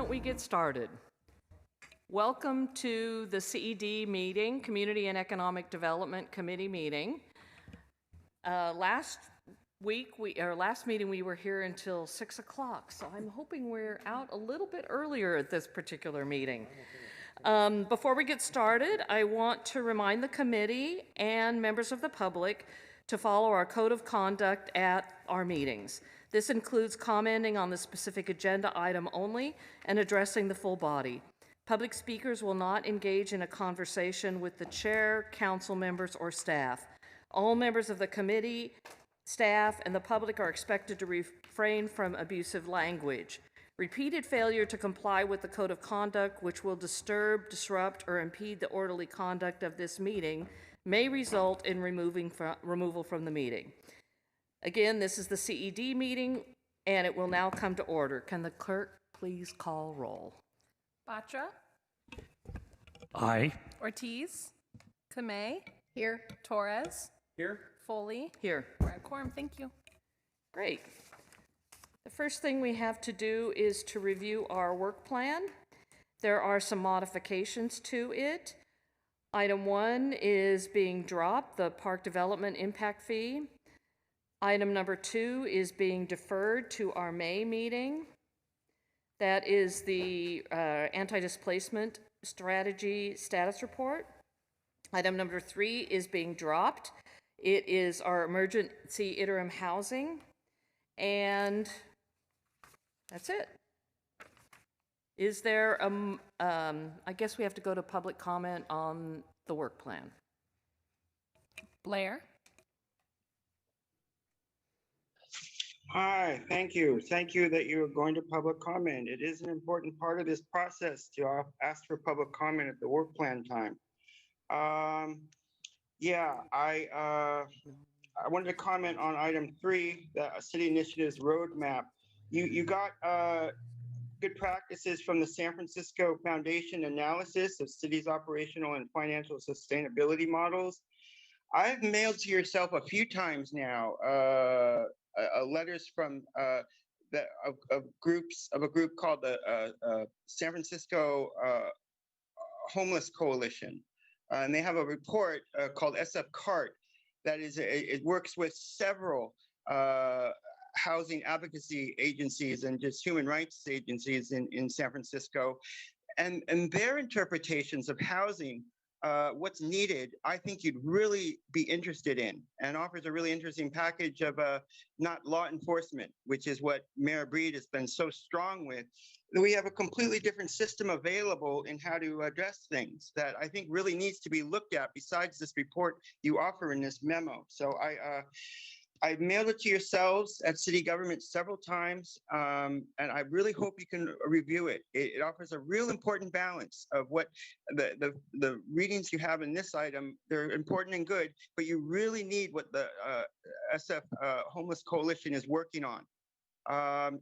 don't we get started? Welcome to the CED meeting, Community and Economic Development Committee meeting. Last meeting we were here until 6 o'clock, so I'm hoping we're out a little bit earlier at this particular meeting. Before we get started, I want to remind the committee and members of the public to follow our code of conduct at our meetings. This includes commenting on the specific agenda item only and addressing the full body. Public speakers will not engage in a conversation with the chair, council members, or staff. All members of the committee, staff, and the public are expected to refrain from abusive language. Repeated failure to comply with the code of conduct, which will disturb, disrupt, or impede the orderly conduct of this meeting, may result in removal from the meeting. Again, this is the CED meeting, and it will now come to order. Can the clerk please call roll? Batra? Aye. Ortiz? Kamei? Here. Torres? Here. Foley? Here. We're at quorum, thank you. Great. The first thing we have to do is to review our work plan. There are some modifications to it. Item 1 is being dropped, the park development impact fee. Item number 2 is being deferred to our May meeting. That is the anti-displacement strategy status report. Item number 3 is being dropped. It is our emergency interim housing. And that's it. Is there, I guess we have to go to public comment on the work plan. Blair? Hi, thank you. Thank you that you're going to public comment. It is an important part of this process to ask for public comment at the work plan time. I wanted to comment on item 3, the city initiatives roadmap. You got good practices from the San Francisco Foundation analysis of cities' operational and financial sustainability models. I've mailed to yourself a few times now letters from a group called the San Francisco Homeless Coalition, and they have a report called SF CART that is it works with several housing advocacy agencies and just human rights agencies in San Francisco, and their interpretations of housing. What's needed, I think you'd really be interested in, and offers a really interesting package of not law enforcement, which is what Mayor Breed has been so strong with. We have a completely different system available in how to address things that I think really needs to be looked at besides this report you offer in this memo. So I mailed it to yourselves at city government several times, and I really hope you can review it. It offers a real important balance of what the readings you have in this item. They're important and good, but you really need what the SF Homeless Coalition is working on.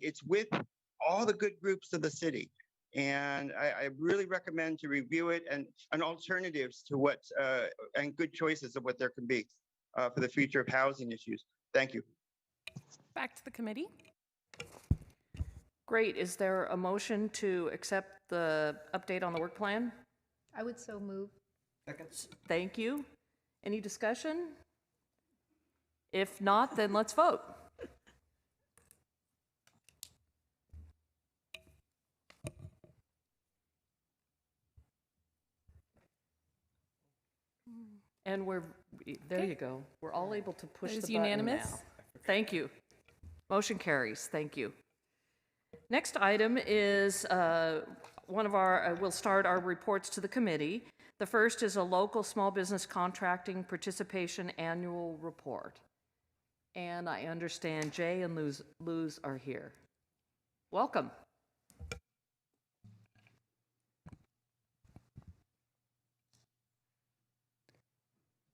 It's with all the good groups of the city, and I really recommend to review it and alternatives to what and good choices of what there can be for the future of housing issues. Thank you. Back to the committee. Great. Is there a motion to accept the update on the work plan? I would so move. Second. Thank you. Any discussion? If not, then let's vote. And there you go. We're all able to push the button unanimous. now. Thank you. Motion carries. Thank you. Next item is we'll start our reports to the committee. The first is a local small business contracting participation annual report. And I understand Jay and Luz are here. Welcome.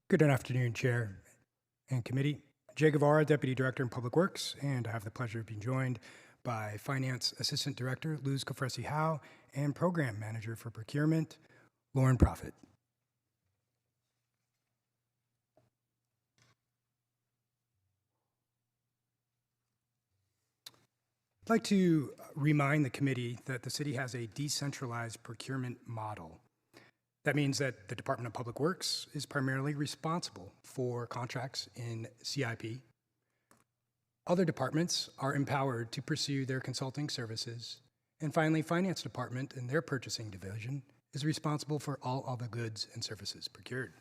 Good afternoon, Chair and Committee. Jay Guevara, Deputy Director in Public Works, and I have the pleasure of being joined by Finance Assistant Director Luz Kofresi-Howe and Program Manager for Procurement, Lauren Profit. I'd like to remind the committee that the city has a decentralized procurement model. That means that the Department of Public Works is primarily responsible for contracts in CIP. Other departments are empowered to pursue their consulting services. And finally, Finance Department and their purchasing division is responsible for all other goods and services procured.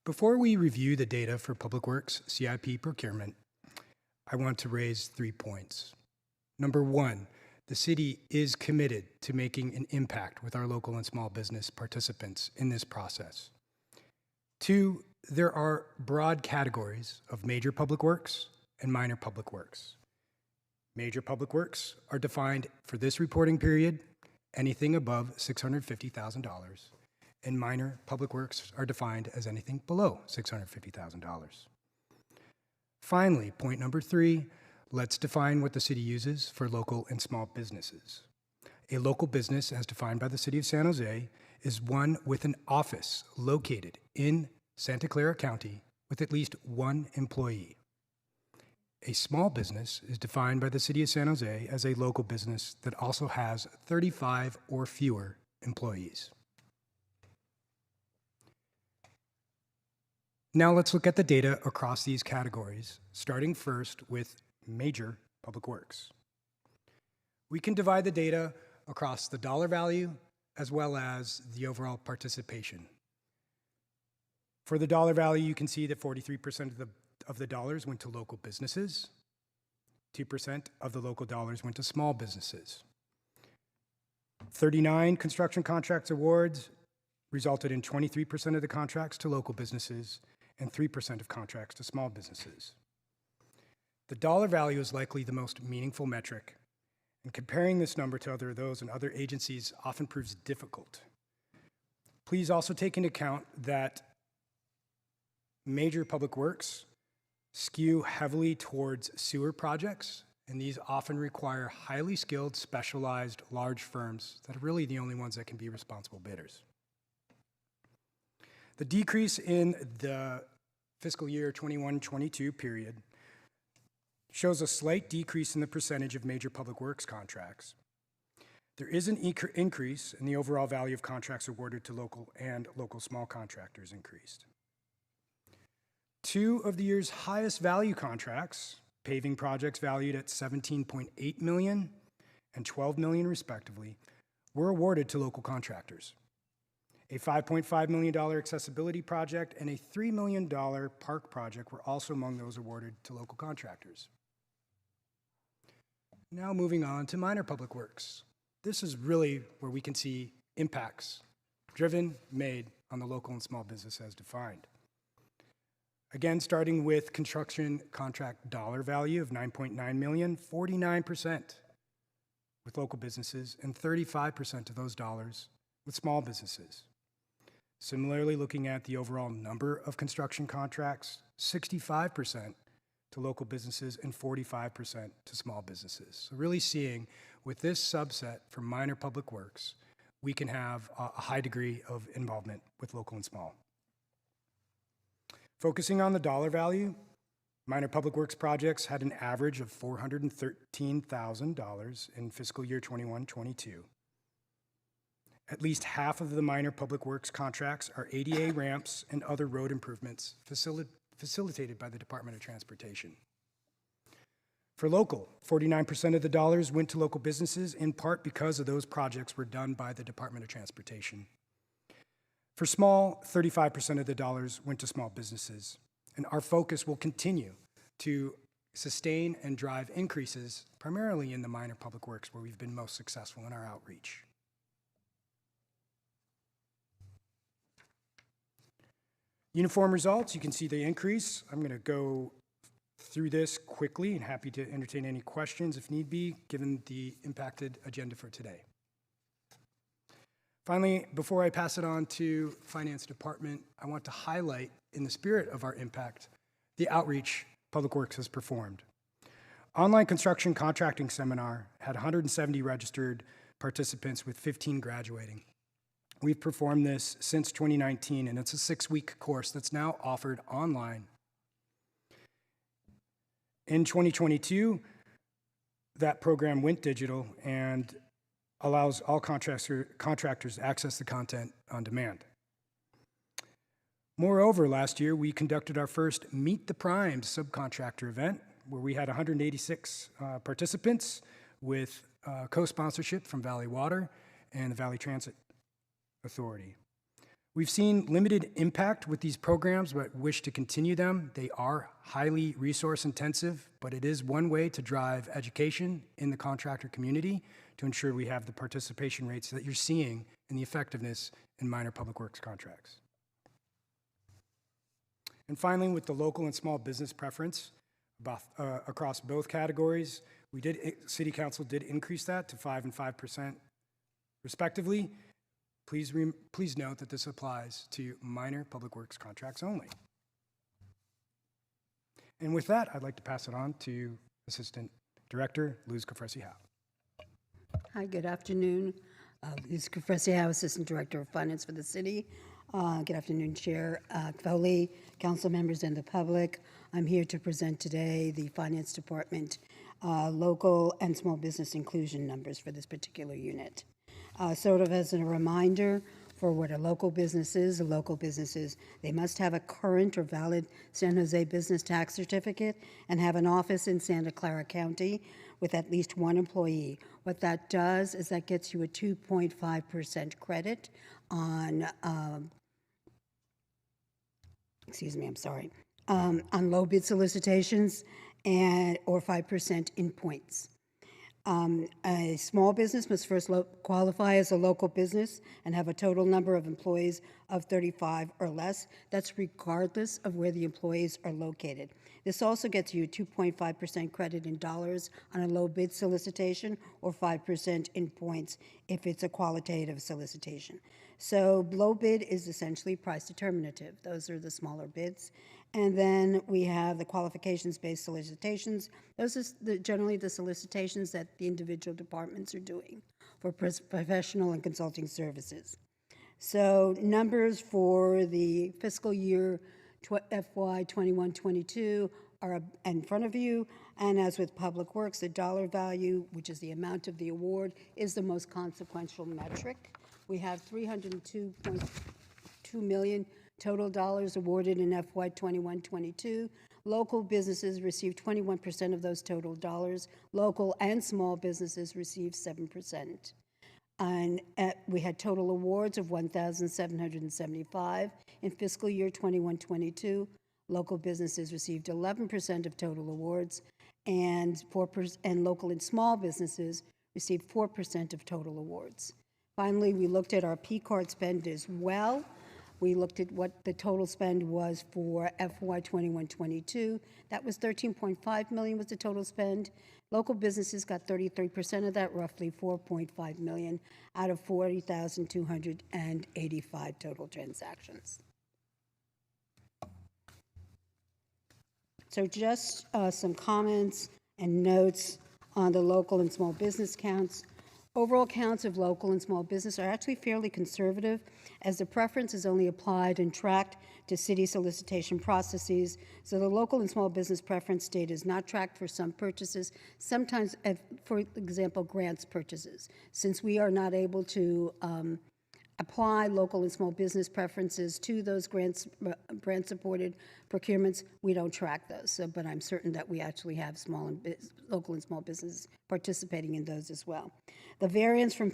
Before we review the data for Public Works CIP procurement, I want to raise 3 points. Number one, the city is committed to making an impact with our local and small business participants in this process. Two, there are broad categories of major public works and minor public works. Major public works are defined for this reporting period, anything above $650,000, and minor public works are defined as anything below $650,000. Finally, point number 3, let's define what the city uses for local and small businesses. A local business, as defined by the City of San Jose, is one with an office located in Santa Clara County with at least 1 employee. A small business is defined by the City of San Jose as a local business that also has 35 or fewer employees. Now let's look at the data across these categories, starting first with major public works. We can divide the data across the dollar value as well as the overall participation. For the dollar value, you can see that 43% of the dollars went to local businesses, 2% of the local dollars went to small businesses. 39 construction contracts awards resulted in 23% of the contracts to local businesses and 3% of contracts to small businesses. The dollar value is likely the most meaningful metric, and comparing this number to those in other agencies often proves difficult. Please also take into account that major public works skew heavily towards sewer projects, and these often require highly skilled, specialized, large firms that are really the only ones that can be responsible bidders. The decrease in the fiscal year 21-22 period shows a slight decrease in the percentage of major public works contracts. There is an increase in the overall value of contracts awarded to local and local small contractors increased. 2 of the year's highest value contracts, paving projects valued at $17.8 million and $12 million respectively, were awarded to local contractors. A $5.5 million accessibility project and a $3 million park project were also among those awarded to local contractors. Now moving on to minor public works. This is really where we can see impacts made on the local and small business as defined. Again, starting with construction contract dollar value of $9.9 million, 49% with local businesses and 35% of those dollars with small businesses. Similarly, looking at the overall number of construction contracts, 65% to local businesses and 45% to small businesses. So really seeing with this subset for minor public works, we can have a high degree of involvement with local and small. Focusing on the dollar value, minor public works projects had an average of $413,000 in fiscal year 21-22. At least half of the minor public works contracts are ADA ramps and other road improvements facilitated by the Department of Transportation. For local, 49% of the dollars went to local businesses, in part because of those projects were done by the Department of Transportation. For small, 35% of the dollars went to small businesses, and our focus will continue to sustain and drive increases, primarily in the minor public works where we've been most successful in our outreach. Uniform results, you can see the increase. I'm going to go through this quickly and happy to entertain any questions if need be, given the impacted agenda for today. Finally, before I pass it on to Finance Department, I want to highlight, in the spirit of our impact, the outreach Public Works has performed. Online construction contracting seminar had 170 registered participants with 15 graduating. We've performed this since 2019, and it's a 6-week course that's now offered online. In 2022, that program went digital and allows all contractors to access the content on demand. Moreover, last year, we conducted our first Meet the Primes subcontractor event, where we had 186 participants with co-sponsorship from Valley Water and the Valley Transit Authority. We've seen limited impact with these programs, but wish to continue them. They are highly resource intensive, but it is one way to drive education in the contractor community to ensure we have the participation rates that you're seeing and the effectiveness in minor public works contracts. And finally, with the local and small business preference across both categories, City Council did increase that to 5% and 5% respectively. Please note that this applies to minor public works contracts only. And with that, I'd like to pass it on to Assistant Director Luz Cofresi-Howe. Hi, good afternoon. Luz Cofresi-Howe, Assistant Director of Finance for the city. Good afternoon, Chair Foley, council members, and the public. I'm here to present today the Finance Department local and small business inclusion numbers for this particular unit. Sort of as a reminder for what a local business is, they must have a current or valid San Jose business tax certificate and have an office in Santa Clara County with at least one employee. What that does is that gets you a 2.5% credit on, on low bid solicitations or 5% in points. A small business must first qualify as a local business and have a total number of employees of 35 or less. That's regardless of where the employees are located. This also gets you 2.5% credit in dollars on a low bid solicitation or 5% in points if it's a qualitative solicitation. So low bid is essentially price determinative. Those are the smaller bids. And then we have the qualifications-based solicitations. Those are generally the solicitations that the individual departments are doing for professional and consulting services. So numbers for the fiscal year FY 21-22 are in front of you. And as with Public Works, the dollar value, which is the amount of the award, is the most consequential metric. We have $302.2 million total dollars awarded in FY 21-22. Local businesses received 21% of those total dollars. Local and small businesses received 7%. And we had total awards of 1,775 in fiscal year 21-22. Local businesses received 11% of total awards, and local and small businesses received 4% of total awards. Finally, we looked at our P-card spend as well. We looked at what the total spend was for FY 21-22. That was $13.5 million was the total spend. Local businesses got 33% of that, roughly $4.5 million out of 40,285 total transactions. So just some comments and notes on the local and small business counts. Overall counts of local and small business are actually fairly conservative, as the preference is only applied and tracked to city solicitation processes. So the local and small business preference data is not tracked for some purchases, sometimes, for example, grants purchases. Since we are not able to apply local and small business preferences to those grant-supported procurements, we don't track those. So, but I'm certain that we actually have local and small businesses participating in those as well. The variance from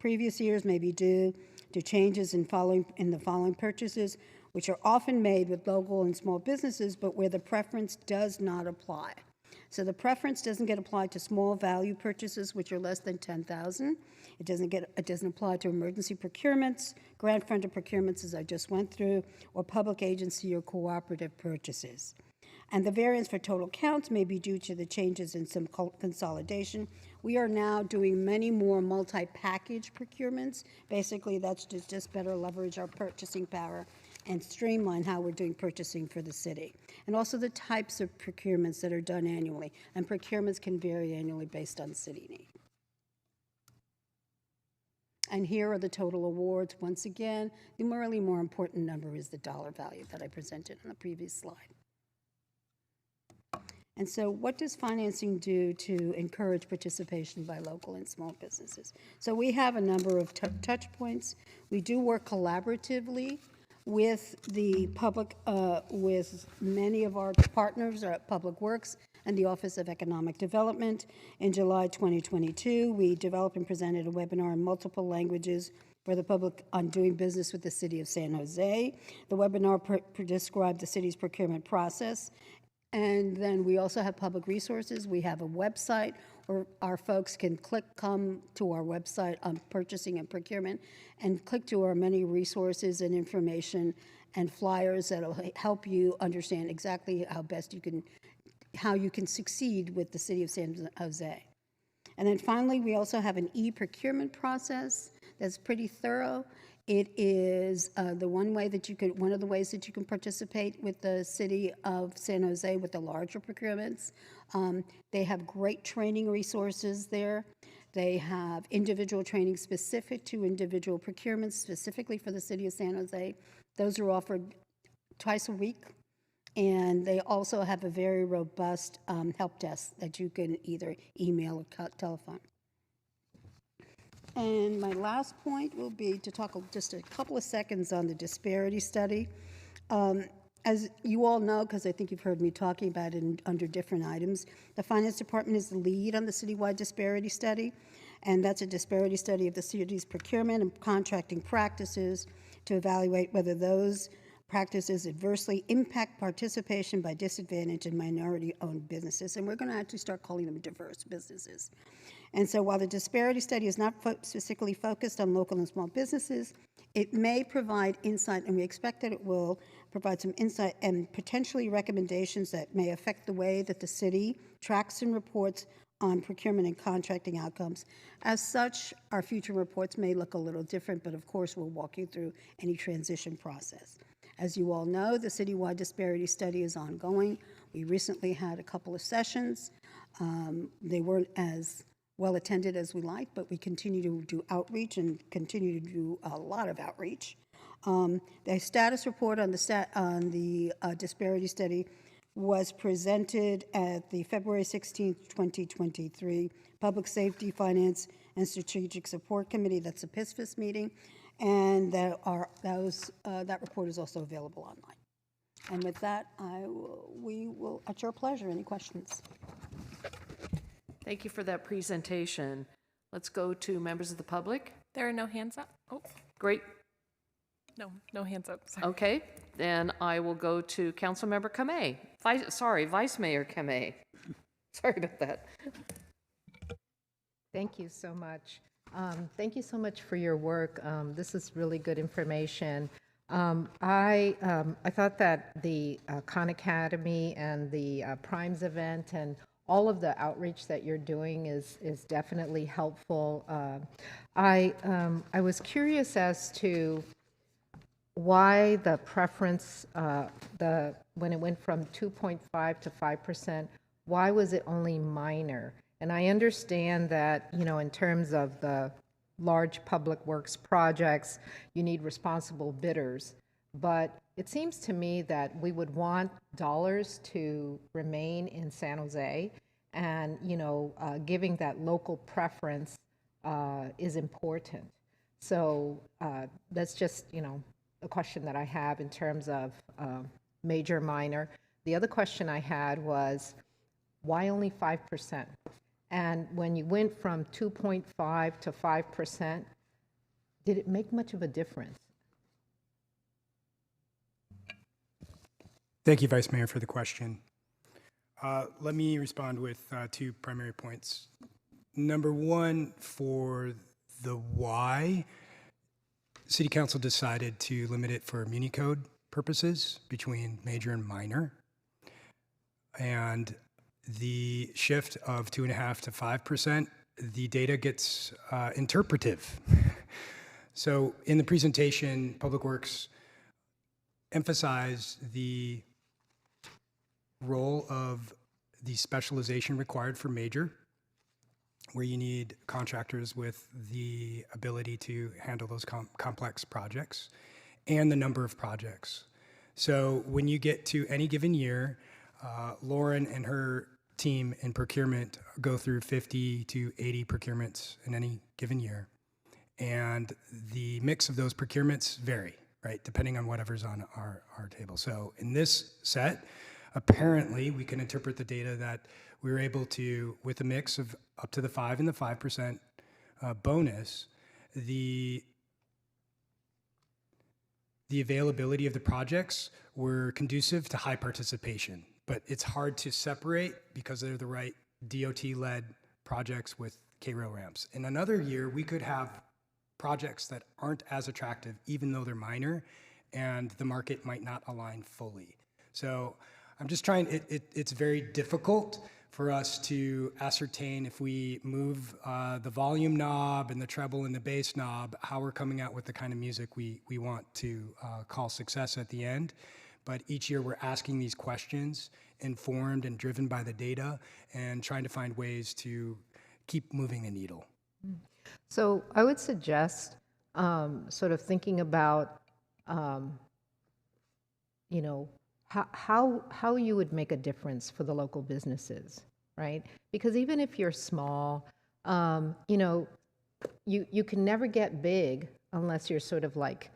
previous years may be due to changes in the following purchases, which are often made with local and small businesses, but where the preference does not apply. So the preference doesn't get applied to small value purchases, which are less than $10,000. It doesn't apply to emergency procurements, grant-funded procurements, as I just went through, or public agency or cooperative purchases. And the variance for total counts may be due to the changes in some consolidation. We are now doing many more multi-package procurements. Basically, that's just better leverage our purchasing power and streamline how we're doing purchasing for the city. And also the types of procurements that are done annually. And procurements can vary annually based on city need. And here are the total awards. Once again, the really more important number is the dollar value that I presented on the previous slide. And so what does financing do to encourage participation by local and small businesses? So we have a number of touch points. We do work collaboratively with the public, with many of our partners at Public Works and the Office of Economic Development. In July 2022, we developed and presented a webinar in multiple languages for the public on doing business with the City of San Jose. The webinar described the city's procurement process. And then we also have public resources. We have a website where our folks can come to our website on purchasing and procurement and click to our many resources and information and flyers that'll help you understand exactly how you can succeed with the City of San Jose. And then finally, we also have an e-procurement process that's pretty thorough. It is one of the ways that you can participate with the City of San Jose with the larger procurements. They have great training resources there. They have individual training specific to individual procurements, specifically for the City of San Jose. Those are offered twice a week. And they also have a very robust help desk that you can either email or telephone. And my last point will be to talk just a couple of seconds on the disparity study. As you all know, because I think you've heard me talking about it under different items, the Finance Department is the lead on the citywide disparity study, and that's a disparity study of the city's procurement and contracting practices to evaluate whether those practices adversely impact participation by disadvantaged and minority-owned businesses. And we're going to actually start calling them diverse businesses. And so while the disparity study is not specifically focused on local and small businesses, it may provide insight, and we expect that it will provide some insight and potentially recommendations that may affect the way that the city tracks and reports on procurement and contracting outcomes. As such, our future reports may look a little different, but of course we'll walk you through any transition process. As you all know, the citywide disparity study is ongoing. We recently had a couple of sessions. They weren't as well attended as we like, but we continue to do outreach and continue to do a lot of outreach. The status report on the disparity study was presented at the February 16th, 2023 Public Safety, Finance, and Strategic Support Committee, that's a PSFIS meeting, and that report is also available online. And with that, we will, at your pleasure, any questions? Thank you for that presentation. Let's go to members of the public. There are no hands up. Oh, Great. no hands up. Sorry. Okay, then I will go to Councilmember Kamei. Vice Mayor Kamei. Sorry about that. Thank you so much. Thank you so much for your work. This is really good information. I thought that the Khan Academy and the Primes event and all of the outreach that you're doing is definitely helpful. I was curious as to why the preference, when it went from 2.5 to 5%, why was it only minor? And I understand that, in terms of the large public works projects, you need responsible bidders. But it seems to me that we would want dollars to remain in San Jose, and, giving that local preference is important. So that's just, a question that I have in terms of major, minor. The other question I had was, why only 5%? And when you went from 2.5 to 5%, did it make much of a difference? Thank you, Vice Mayor, for the question. Let me respond with two primary points. Number one, for the why, City Council decided to limit it for Muni Code purposes between major and minor. And the shift of 2.5 to 5%, the data gets interpretive. So in the presentation, Public Works emphasized the role of the specialization required for major, where you need contractors with the ability to handle those complex projects, and the number of projects. So when you get to any given year, Lauren and her team in procurement go through 50 to 80 procurements in any given year. And the mix of those procurements vary, right, depending on whatever's on our table. So in this set, apparently we can interpret the data that we were able to, with a mix of up to the 5 and the 5% bonus, the availability of the projects were conducive to high participation. But it's hard to separate because they're the right DOT-led projects with K-rail ramps. In another year, we could have projects that aren't as attractive, even though they're minor, and the market might not align fully. So I'm just trying, it's very difficult for us to ascertain if we move the volume knob and the treble and the bass knob, how we're coming out with the kind of music we want to call success at the end. But each year we're asking these questions, informed and driven by the data, and trying to find ways to keep moving the needle. So I would suggest sort of thinking about, you know, how you would make a difference for the local businesses, right? Because even if you're small, you know, you can never get big unless you're sort of like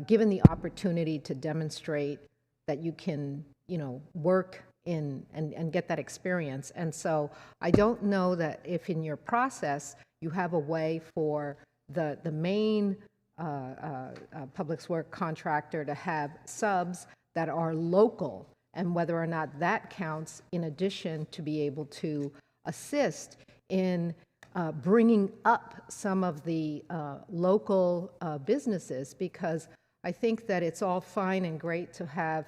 given the opportunity to demonstrate that you can, you know, work in and get that experience. And so I don't know that if in your process you have a way for the main public works contractor to have subs that are local, and whether or not that counts in addition to be able to assist in bringing up some of the local businesses, because I think that it's all fine and great to have,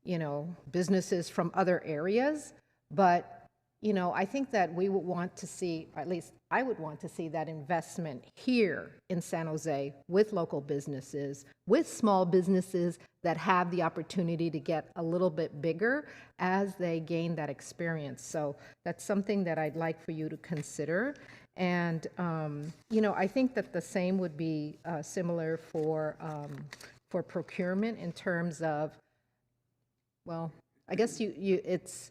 you know, businesses from other areas, but, you know, I think that we would want to see, or at least I would want to see that investment here in San Jose with local businesses, with small businesses that have the opportunity to get a little bit bigger as they gain that experience. So that's something that I'd like for you to consider. And, you know, I think that the same would be similar for procurement in terms of, well, I guess it's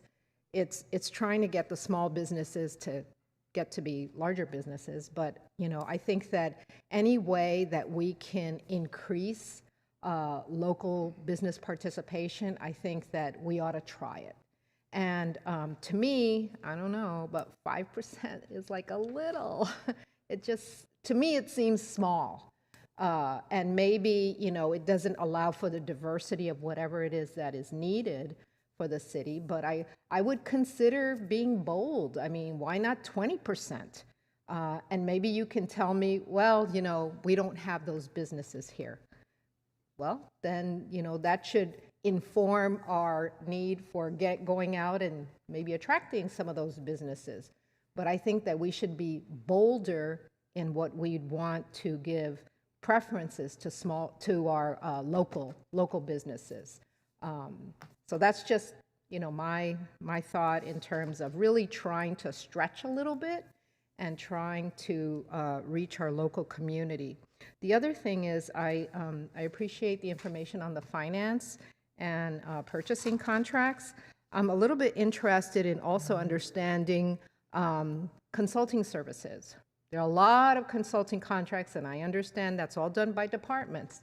trying to get the small businesses to get to be larger businesses. But, you know, I think that any way that we can increase local business participation, I think that we ought to try it. And to me, I don't know, but 5% is like a little, it just, to me, it seems small. And maybe, you know, it doesn't allow for the diversity of whatever it is that is needed for the city, but I would consider being bold. I mean, why not 20%? And maybe you can tell me, well, you know, we don't have those businesses here. Well, then, you know, that should inform our need for going out and maybe attracting some of those businesses. But I think that we should be bolder in what we'd want to give preferences to our local businesses. So that's just, you know, my thought in terms of really trying to stretch a little bit and trying to reach our local community. The other thing is I appreciate the information on the finance and purchasing contracts. I'm a little bit interested in also understanding consulting services. There are a lot of consulting contracts, and I understand that's all done by departments.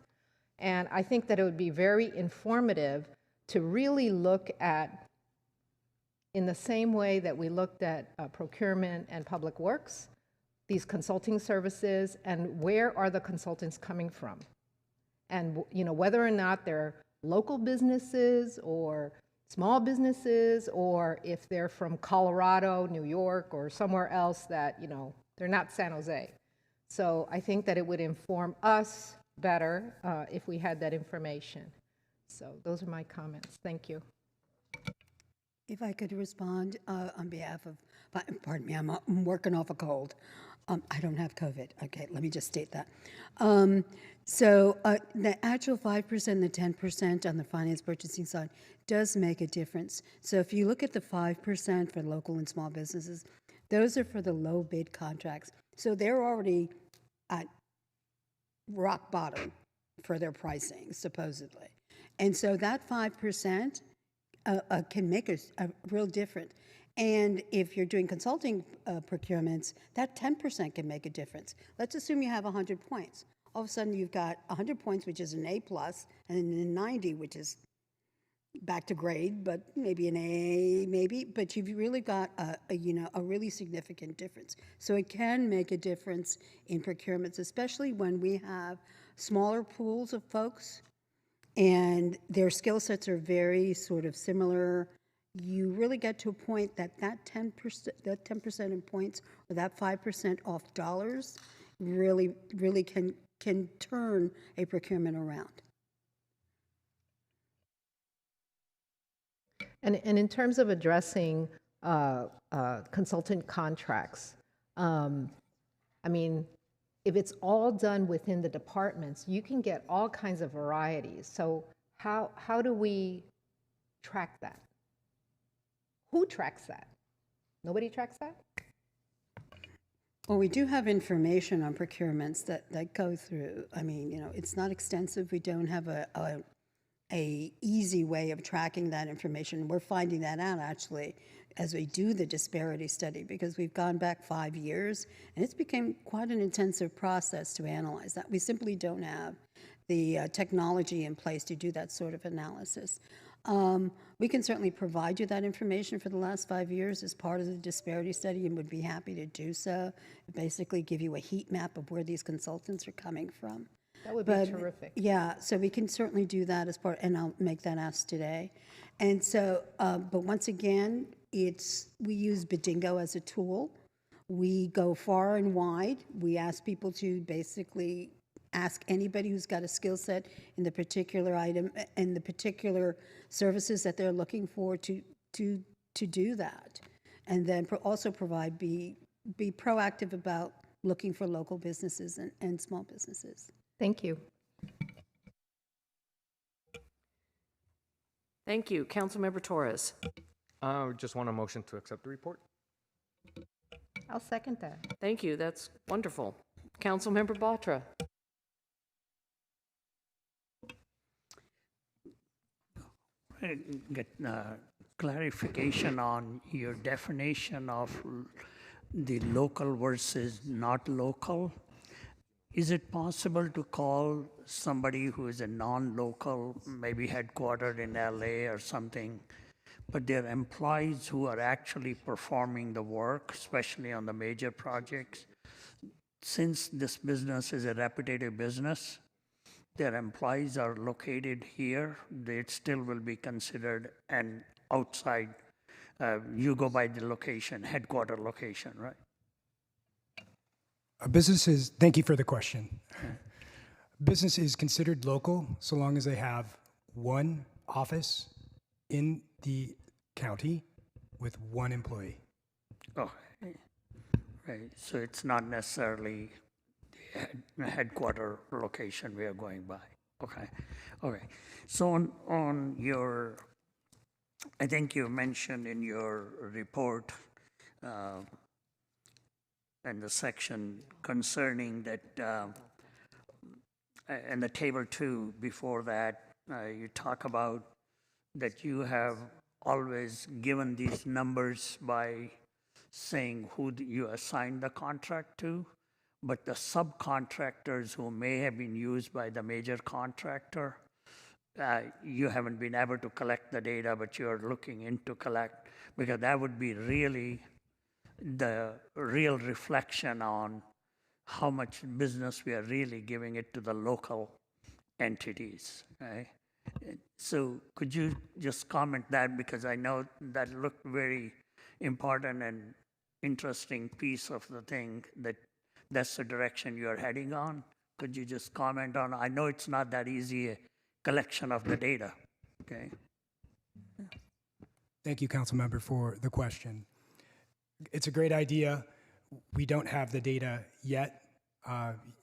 And I think that it would be very informative to really look at, in the same way that we looked at procurement and public works, these consulting services, and where are the consultants coming from? And, you know, whether or not they're local businesses or small businesses, or if they're from Colorado, New York, or somewhere else that, you know, they're not San Jose. So I think that it would inform us better if we had that information. So those are my comments. Thank you. If I could respond on behalf of, pardon me, I'm working off a cold. I don't have COVID. Okay, let me just state that. So the actual 5% and the 10% on the finance purchasing side does make a difference. So if you look at the 5% for local and small businesses, those are for the low bid contracts. So they're already at rock bottom for their pricing, supposedly. And so that 5% can make a real difference. And if you're doing consulting procurements, that 10% can make a difference. Let's assume you have 100 points. All of a sudden, you've got 100 points, which is an A+, and then 90, which is back to grade, but maybe an A, maybe. But you've really got a really significant difference. So it can make a difference in procurements, especially when we have smaller pools of folks and their skill sets are very sort of similar. You really get to a point that 10% in points or that 5% off dollars really can turn a procurement around. And in terms of addressing consultant contracts, I mean, if it's all done within the departments, you can get all kinds of varieties. So how do we track that? Who tracks that? Nobody tracks that? Well, we do have information on procurements that go through. I mean, it's not extensive. We don't have a easy way of tracking that information. We're finding that out actually as we do the disparity study, because we've gone back 5 years and it's become quite an intensive process to analyze that. We simply don't have the technology in place to do that sort of analysis. We can certainly provide you that information for the last 5 years as part of the disparity study and would be happy to do so. Basically give you a heat map of where these consultants are coming from. That would be terrific. Yeah, so we can certainly do that as part, and I'll make that ask today. And so, but once again, we use Bedingo as a tool. We go far and wide. We ask people to basically ask anybody who's got a skill set in the particular item and the particular services that they're looking for to do that. And then also be proactive about looking for local businesses and small businesses. Thank you. Thank you. Councilmember Torres. I just want a motion to accept the report. I'll second that. Thank you. That's wonderful. Councilmember Batra. Get clarification on your definition of the local versus not local. Is it possible to call somebody who is a non-local, maybe headquartered in LA or something, but they're employees who are actually performing the work, especially on the major projects? Since this business is a repetitive business, their employees are located here, they still will be considered an outside, you go by the location, headquarter location, right? Thank you for the question. Business is considered local so long as they have one office in the county with one employee. Oh, right. So it's not necessarily the headquarter location we are going by. Okay. Okay. So on your, I think you mentioned in your report, and the section concerning that, and the table 2 before that, you talk about that you have always given these numbers by saying who you assigned the contract to, but the subcontractors who may have been used by the major contractor, you haven't been able to collect the data, but you're looking into collect, because that would be really the real reflection on how much business we are really giving it to the local entities, right? So could you just comment that, because I know that looked very important and interesting piece of the thing, that's the direction you're heading on. Could you just comment on, I know it's not that easy a collection of the data, okay? Thank you, Council Member, for the question. It's a great idea. We don't have the data yet.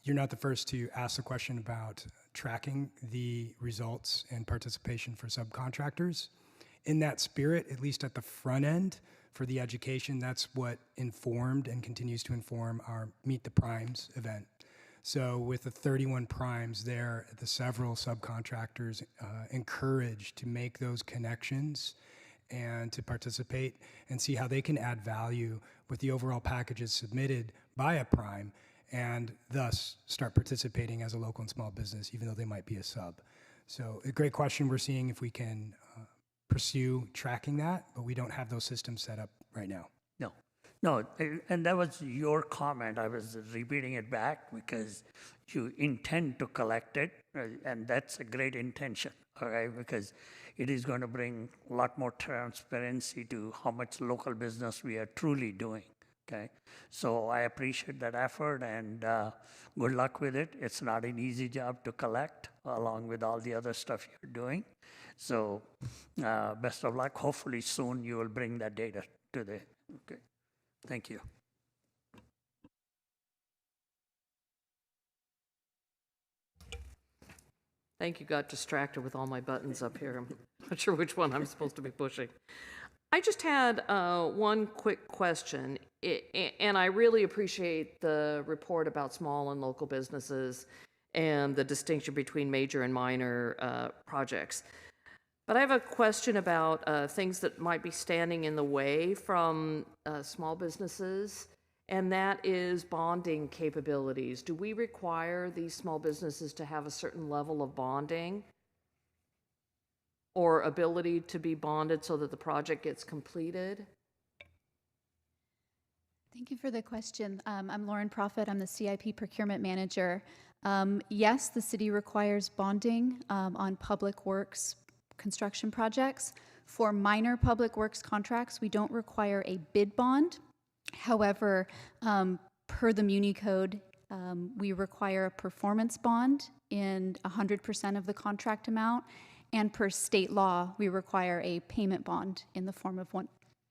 You're not the first to ask the question about tracking the results and participation for subcontractors. In that spirit, at least at the front end for the education, that's what informed and continues to inform our Meet the Primes event. So with the 31 primes there, the several subcontractors encouraged to make those connections and to participate and see how they can add value with the overall packages submitted by a prime and thus start participating as a local and small business, even though they might be a sub. So a great question. We're seeing if we can pursue tracking that, but we don't have those systems set up right now. No, and that was your comment. I was repeating it back because you intend to collect it, and that's a great intention, all right? Because it is going to bring a lot more transparency to how much local business we are truly doing, okay? So I appreciate that effort, and good luck with it. It's not an easy job to collect, along with all the other stuff you're doing. So best of luck. Hopefully soon you will bring that data to the, okay. Thank you. Thank you, got distracted with all my buttons up here. I'm not sure which one I'm supposed to be pushing. I just had one quick question, and I really appreciate the report about small and local businesses and the distinction between major and minor projects. But I have a question about things that might be standing in the way from small businesses, and that is bonding capabilities. Do we require these small businesses to have a certain level of bonding or ability to be bonded so that the project gets completed? Thank you for the question. I'm Lauren Profit. I'm the CIP Procurement Manager. Yes, the city requires bonding on public works construction projects. For minor public works contracts, we don't require a bid bond. However, per the Muni Code, we require a performance bond in 100% of the contract amount, and per state law, we require a payment bond in the form of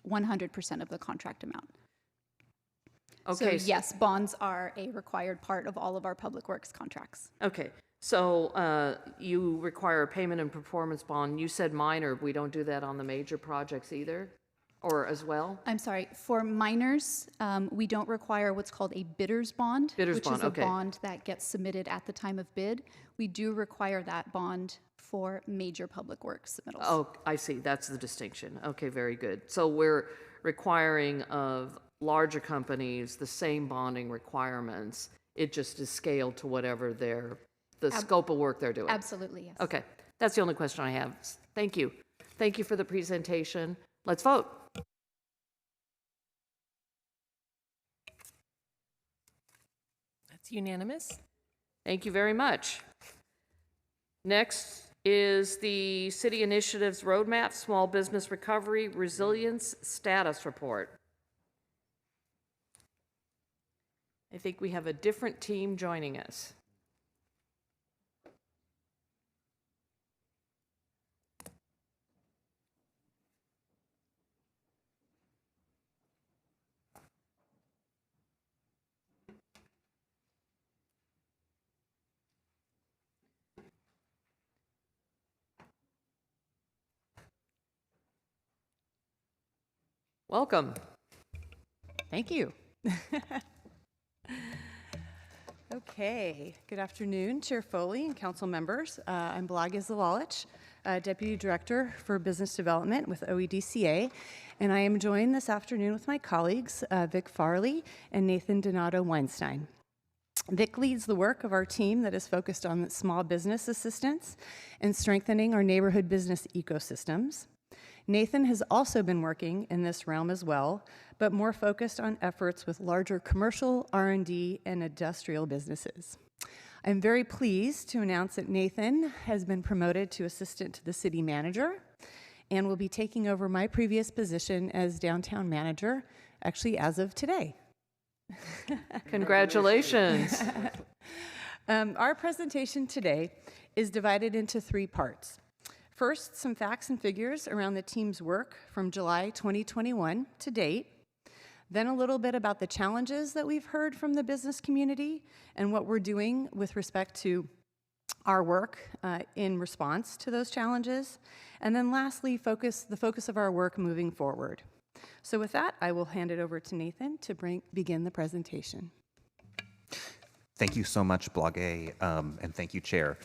100% of the contract amount. Okay. So yes, bonds are a required part of all of our public works contracts. Okay, so you require a payment and performance bond. You said minor. We don't do that on the major projects either, or as well? I'm sorry, for minors, we don't require what's called a bidder's bond, which is a bond that gets submitted at the time of bid. We do require that bond for major public works submittals. Oh, I see. That's the distinction. Okay, very good. So we're requiring of larger companies the same bonding requirements. It just is scaled to whatever the scope of work they're doing. Absolutely, yes. Okay, that's the only question I have. Thank you. Thank you for the presentation. Let's vote. That's unanimous. Thank you very much. Next is the City Initiatives Roadmap Small Business Recovery Resilience Status Report. I think we have a different team joining us. Welcome. Thank you. Okay, good afternoon, Chair Foley and council members. I'm Blag Izalalich, Deputy Director for Business Development with OEDCA, and I am joined this afternoon with my colleagues, Vic Farley and Nathan Donato Weinstein. Vic leads the work of our team that is focused on small business assistance and strengthening our neighborhood business ecosystems. Nathan has also been working in this realm as well, but more focused on efforts with larger commercial, R&D, and industrial businesses. I'm very pleased to announce that Nathan has been promoted to assistant to the city manager and will be taking over my previous position as downtown manager, actually as of today. Congratulations. Our presentation today is divided into 3 parts. First, some facts and figures around the team's work from July 2021 to date. Then a little bit about the challenges that we've heard from the business community and what we're doing with respect to our work in response to those challenges. And then lastly, the focus of our work moving forward. So with that, I will hand it over to Nathan to begin the presentation. Thank you so much, Blage, and thank you, Chair.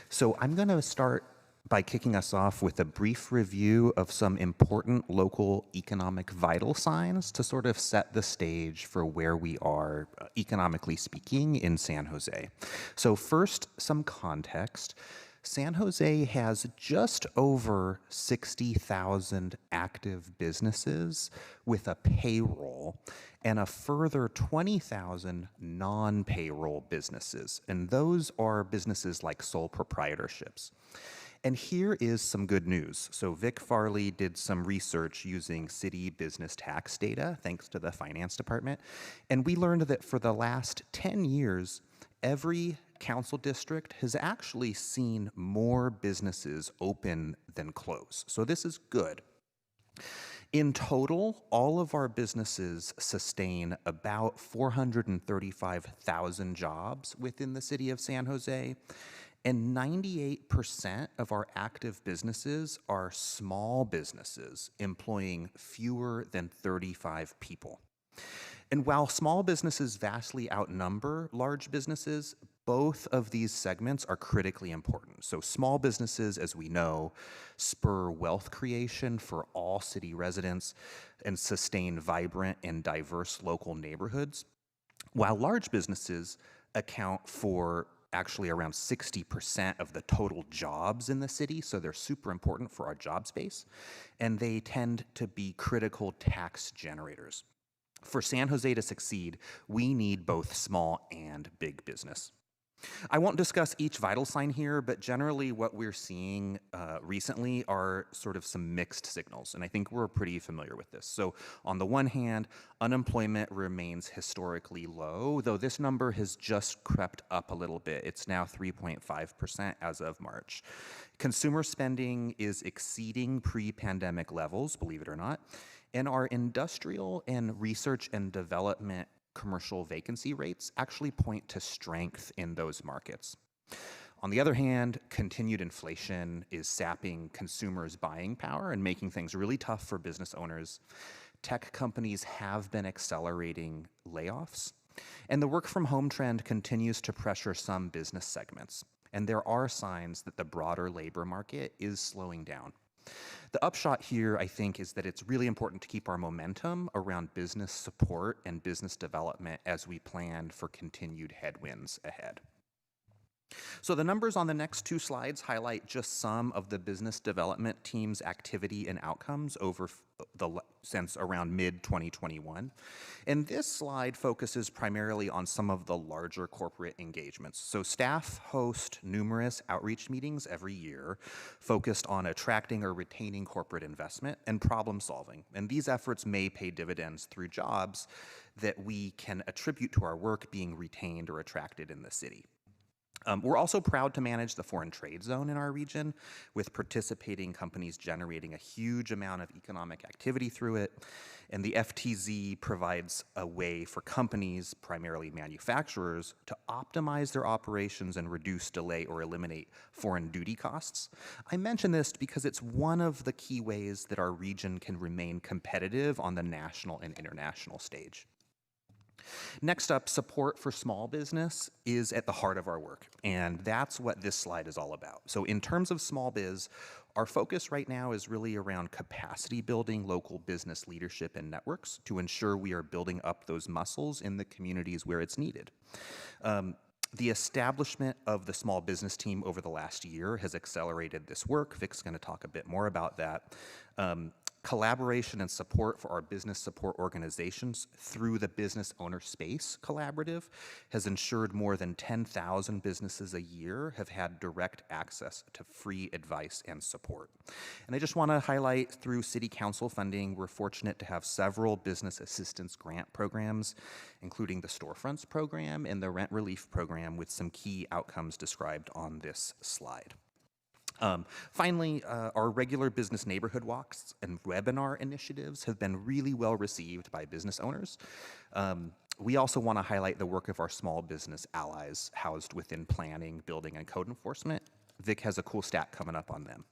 So I'm going to start by kicking us off with a brief review of some important local economic vital signs to sort of set the stage for where we are, economically speaking, in San Jose. So first, some context. San Jose has just over 60,000 active businesses with a payroll and a further 20,000 non-payroll businesses. And those are businesses like sole proprietorships. And here is some good news. So Vic Farley did some research using city business tax data, thanks to the finance department. And we learned that for the last 10 years, every council district has actually seen more businesses open than close. So this is good. In total, all of our businesses sustain about 435,000 jobs within the city of San Jose, and 98% of our active businesses are small businesses employing fewer than 35 people. And while small businesses vastly outnumber large businesses, both of these segments are critically important. So small businesses, as we know, spur wealth creation for all city residents and sustain vibrant and diverse local neighborhoods, while large businesses account for actually around 60% of the total jobs in the city, so they're super important for our job space, and they tend to be critical tax generators. For San Jose to succeed, we need both small and big business. I won't discuss each vital sign here, but generally what we're seeing recently are sort of some mixed signals, and I think we're pretty familiar with this. So on the one hand, unemployment remains historically low, though this number has just crept up a little bit. It's now 3.5% as of March. Consumer spending is exceeding pre-pandemic levels, believe it or not, and our industrial and research and development commercial vacancy rates actually point to strength in those markets. On the other hand, continued inflation is sapping consumers' buying power and making things really tough for business owners. Tech companies have been accelerating layoffs, and the work from home trend continues to pressure some business segments. And there are signs that the broader labor market is slowing down. The upshot here, I think, is that it's really important to keep our momentum around business support and business development as we plan for continued headwinds ahead. So the numbers on the next two slides highlight just some of the business development team's activity and outcomes since around mid-2021. And this slide focuses primarily on some of the larger corporate engagements. So staff host numerous outreach meetings every year focused on attracting or retaining corporate investment and problem solving. And these efforts may pay dividends through jobs that we can attribute to our work being retained or attracted in the city. We're also proud to manage the foreign trade zone in our region, with participating companies generating a huge amount of economic activity through it. And the FTZ provides a way for companies, primarily manufacturers, to optimize their operations and reduce, delay, or eliminate foreign duty costs. I mention this because it's one of the key ways that our region can remain competitive on the national and international stage. Next up, support for small business is at the heart of our work, and that's what this slide is all about. So in terms of small biz, our focus right now is really around capacity building local business leadership and networks to ensure we are building up those muscles in the communities where it's needed. The establishment of the small business team over the last year has accelerated this work. Vic's going to talk a bit more about that. Collaboration and support for our business support organizations through the Business Owner Space Collaborative has ensured more than 10,000 businesses a year have had direct access to free advice and support. And I just want to highlight, through City Council funding, we're fortunate to have several business assistance grant programs, including the Storefronts program and the Rent Relief program, with some key outcomes described on this slide. Finally, our regular business neighborhood walks and webinar initiatives have been really well received by business owners. We also want to highlight the work of our small business allies housed within planning, building, and code enforcement. Vic has a cool stat coming up on them.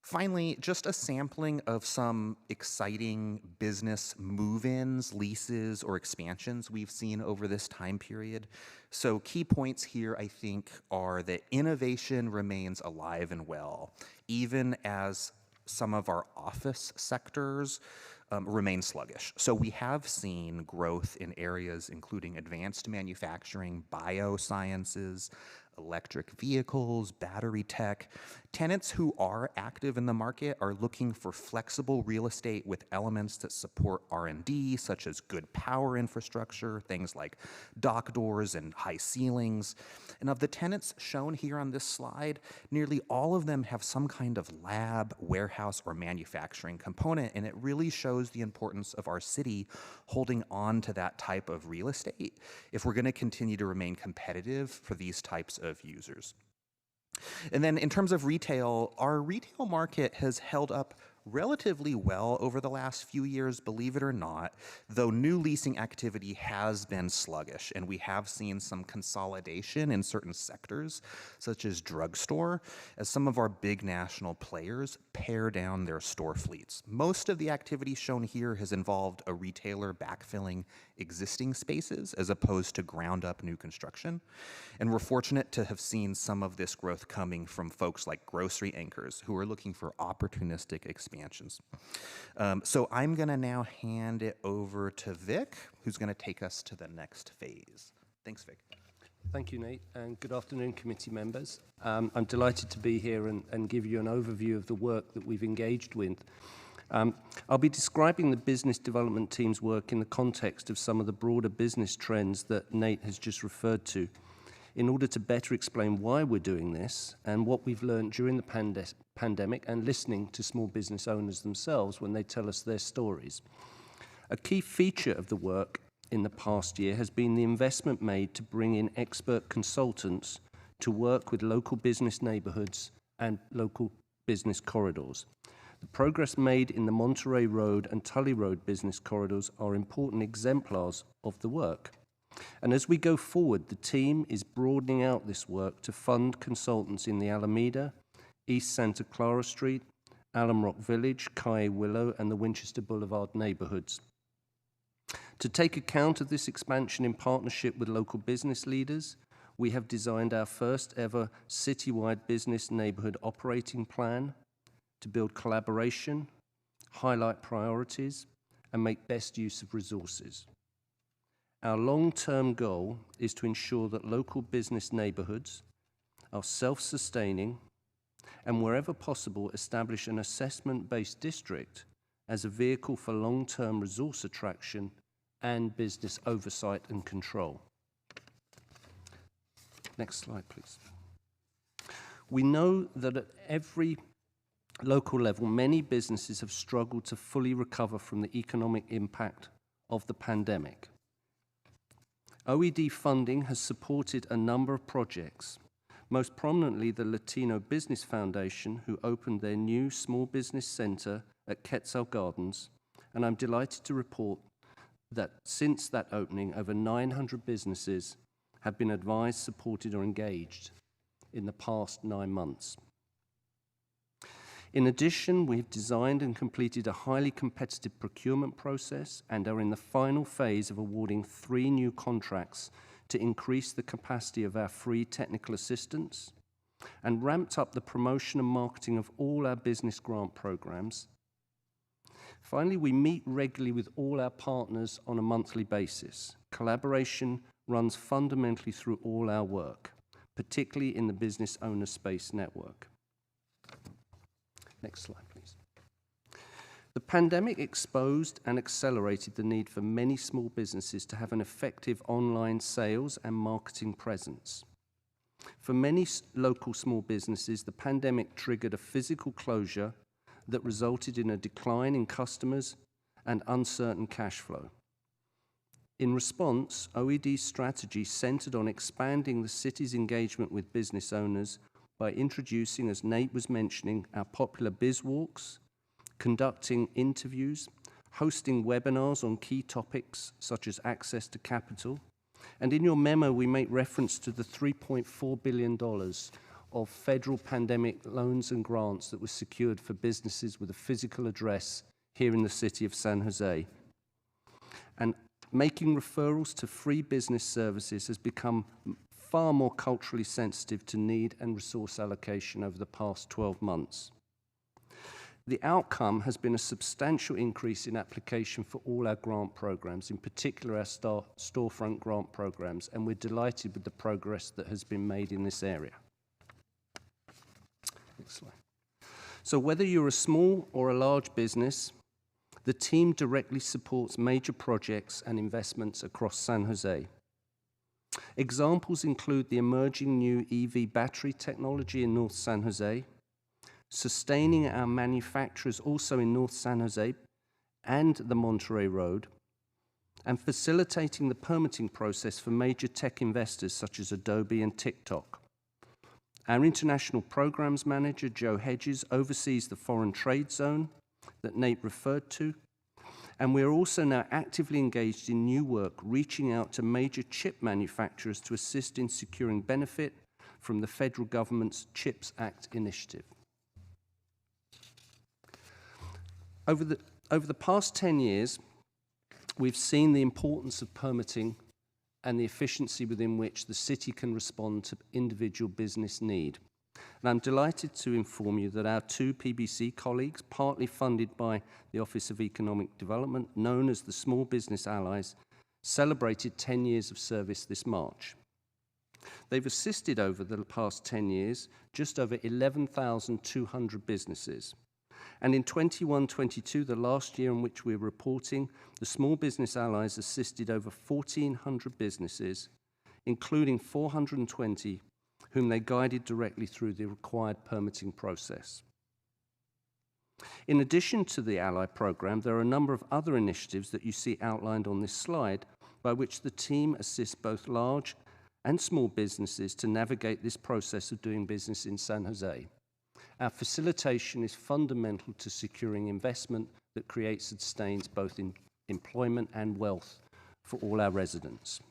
Finally, just a sampling of some exciting business move-ins, leases, or expansions we've seen over this time period. So key points here, I think, are that innovation remains alive and well, even as some of our office sectors remain sluggish. So we have seen growth in areas including advanced manufacturing, biosciences, electric vehicles, battery tech. Tenants who are active in the market are looking for flexible real estate with elements that support R&D, such as good power infrastructure, things like dock doors and high ceilings. And of the tenants shown here on this slide, nearly all of them have some kind of lab, warehouse, or manufacturing component, and it really shows the importance of our city holding on to that type of real estate if we're going to continue to remain competitive for these types of users. And then in terms of retail, our retail market has held up relatively well over the last few years, believe it or not, though new leasing activity has been sluggish, and we have seen some consolidation in certain sectors, such as drugstore, as some of our big national players pare down their store fleets. Most of the activity shown here has involved a retailer backfilling existing spaces as opposed to ground-up new construction, and we're fortunate to have seen some of this growth coming from folks like grocery anchors who are looking for opportunistic expansions. So I'm going to now hand it over to Vic, who's going to take us to the next phase. Thanks, Vic. Thank you, Nate, and good afternoon, committee members. I'm delighted to be here and give you an overview of the work that we've engaged with. I'll be describing the business development team's work in the context of some of the broader business trends that Nate has just referred to, in order to better explain why we're doing this and what we've learned during the pandemic and listening to small business owners themselves when they tell us their stories. A key feature of the work in the past year has been the investment made to bring in expert consultants to work with local business neighborhoods and local business corridors. The progress made in the Monterey Road and Tully Road business corridors are important exemplars of the work. And as we go forward, the team is broadening out this work to fund consultants in the Alameda, East Santa Clara Street, Alum Rock Village, Kai Willow, and the Winchester Boulevard neighborhoods. To take account of this expansion in partnership with local business leaders, we have designed our first ever citywide business neighborhood operating plan to build collaboration, highlight priorities, and make best use of resources. Our long-term goal is to ensure that local business neighborhoods are self-sustaining and wherever possible establish an assessment-based district as a vehicle for long-term resource attraction and business oversight and control. Next slide, please. We know that at every local level, many businesses have struggled to fully recover from the economic impact of the pandemic. OED funding has supported a number of projects, most prominently the Latino Business Foundation, who opened their new small business center at Quetzal Gardens, and I'm delighted to report that since that opening, over 900 businesses have been advised, supported, or engaged in the past 9 months. In addition, we've designed and completed a highly competitive procurement process and are in the final phase of awarding 3 new contracts to increase the capacity of our free technical assistance and ramped up the promotion and marketing of all our business grant programs. Finally, we meet regularly with all our partners on a monthly basis. Collaboration runs fundamentally through all our work, particularly in the business owner space network. Next slide, please. The pandemic exposed and accelerated the need for many small businesses to have an effective online sales and marketing presence. For many local small businesses, the pandemic triggered a physical closure that resulted in a decline in customers and uncertain cash flow. In response, OED's strategy centered on expanding the city's engagement with business owners by introducing, as Nate was mentioning, our popular Biz Walks, conducting interviews, hosting webinars on key topics such as access to capital. And in your memo, we make reference to the $3.4 billion of federal pandemic loans and grants that were secured for businesses with a physical address here in the city of San Jose. And making referrals to free business services has become far more culturally sensitive to need and resource allocation over the past 12 months. The outcome has been a substantial increase in application for all our grant programs, in particular our storefront grant programs, and we're delighted with the progress that has been made in this area. Next slide. So whether you're a small or a large business, the team directly supports major projects and investments across San Jose. Examples include the emerging new EV battery technology in North San Jose, sustaining our manufacturers also in North San Jose and the Monterey Road, and facilitating the permitting process for major tech investors such as Adobe and TikTok. Our international programs manager, Joe Hedges, oversees the foreign trade zone that Nate referred to, and we're also now actively engaged in new work, reaching out to major chip manufacturers to assist in securing benefit from the federal government's CHIPS Act initiative. Over the past 10 years, we've seen the importance of permitting and the efficiency within which the city can respond to individual business need. And I'm delighted to inform you that our two PBC colleagues, partly funded by the Office of Economic Development, known as the Small Business Allies, celebrated 10 years of service this March. They've assisted over the past 10 years just over 11,200 businesses. And in 21-22, the last year in which we're reporting, the Small Business Allies assisted over 1,400 businesses, including 420 whom they guided directly through the required permitting process. In addition to the Ally program, there are a number of other initiatives that you see outlined on this slide by which the team assists both large and small businesses to navigate this process of doing business in San Jose. Our facilitation is fundamental to securing investment that creates and sustains both employment and wealth for all our residents.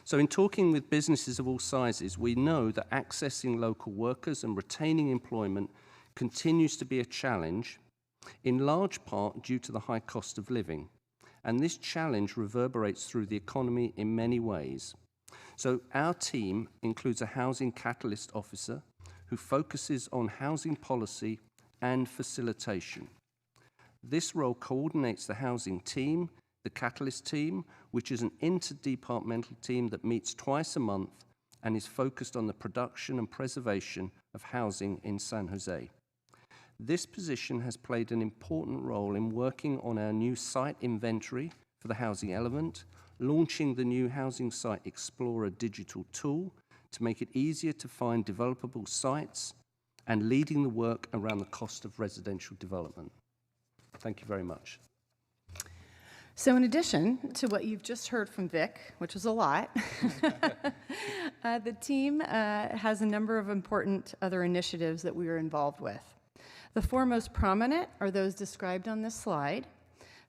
So in talking with businesses of all sizes, we know that accessing local workers and retaining employment continues to be a challenge, in large part due to the high cost of living. And this challenge reverberates through the economy in many ways. So our team includes a housing catalyst officer who focuses on housing policy and facilitation. This role coordinates the housing team, the Catalyst team, which is an interdepartmental team that meets twice a month and is focused on the production and preservation of housing in San Jose. This position has played an important role in working on our new site inventory for the housing element, launching the new Housing Site Explorer digital tool to make it easier to find developable sites, and leading the work around the cost of residential development. Thank you very much. So in addition to what you've just heard from Vic, which was a lot, the team has a number of important other initiatives that we are involved with. The four most prominent are those described on this slide.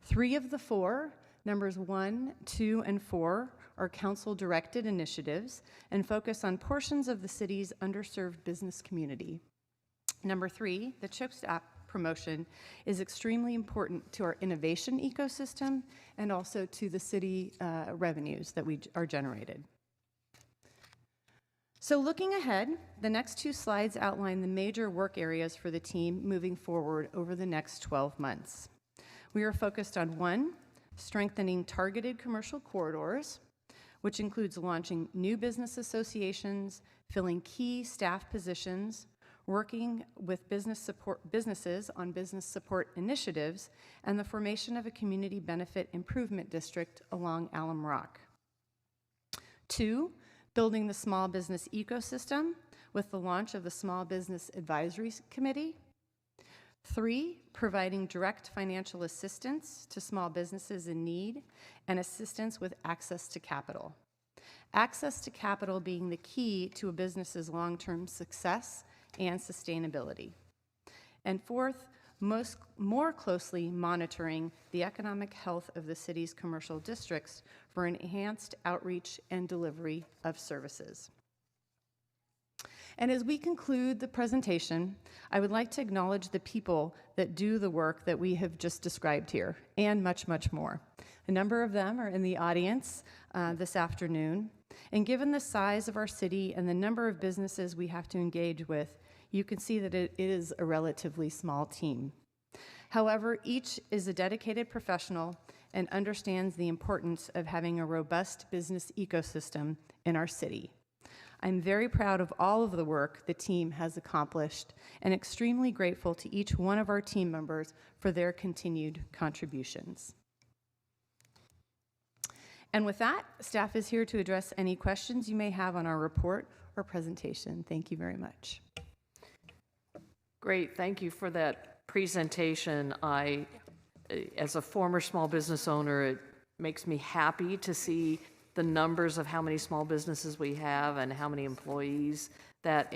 3 of the 4, numbers 1, 2, and 4, are council-directed initiatives and focus on portions of the city's underserved business community. Number 3, the CHIPS Act promotion, is extremely important to our innovation ecosystem and also to the city revenues that are generated. So looking ahead, the next 2 slides outline the major work areas for the team moving forward over the next 12 months. We are focused on 1, strengthening targeted commercial corridors, which includes launching new business associations, filling key staff positions, working with businesses on business support initiatives, and the formation of a community benefit improvement district along Alum Rock. 2, building the small business ecosystem with the launch of the Small Business Advisory Committee. 3, providing direct financial assistance to small businesses in need and assistance with access to capital. Access to capital being the key to a business's long-term success and sustainability. And 4th, more closely monitoring the economic health of the city's commercial districts for enhanced outreach and delivery of services. And as we conclude the presentation, I would like to acknowledge the people that do the work that we have just described here, and much, much more. A number of them are in the audience this afternoon. And given the size of our city and the number of businesses we have to engage with, you can see that it is a relatively small team. However, each is a dedicated professional and understands the importance of having a robust business ecosystem in our city. I'm very proud of all of the work the team has accomplished and extremely grateful to each one of our team members for their continued contributions. And with that, staff is here to address any questions you may have on our report or presentation. Thank you very much. Great, thank you for that presentation. As a former small business owner, it makes me happy to see the numbers of how many small businesses we have and how many employees that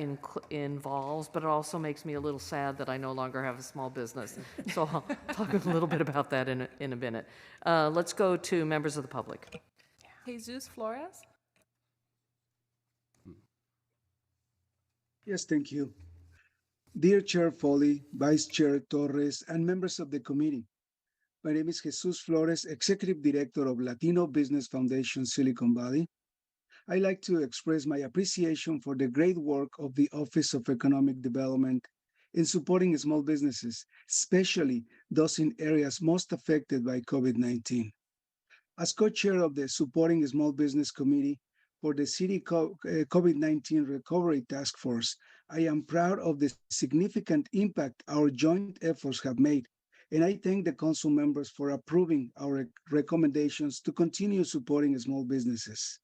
involves, but it also makes me a little sad that I no longer have a small business. So I'll talk a little bit about that in a minute. Let's go to members of the public. Jesus Flores? Yes, thank you. Dear Chair Foley, Vice Chair Torres, and members of the committee, my name is Jesus Flores, Executive Director of Latino Business Foundation Silicon Valley. I'd like to express my appreciation for the great work of the Office of Economic Development in supporting small businesses, especially those in areas most affected by COVID-19. As co-chair of the Supporting Small Business Committee for the City COVID-19 Recovery Task Force, I am proud of the significant impact our joint efforts have made, and I thank the council members for approving our recommendations to continue supporting small businesses.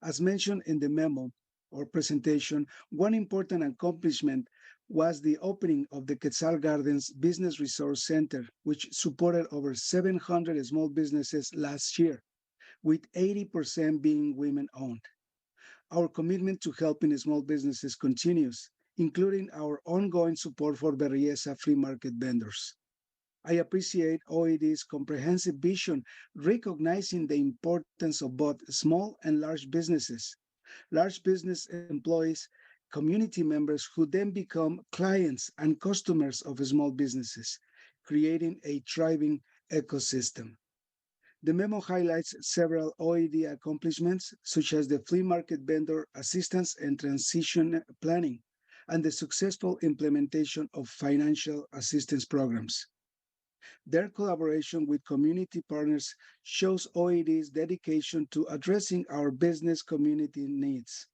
As mentioned in the memo or presentation, one important accomplishment was the opening of the Quetzal Gardens Business Resource Center, which supported over 700 small businesses last year, with 80% being women-owned. Our commitment to helping small businesses continues, including our ongoing support for Berryessa free market vendors. I appreciate OED's comprehensive vision, recognizing the importance of both small and large businesses, large business employees, community members who then become clients and customers of small businesses, creating a thriving ecosystem. The memo highlights several OED accomplishments, such as the flea market vendor assistance and transition planning, and the successful implementation of financial assistance programs. Their collaboration with community partners shows OED's dedication to addressing our business community needs.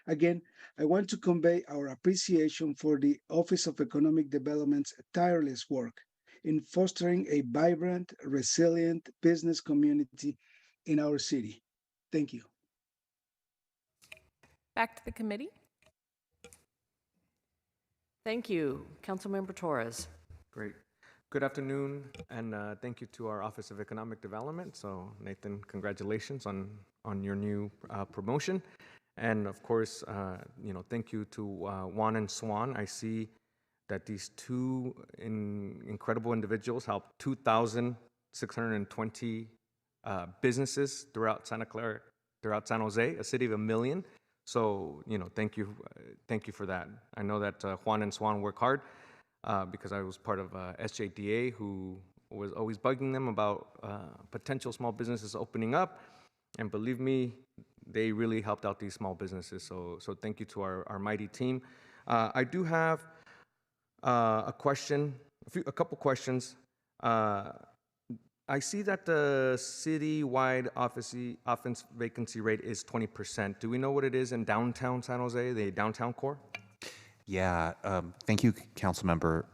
Again, I want to convey our appreciation for the Office of Economic Development's tireless work in fostering a vibrant, resilient business community in our city. Thank you. Back to the committee. Thank you. Councilmember Torres. Great. Good afternoon, and thank you to our Office of Economic Development. So, Nathan, congratulations on your new promotion. And of course, thank you to Juan and Swan. I see that these two incredible individuals helped 2,620 businesses throughout San Jose, a city of 1 million. So, thank you for that. I know that Juan and Swan work hard because I was part of SJDA, who was always bugging them about potential small businesses opening up. And believe me, they really helped out these small businesses. So thank you to our mighty team. I do have a couple questions. I see that the city-wide office vacancy rate is 20%. Do we know what it is in downtown San Jose, the downtown core? Yeah, thank you, Councilmember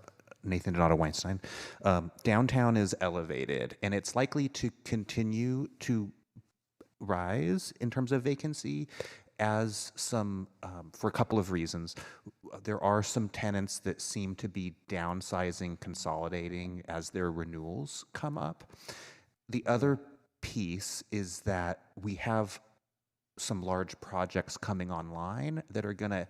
Nathan Donato Weinstein. Downtown is elevated, and it's likely to continue to rise in terms of vacancy as for a couple of reasons. There are some tenants that seem to be downsizing, consolidating as their renewals come up. The other piece is that we have some large projects coming online that are going to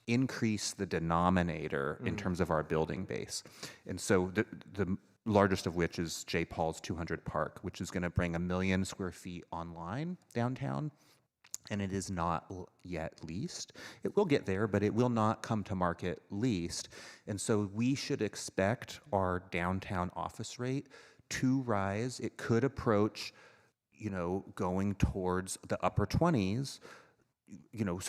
increase the denominator in terms of our building base. And so the largest of which is J. Paul's 200 Park, which is going to bring 1 million square feet online downtown. and it is not yet leased. It will get there, but it will not come to market leased. And so we should expect our downtown office rate to rise. It could approach, going towards the upper 20s,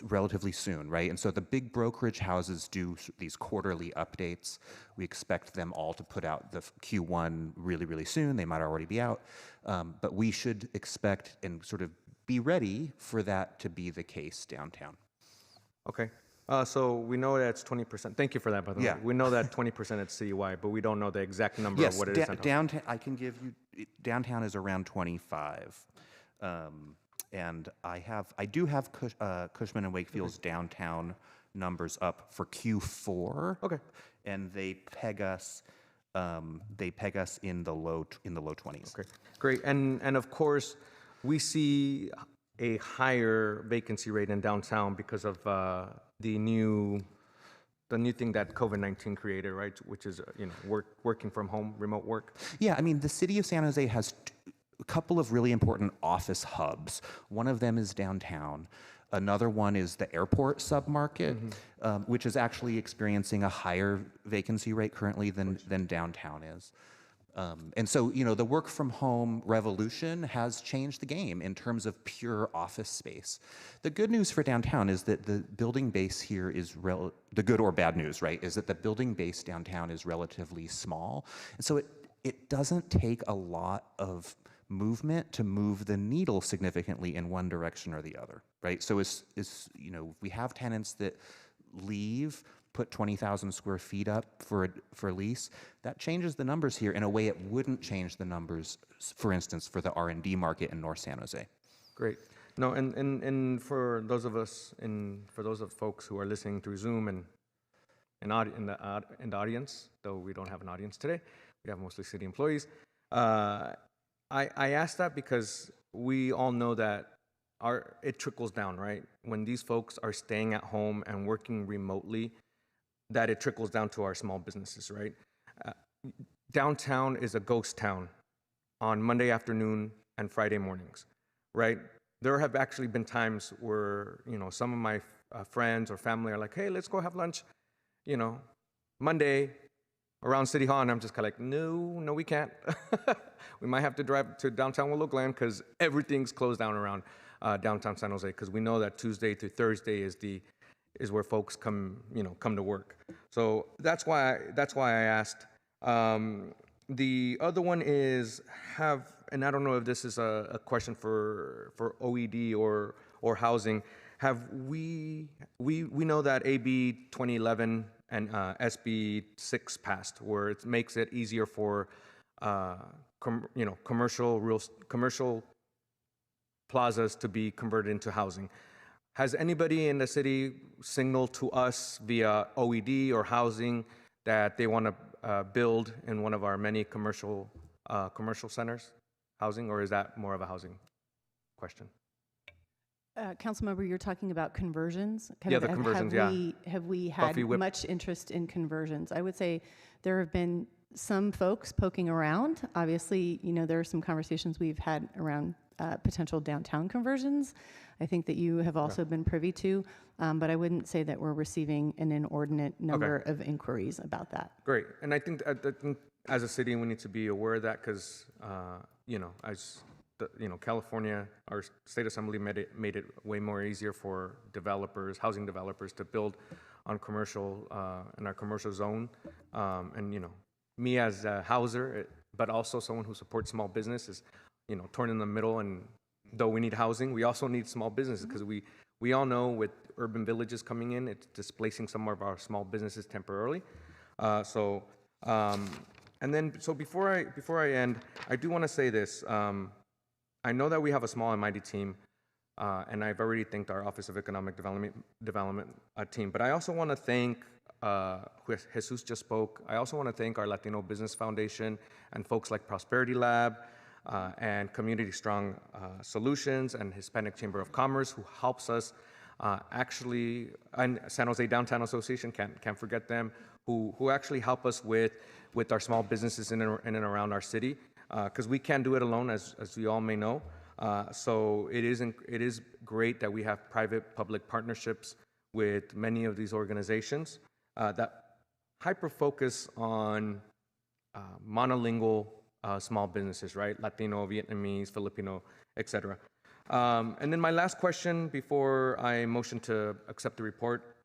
relatively soon, right? And so the big brokerage houses do these quarterly updates. We expect them all to put out the Q1 really, really soon. They might already be out. But we should expect and sort of be ready for that to be the case downtown. Okay. So we know that it's 20%. Thank you for that, by the way. We know that 20% is citywide, but we don't know the exact number of what it is. Downtown, I can give you, downtown is around 25. And I do have Cushman and Wakefield's downtown numbers up for Q4. Okay. And they peg us in the low 20s. Okay, great. And of course, we see a higher vacancy rate in downtown because of the new thing that COVID-19 created, right? Which is working from home, remote work. Yeah, I mean, the city of San Jose has a couple of really important office hubs. One of them is downtown. Another one is the airport submarket, which is actually experiencing a higher vacancy rate currently than downtown is. And so, the work from home revolution has changed the game in terms of pure office space. The good news for downtown is that the building base here is the good or bad news, right, is that the building base downtown is relatively small. And so it doesn't take a lot of movement to move the needle significantly in one direction or the other, right? So we have tenants that leave, put 20,000 square feet up for a lease. That changes the numbers here in a way it wouldn't change the numbers, for instance, for the R&D market in North San Jose. Great. No, and for those of folks who are listening through Zoom and in the audience, though we don't have an audience today, we have mostly city employees. I asked that because we all know that it trickles down, right? When these folks are staying at home and working remotely, that it trickles down to our small businesses, right? Downtown is a ghost town on Monday afternoon and Friday mornings, right? There have actually been times where, some of my friends or family are like, hey, let's go have lunch, Monday around City Hall, and I'm just kind of like, no, we can't. We might have to drive to downtown Willow Glen because everything's closed down around downtown San Jose, because we know that Tuesday through Thursday is where folks come to work. So that's why I asked. The other one is and I don't know if this is a question for OED or housing. We know that AB 2011 and SB 6 passed, where it makes it easier for commercial plazas to be converted into housing. Has anybody in the city signaled to us via OED or housing that they want to build in one of our many commercial centers, housing, or is that more of a housing question? Councilmember, you're talking about conversions? The conversions, Have we had much interest in conversions? I would say there have been some folks poking around. Obviously, there are some conversations we've had around potential downtown conversions. I think that you have also been privy to, but I wouldn't say that we're receiving an inordinate number of inquiries about that. Great, and I think as a city we need to be aware of that because, California, our state assembly made it way more easier for housing developers to build on commercial, in our commercial zone, and me as a houser, but also someone who supports small businesses, torn in the middle. And though we need housing, we also need small businesses because we all know with urban villages coming in, it's displacing some of our small businesses temporarily. So before I end, I do want to say this. I know that we have a small and mighty team, and I've already thanked our Office of Economic Development team. But I also want to thank, Jesus just spoke, I also want to thank our Latino Business Foundation and folks like Prosperity Lab and Community Strong Solutions and Hispanic Chamber of Commerce, who helps us and San Jose Downtown Association, can't forget them, who actually help us with our small businesses in and around our city. Because we can't do it alone, as we all may know. So it is great that we have private-public partnerships with many of these organizations that hyper-focus on monolingual small businesses, right? Latino, Vietnamese, Filipino, etc. And then my last question before I motion to accept the report,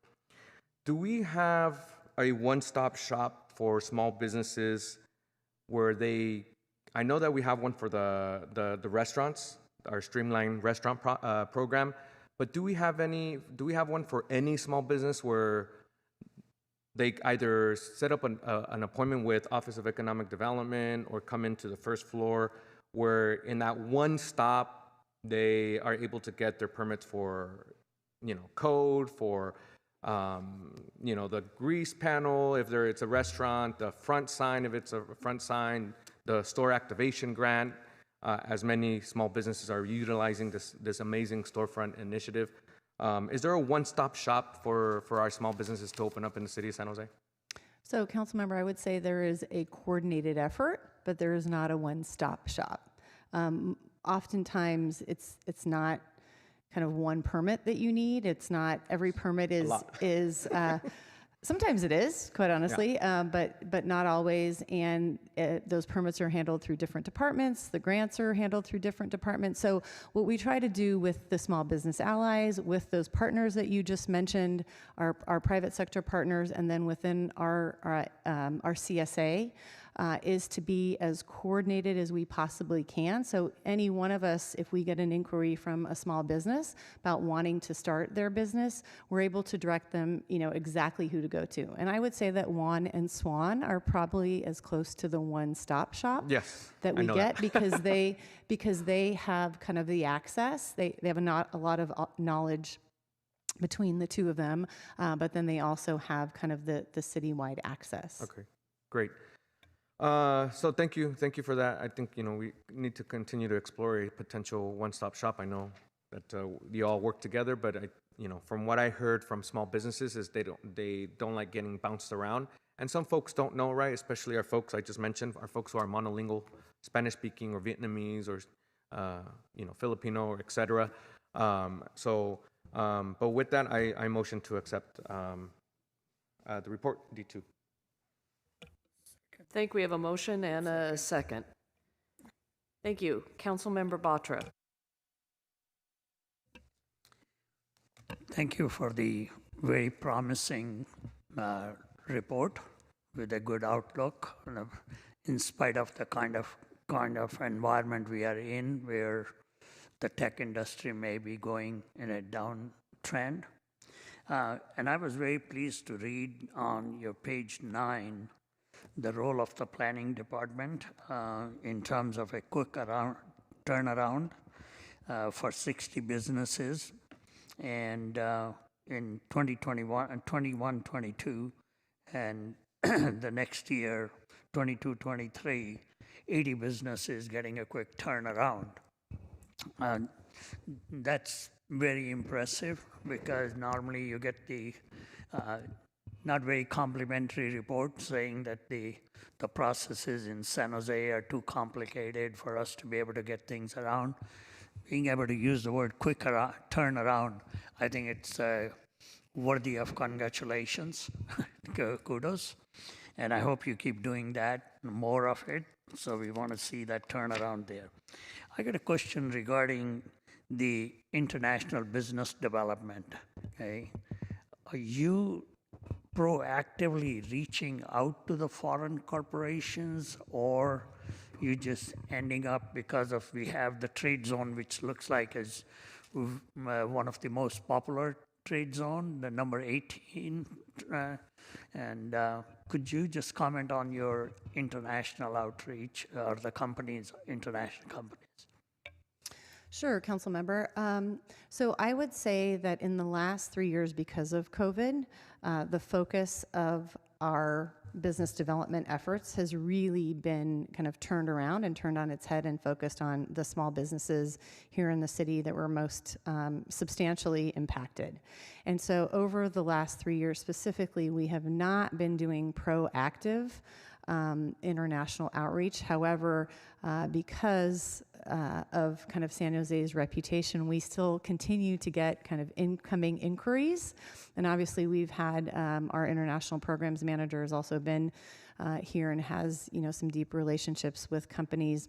do we have a one-stop shop for small businesses where I know that we have one for the restaurants, our streamlined restaurant program, but do we have one for any small business where they either set up an appointment with Office of Economic Development or come into the first floor, where in that one stop they are able to get their permits for, code, for, the grease panel if it's a restaurant, the front sign if it's a front sign, the store activation grant, as many small businesses are utilizing this amazing storefront initiative. Is there a one-stop shop for our small businesses to open up in the city of San Jose? So, Councilmember, I would say there is a coordinated effort, but there is not a one-stop shop. Oftentimes, it's not kind of one permit that you need. It's not every permit is sometimes it is, quite honestly, but not always. And those permits are handled through different departments. The grants are handled through different departments. So what we try to do with the small business allies, with those partners that you just mentioned, our private sector partners, and then within our CSA, is to be as coordinated as we possibly can. So any one of us, if we get an inquiry from a small business about wanting to start their business, we're able to direct them, exactly who to go to. And I would say that Juan and Swan are probably as close to the one-stop shop that we get because they have kind of the access. They have a lot of knowledge between the two of them, but then they also have kind of the citywide access. Okay, great. So thank you for that. I think we need to continue to explore a potential one-stop shop. I know that you all work together, but from what I heard from small businesses is they don't like getting bounced around, and some folks don't know, right? Especially our folks I just mentioned, our folks who are monolingual, Spanish-speaking or Vietnamese or Filipino or etc. But with that, I motion to accept the report D2. I think we have a motion and a second. Thank you. Councilmember Batra. Thank you for the very promising report with a good outlook, in spite of the kind of environment we are in, where the tech industry may be going in a downtrend. And I was very pleased to read on your page 9 the role of the planning department in terms of a quick turnaround for 60 businesses. And in 2021 and 21-22, and the next year, 22-23, 80 businesses getting a quick turnaround. That's very impressive because normally you get the not very complimentary report saying that the processes in San Jose are too complicated for us to be able to get things around. Being able to use the word quick turnaround, I think it's worthy of congratulations, kudos. And I hope you keep doing that, more of it. So we want to see that turnaround there. I got a question regarding the international business development. Okay, are you proactively reaching out to the foreign corporations, or you just ending up because of we have the trade zone, which looks like is one of the most popular trade zone, the number 18, and could you just comment on your international outreach or the companies, international companies? Sure, council member. So I would say that in the last 3 years, because of COVID, the focus of our business development efforts has really been kind of turned around and turned on its head and focused on the small businesses here in the city that were most substantially impacted. And so over the last 3 years specifically, we have not been doing proactive international outreach. However, because of kind of San Jose's reputation, we still continue to get kind of incoming inquiries. And obviously we've had our international programs manager has also been here and has, some deep relationships with companies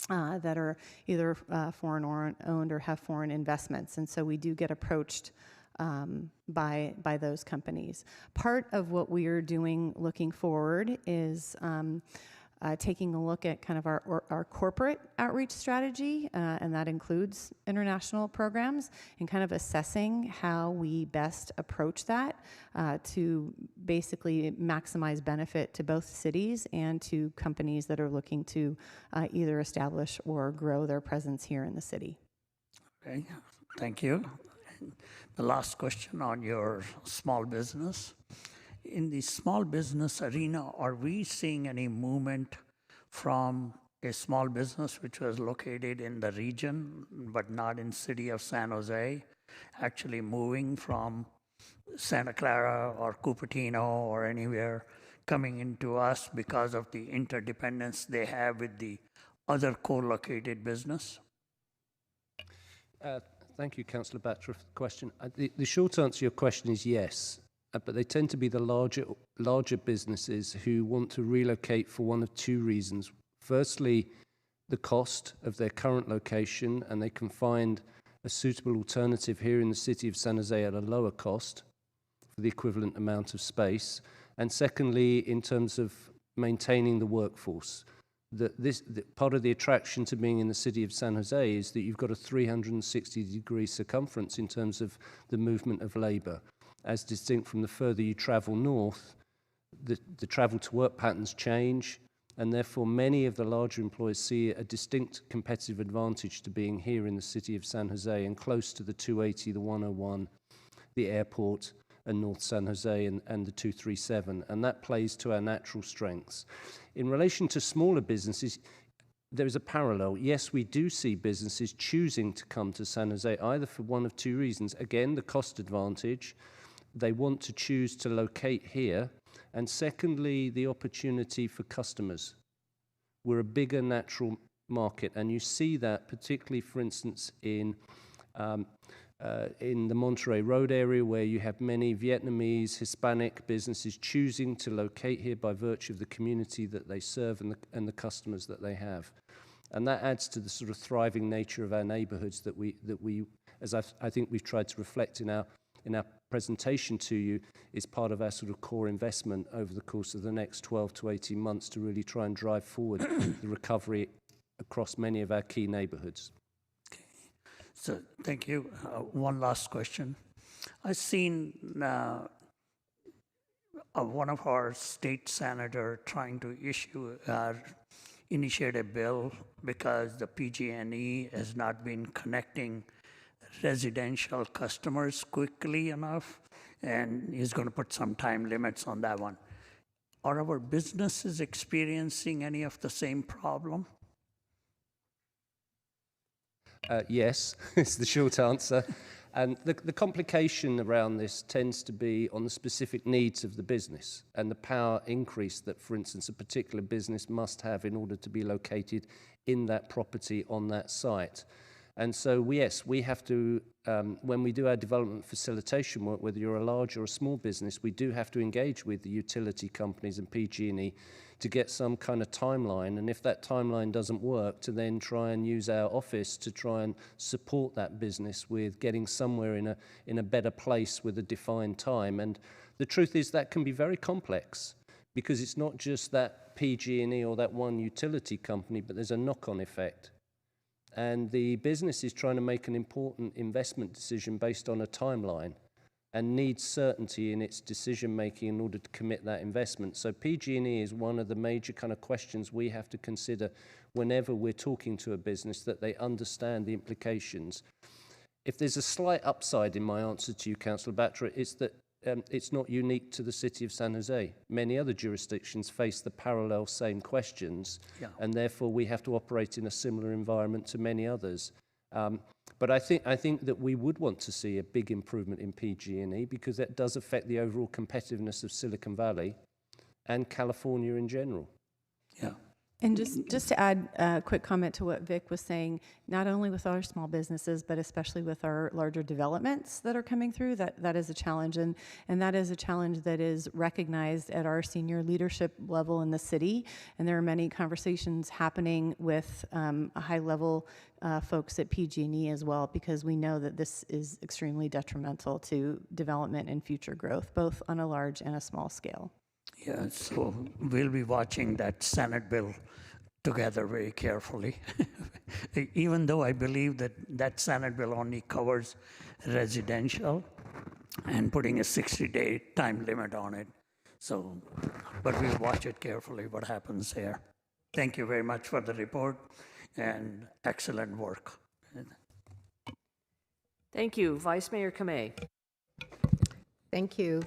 that are either foreign owned or have foreign investments. And so we do get approached by those companies. Part of what we are doing looking forward is taking a look at kind of our corporate outreach strategy, and that includes international programs, and kind of assessing how we best approach that to basically maximize benefit to both cities and to companies that are looking to either establish or grow their presence here in the city. Okay, thank you. The last question on your small business. In the small business arena, are we seeing any movement from a small business which was located in the region but not in city of San Jose, actually moving from Santa Clara or Cupertino or anywhere, coming into us because of the interdependence they have with the other co-located business? Thank you, Councillor Batra, for the question. The short answer to your question is yes, but they tend to be the larger businesses who want to relocate for one of two reasons. Firstly, the cost of their current location, and they can find a suitable alternative here in the city of San Jose at a lower cost for the equivalent amount of space. And secondly, in terms of maintaining the workforce. Part of the attraction to being in the city of San Jose is that you've got a 360-degree circumference in terms of the movement of labor. As distinct from the further you travel north, the travel to work patterns change, and therefore many of the larger employers see a distinct competitive advantage to being here in the city of San Jose and close to the 280, the 101, the airport, and North San Jose and the 237, and that plays to our natural strengths. In relation to smaller businesses, there is a parallel. Yes, we do see businesses choosing to come to San Jose either for one of two reasons. Again, the cost advantage. They want to choose to locate here. And secondly, the opportunity for customers. We're a bigger natural market, and you see that particularly, for instance, in the Monterey Road area, where you have many Vietnamese, Hispanic businesses choosing to locate here by virtue of the community that they serve and the customers that they have. And that adds to the sort of thriving nature of our neighborhoods that we as I think we've tried to reflect in our presentation to you, is part of our sort of core investment over the course of the next 12 to 18 months to really try and drive forward the recovery across many of our key neighborhoods. So thank you. One last question. I've seen one of our state senator trying to initiate a bill because the PG&E has not been connecting residential customers quickly enough, and he's going to put some time limits on that one. Are our businesses experiencing any of the same problem? Yes, is the short answer. And the complication around this tends to be on the specific needs of the business and the power increase that, for instance, a particular business must have in order to be located in that property on that site. And so, yes, we have to, when we do our development facilitation work, whether you're a large or a small business, we do have to engage with the utility companies and PG&E to get some kind of timeline. And if that timeline doesn't work, to then try and use our office to try and support that business with getting somewhere in a better place with a defined time. And the truth is that can be very complex, because it's not just that PG&E or that one utility company, but there's a knock-on effect. And the business is trying to make an important investment decision based on a timeline and needs certainty in its decision-making in order to commit that investment. So PG&E is one of the major kind of questions we have to consider whenever we're talking to a business, that they understand the implications. If there's a slight upside in my answer to you, Councillor Batra, it's that it's not unique to the city of San Jose. Many other jurisdictions face the parallel same questions, and therefore we have to operate in a similar environment to many others. But I think that we would want to see a big improvement in PG&E, because that does affect the overall competitiveness of Silicon Valley. and California in general. Yeah. And just to add a quick comment to what Vic was saying, not only with our small businesses, but especially with our larger developments that are coming through, that is a challenge. And that is a challenge that is recognized at our senior leadership level in the city. And there are many conversations happening with a high level folks at PG&E as well, because we know that this is extremely detrimental to development and future growth, both on a large and a small scale. Yeah, so we'll be watching that Senate bill together very carefully. Even though I believe that that Senate bill only covers residential and putting a 60-day time limit on it. So, but we'll watch it carefully, what happens there. Thank you very much for the report and excellent work. Thank you. Vice Mayor Kamei. Thank you.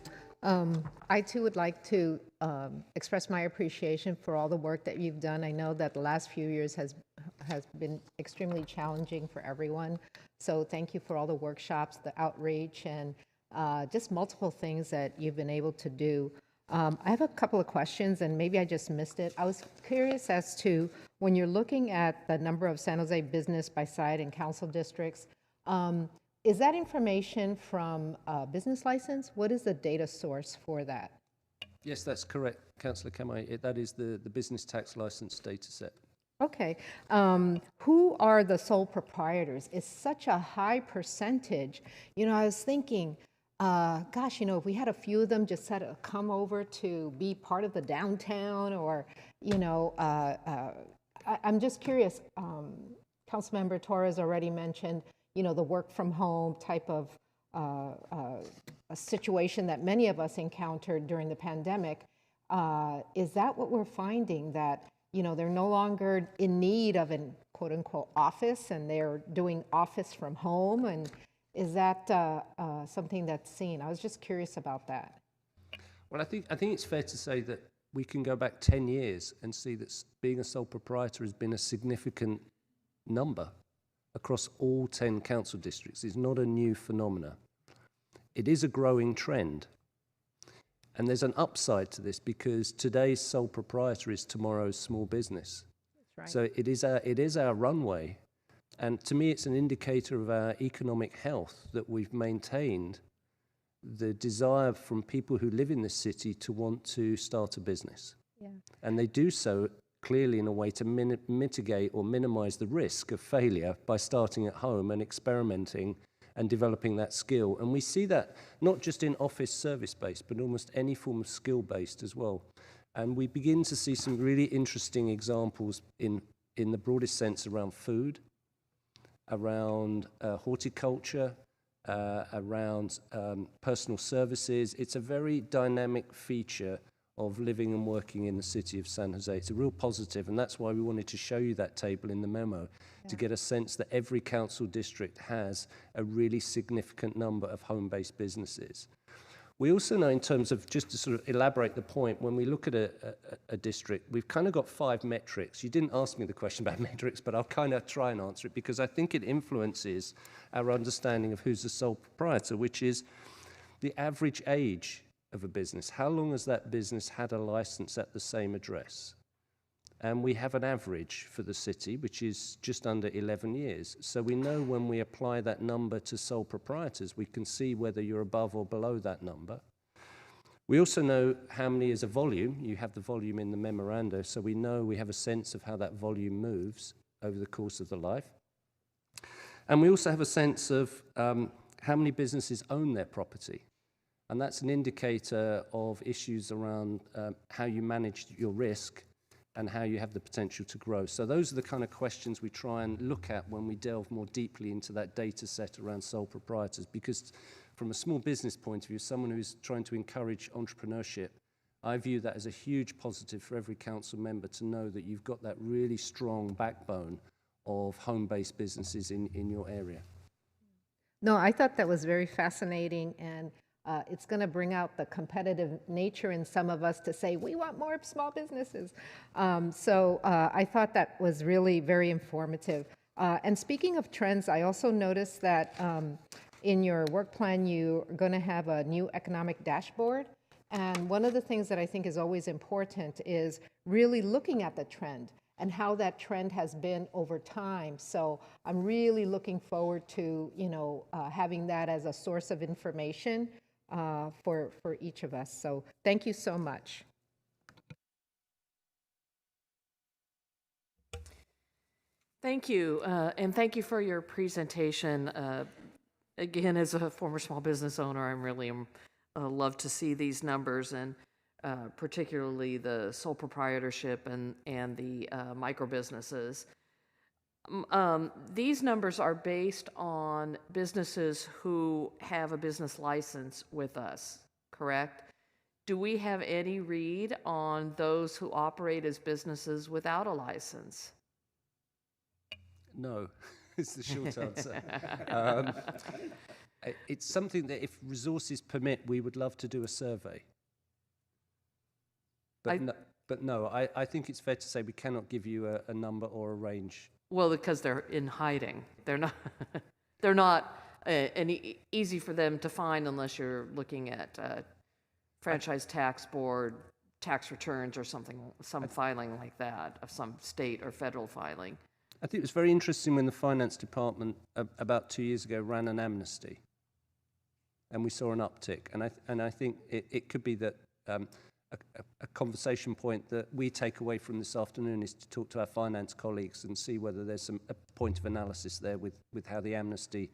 I too would like to express my appreciation for all the work that you've done. I know that the last few years has been extremely challenging for everyone. So thank you for all the workshops, the outreach, and just multiple things that you've been able to do. I have a couple of questions, and maybe I just missed it. I was curious as to when you're looking at the number of San Jose business by site and council districts, is that information from a business license? What is the data source for that? Yes, that's correct, Councillor Kamei. That is the business tax license data set. Okay. Who are the sole proprietors? It's such a high percentage. You know, I was thinking, gosh, you know, if we had a few of them just had to come over to be part of the downtown or, you know, I'm just curious. Councilmember Torres already mentioned, you know, the work from home type of a situation that many of us encountered during the pandemic. Is that what we're finding, that, you know, they're no longer in need of an quote unquote office and they're doing office from home? And is that something that's seen? I was just curious about that. Well, I think it's fair to say that we can go back 10 years and see that being a sole proprietor has been a significant number across all 10 council districts. It's not a new phenomena. It is a growing trend. And there's an upside to this because today's sole proprietor is tomorrow's small business. That's right. So it is our runway. And to me, it's an indicator of our economic health that we've maintained the desire from people who live in this city to want to start a business. Yeah. And they do so clearly in a way to mitigate or minimize the risk of failure by starting at home and experimenting and developing that skill. And we see that not just in office service-based, but almost any form of skill-based as well. And we begin to see some really interesting examples in the broadest sense around food, around horticulture, around personal services. It's a very dynamic feature of living and working in the city of San Jose. It's a real positive, and that's why we wanted to show you that table in the memo, to get a sense that every council district has a really significant number of home-based businesses. We also know, in terms of, just to sort of elaborate the point, when we look at a district, we've kind of got 5 metrics. You didn't ask me the question about metrics, but I'll kind of try and answer it because I think it influences our understanding of who's the sole proprietor, which is the average age of a business. How long has that business had a license at the same address? And we have an average for the city, which is just under 11 years. So we know when we apply that number to sole proprietors, we can see whether you're above or below that number. We also know how many is a volume. You have the volume in the memoranda, so we know, we have a sense of how that volume moves over the course of the life. And we also have a sense of how many businesses own their property. And that's an indicator of issues around how you manage your risk and how you have the potential to grow. So those are the kind of questions we try and look at when we delve more deeply into that data set around sole proprietors. Because from a small business point of view, someone who's trying to encourage entrepreneurship, I view that as a huge positive for every council member to know that you've got that really strong backbone of home-based businesses in your area. No, I thought that was very fascinating, and it's going to bring out the competitive nature in some of us to say, we want more small businesses. So I thought that was really very informative. And speaking of trends, I also noticed that in your work plan, you're going to have a new economic dashboard. And one of the things that I think is always important is really looking at the trend and how that trend has been over time. So I'm really looking forward to, having that as a source of information for each of us. So thank you so much. Thank you, and thank you for your presentation. Again, as a former small business owner, I'm really love to see these numbers, and particularly the sole proprietorship and the micro businesses. These numbers are based on businesses who have a business license with us, correct? Do we have any read on those who operate as businesses without a license? No, is the short answer. It's something that, if resources permit, we would love to do a survey. But no, I think it's fair to say we cannot give you a number or a range. Well, because they're in hiding. They're not. They're not easy for them to find unless you're looking at franchise tax board tax returns or something, some filing like that of some state or federal filing. I think it was very interesting when the finance department about 2 years ago ran an amnesty, and we saw an uptick. And I think it could be that a conversation point that we take away from this afternoon is to talk to our finance colleagues and see whether there's a point of analysis there with how the amnesty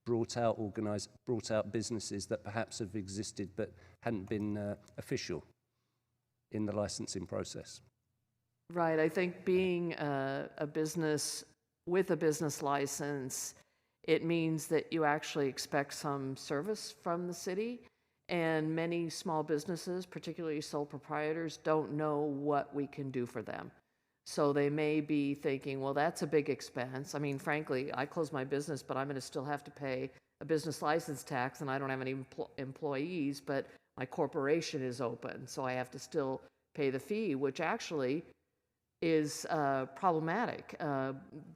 brought out businesses that perhaps have existed but hadn't been official in the licensing process. Right. I think being a business with a business license, it means that you actually expect some service from the city. And many small businesses, particularly sole proprietors, don't know what we can do for them. So they may be thinking, well, that's a big expense. I mean, frankly, I close my business, but I'm going to still have to pay a business license tax, and I don't have any employees, but my corporation is open, so I have to still pay the fee, which actually is problematic.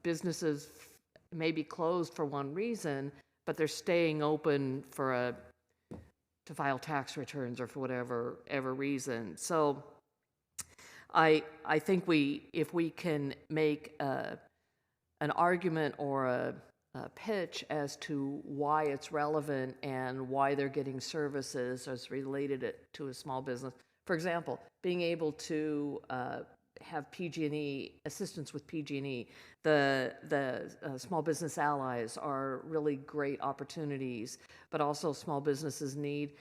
Businesses may be closed for one reason, but they're staying open to file tax returns or for whatever reason. So I think if we can make an argument or a pitch as to why it's relevant and why they're getting services as related to a small business. For example, being able to have PG&E, assistance with PG&E. The small business allies are really great opportunities, but also small businesses need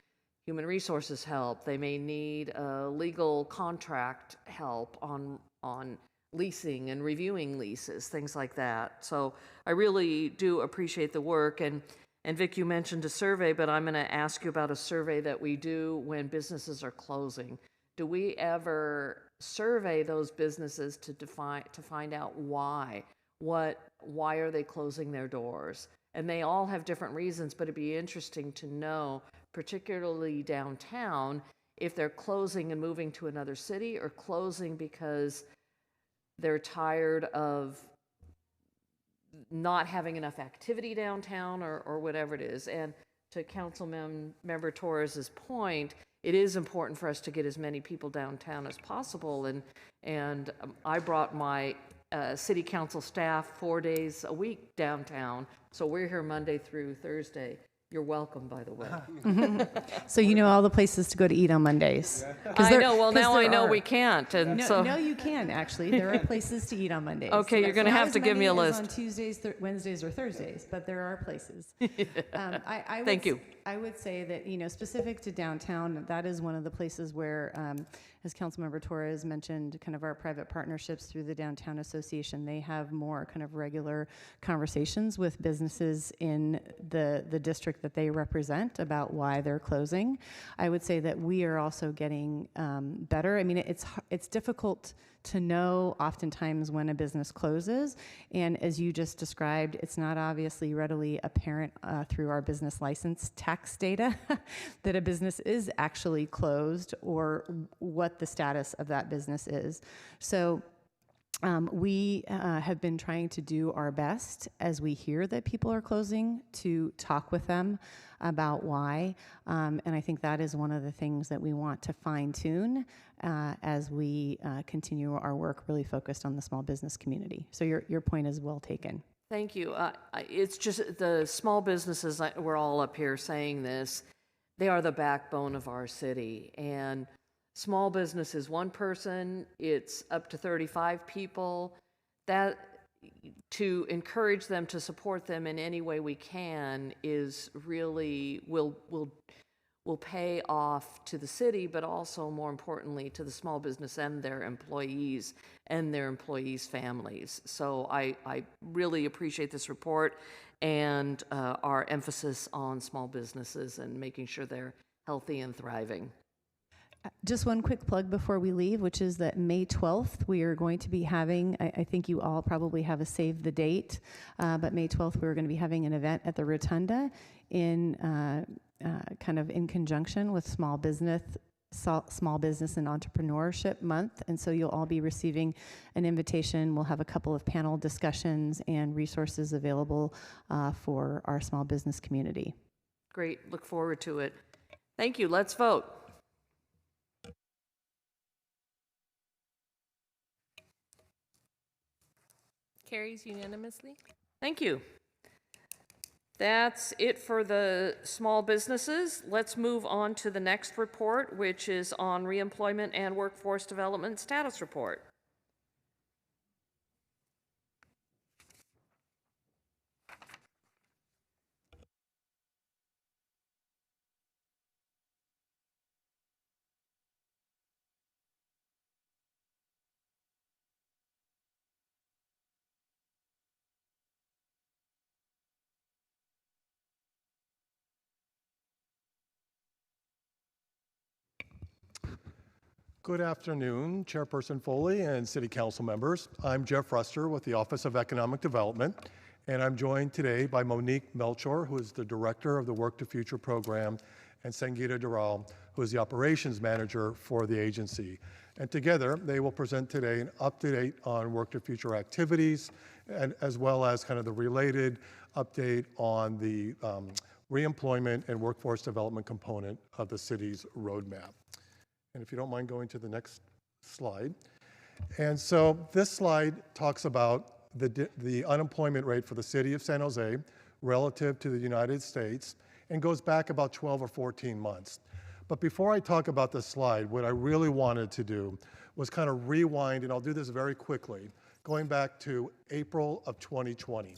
human resources help. They may need legal contract help on leasing and reviewing leases, things like that. So I really do appreciate the work. And Vic, you mentioned a survey, but I'm going to ask you about a survey that we do when businesses are closing. Do we ever survey those businesses to find out why? Why are they closing their doors? And they all have different reasons, but it'd be interesting to know, particularly downtown, if they're closing and moving to another city or closing because they're tired of not having enough activity downtown or whatever it is. And to Councilmember Torres's point, it is important for us to get as many people downtown as possible. And I brought my city council staff 4 days a week downtown. So we're here Monday through Thursday. You're welcome, by the way. So you know all the places to go to eat on Mondays. I know. Well, now I know we can't. And no, you can actually. There are places to eat on Mondays. Okay, you're going to have to give me a list. On Tuesdays, Wednesdays, or Thursdays, but there are places. Thank you. I would say that, specific to downtown, that is one of the places where, as Councilmember Torres mentioned, kind of our private partnerships through the Downtown Association, they have more kind of regular conversations with businesses in the district that they represent about why they're closing. I would say that we are also getting better. I mean, it's difficult to know oftentimes when a business closes, and as you just described, it's not obviously readily apparent through our business license tax data that a business is actually closed or what the status of that business is. So We have been trying to do our best as we hear that people are closing to talk with them about why. And I think that is one of the things that we want to fine tune as we continue our work really focused on the small business community. So your point is well taken. Thank you. It's just the small businesses, we're all up here saying this, they are the backbone of our city. And small business is one person, it's up to 35 people. That, to encourage them, to support them in any way we can is really, will pay off to the city, but also more importantly to the small business and their employees families. So I really appreciate this report and our emphasis on small businesses and making sure they're healthy and thriving. Just one quick plug before we leave, which is that May 12th, we are going to be having, I think you all probably have a save the date, but May 12th, we're going to be having an event at the Rotunda in kind of in conjunction with Small Business and Entrepreneurship Month. And so you'll all be receiving an invitation. We'll have a couple of panel discussions and resources available for our small business community. Great, look forward to it. Thank you, let's vote. Carries unanimously. Thank you. That's it for the small businesses. Let's move on to the next report, which is on reemployment and workforce development status report. Good afternoon, Chairperson Foley and City Council members. I'm Jeff Ruster with the Office of Economic Development, and I'm joined today by Monique Melchor, who is the Director of the Work to Future program, and Sangeeta Dural, who is the Operations Manager for the agency. And together, they will present today an update on Work to Future activities, and as well as kind of the related update on the reemployment and workforce development component of the city's roadmap. And if you don't mind going to the next slide. And so this slide talks about the unemployment rate for the city of San Jose relative to the United States and goes back about 12 or 14 months. But before I talk about this slide, what I really wanted to do was kind of rewind, and I'll do this very quickly, going back to April of 2020.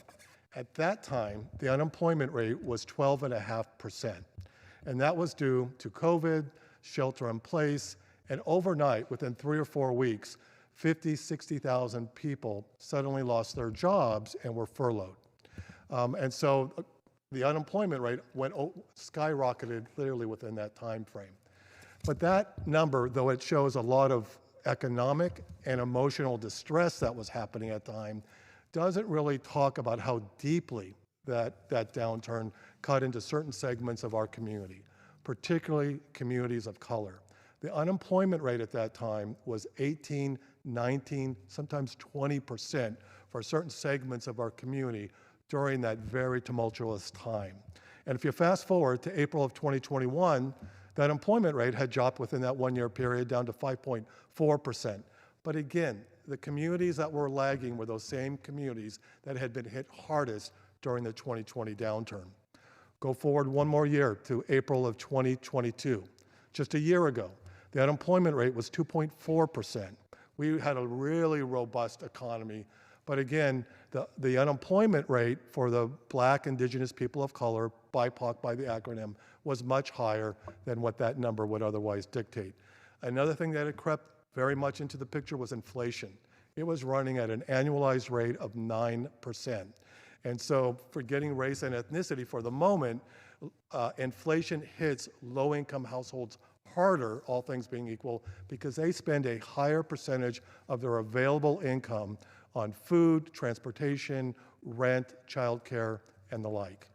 At that time, the unemployment rate was 12.5%. And that was due to COVID, shelter in place, and overnight, within 3 or 4 weeks, 50, 60,000 people suddenly lost their jobs and were furloughed. And so the unemployment rate skyrocketed literally within that time frame. But that number, though it shows a lot of economic and emotional distress that was happening at the time, doesn't really talk about how deeply that downturn cut into certain segments of our community, particularly communities of color. The unemployment rate at that time was 18, 19, sometimes 20% for certain segments of our community during that very tumultuous time. And if you fast forward to April of 2021, that employment rate had dropped within that 1-year period down to 5.4%. But again, the communities that were lagging were those same communities that had been hit hardest during the 2020 downturn. Go forward one more year to April of 2022. Just a year ago, the unemployment rate was 2.4%. We had a really robust economy, but again, the unemployment rate for the Black, Indigenous people of color, BIPOC by the acronym, was much higher than what that number would otherwise dictate. Another thing that had crept very much into the picture was inflation. It was running at an annualized rate of 9%. And so forgetting race and ethnicity for the moment, inflation hits low-income households harder, all things being equal, because they spend a higher percentage of their available income on food, transportation, rent, childcare, and the like.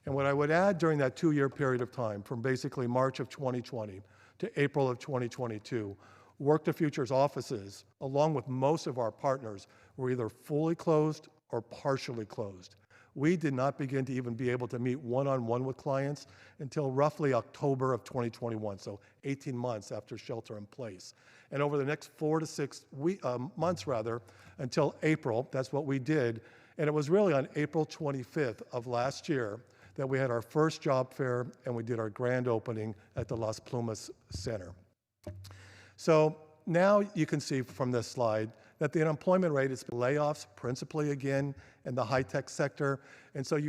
And what I would add during that 2-year period of time, from basically March of 2020 to April of 2022, Work the Future's offices, along with most of our partners, were either fully closed or partially closed. We did not begin to even be able to meet one-on-one with clients until roughly October of 2021, so 18 months after shelter in place. And over the next 4 to 6 months, until April, that's what we did. And it was really on April 25th of last year that we had our first job fair and we did our grand opening at the Las Plumas Center. So now you can see from this slide that the unemployment rate is layoffs principally again in the high-tech sector, and so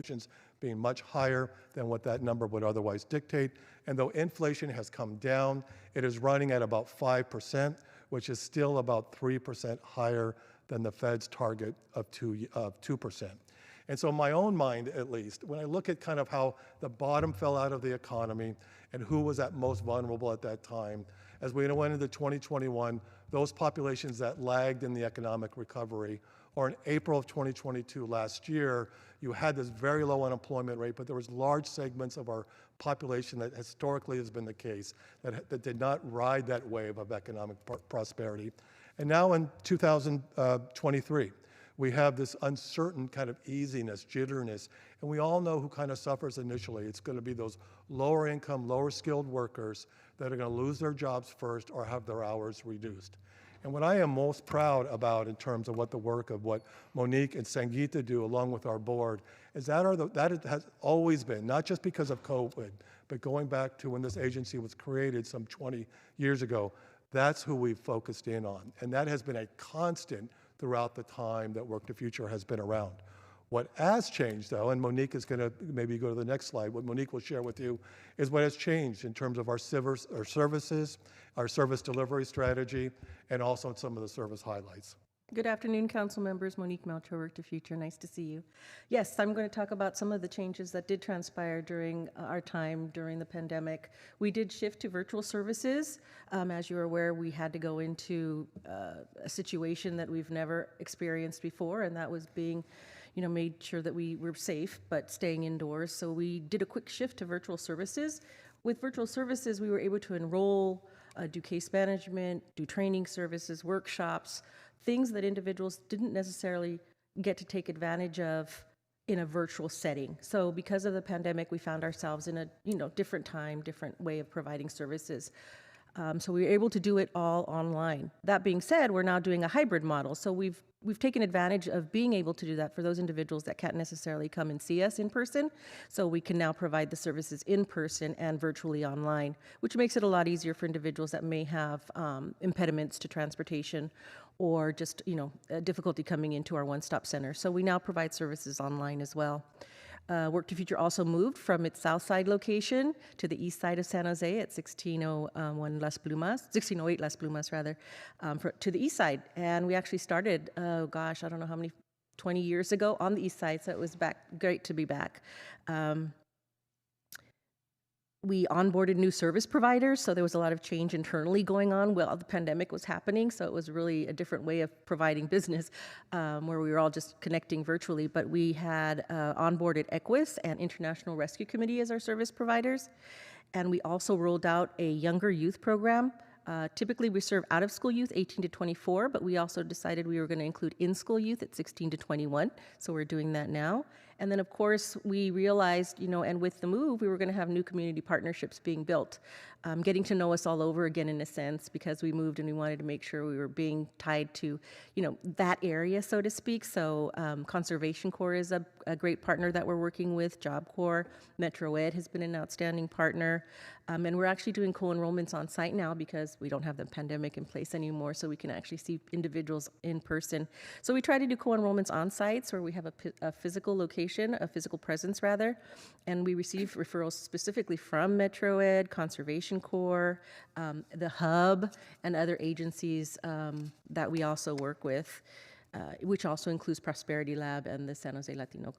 being much higher than what that number would otherwise dictate. And though inflation has come down, it is running at about 5%, which is still about 3% higher than the Fed's target of 2%. And so in my own mind, at least, when I look at kind of how the bottom fell out of the economy and who was at most vulnerable at that time, as we went into 2021, those populations that lagged in the economic recovery, or in April of 2022 last year, you had this very low unemployment rate, but there was large segments of our population that historically has been the case that did not ride that wave of economic prosperity. And now in 2023, we have this uncertain kind of easiness, jitteriness, and we all know who kind of suffers initially. It's going to be those lower income, lower skilled workers that are going to lose their jobs first or have their hours reduced. And what I am most proud about in terms of what the work of what Monique and Sangeeta do along with our board is that it has always been, not just because of COVID, but going back to when this agency was created some 20 years ago, that's who we've focused in on. And that has been a constant throughout the time that Work the Future has been around. What has changed, though, and Monique is going to maybe go to the next slide, what Monique will share with you is what has changed in terms of our services, our service delivery strategy, and also some of the service highlights. Good afternoon, council members. Monique Melchor, Work to Future. Nice to see you. Yes, I'm going to talk about some of the changes that did transpire during our time during the pandemic. We did shift to virtual services. As you're aware, we had to go into a situation that we've never experienced before, and that was being, made sure that we were safe, but staying indoors. So we did a quick shift to virtual services. With virtual services, we were able to enroll, do case management, do training services, workshops, things that individuals didn't necessarily get to take advantage of in a virtual setting. So because of the pandemic, we found ourselves in a different time, different way of providing services. So we were able to do it all online. That being said, we're now doing a hybrid model. So we've taken advantage of being able to do that for those individuals that can't necessarily come and see us in person. So we can now provide the services in person and virtually online, which makes it a lot easier for individuals that may have impediments to transportation or just, difficulty coming into our one-stop center. So we now provide services online as well. Work to Future also moved from its south side location to the east side of San Jose at 1608 Las Plumas, to the east side. And we actually started, I don't know how many, 20 years ago on the east side, so it was great to be back. We onboarded new service providers, so there was a lot of change internally going on while the pandemic was happening, so it was really a different way of providing business where we were all just connecting virtually. But we had onboarded Equus and International Rescue Committee as our service providers, and we also rolled out a younger youth program. Typically, we serve out-of-school youth 18 to 24, but we also decided we were going to include in-school youth at 16 to 21, so we're doing that now. And then, of course, we realized, and with the move, we were going to have new community partnerships being built, getting to know us all over again, in a sense, because we moved and we wanted to make sure we were being tied to, that area, so to speak. So Conservation Corps is a great partner that we're working with. Job Corps, Metro Ed has been an outstanding partner. And we're actually doing co-enrollments on site now because we don't have the pandemic in place anymore, so we can actually see individuals in person. So we try to do co-enrollments on sites where we have a physical location, a physical presence rather, and we receive referrals specifically from Metro Ed, Conservation Corps, the Hub, and other agencies that we also work with, which also includes Prosperity Lab and the San Jose Latino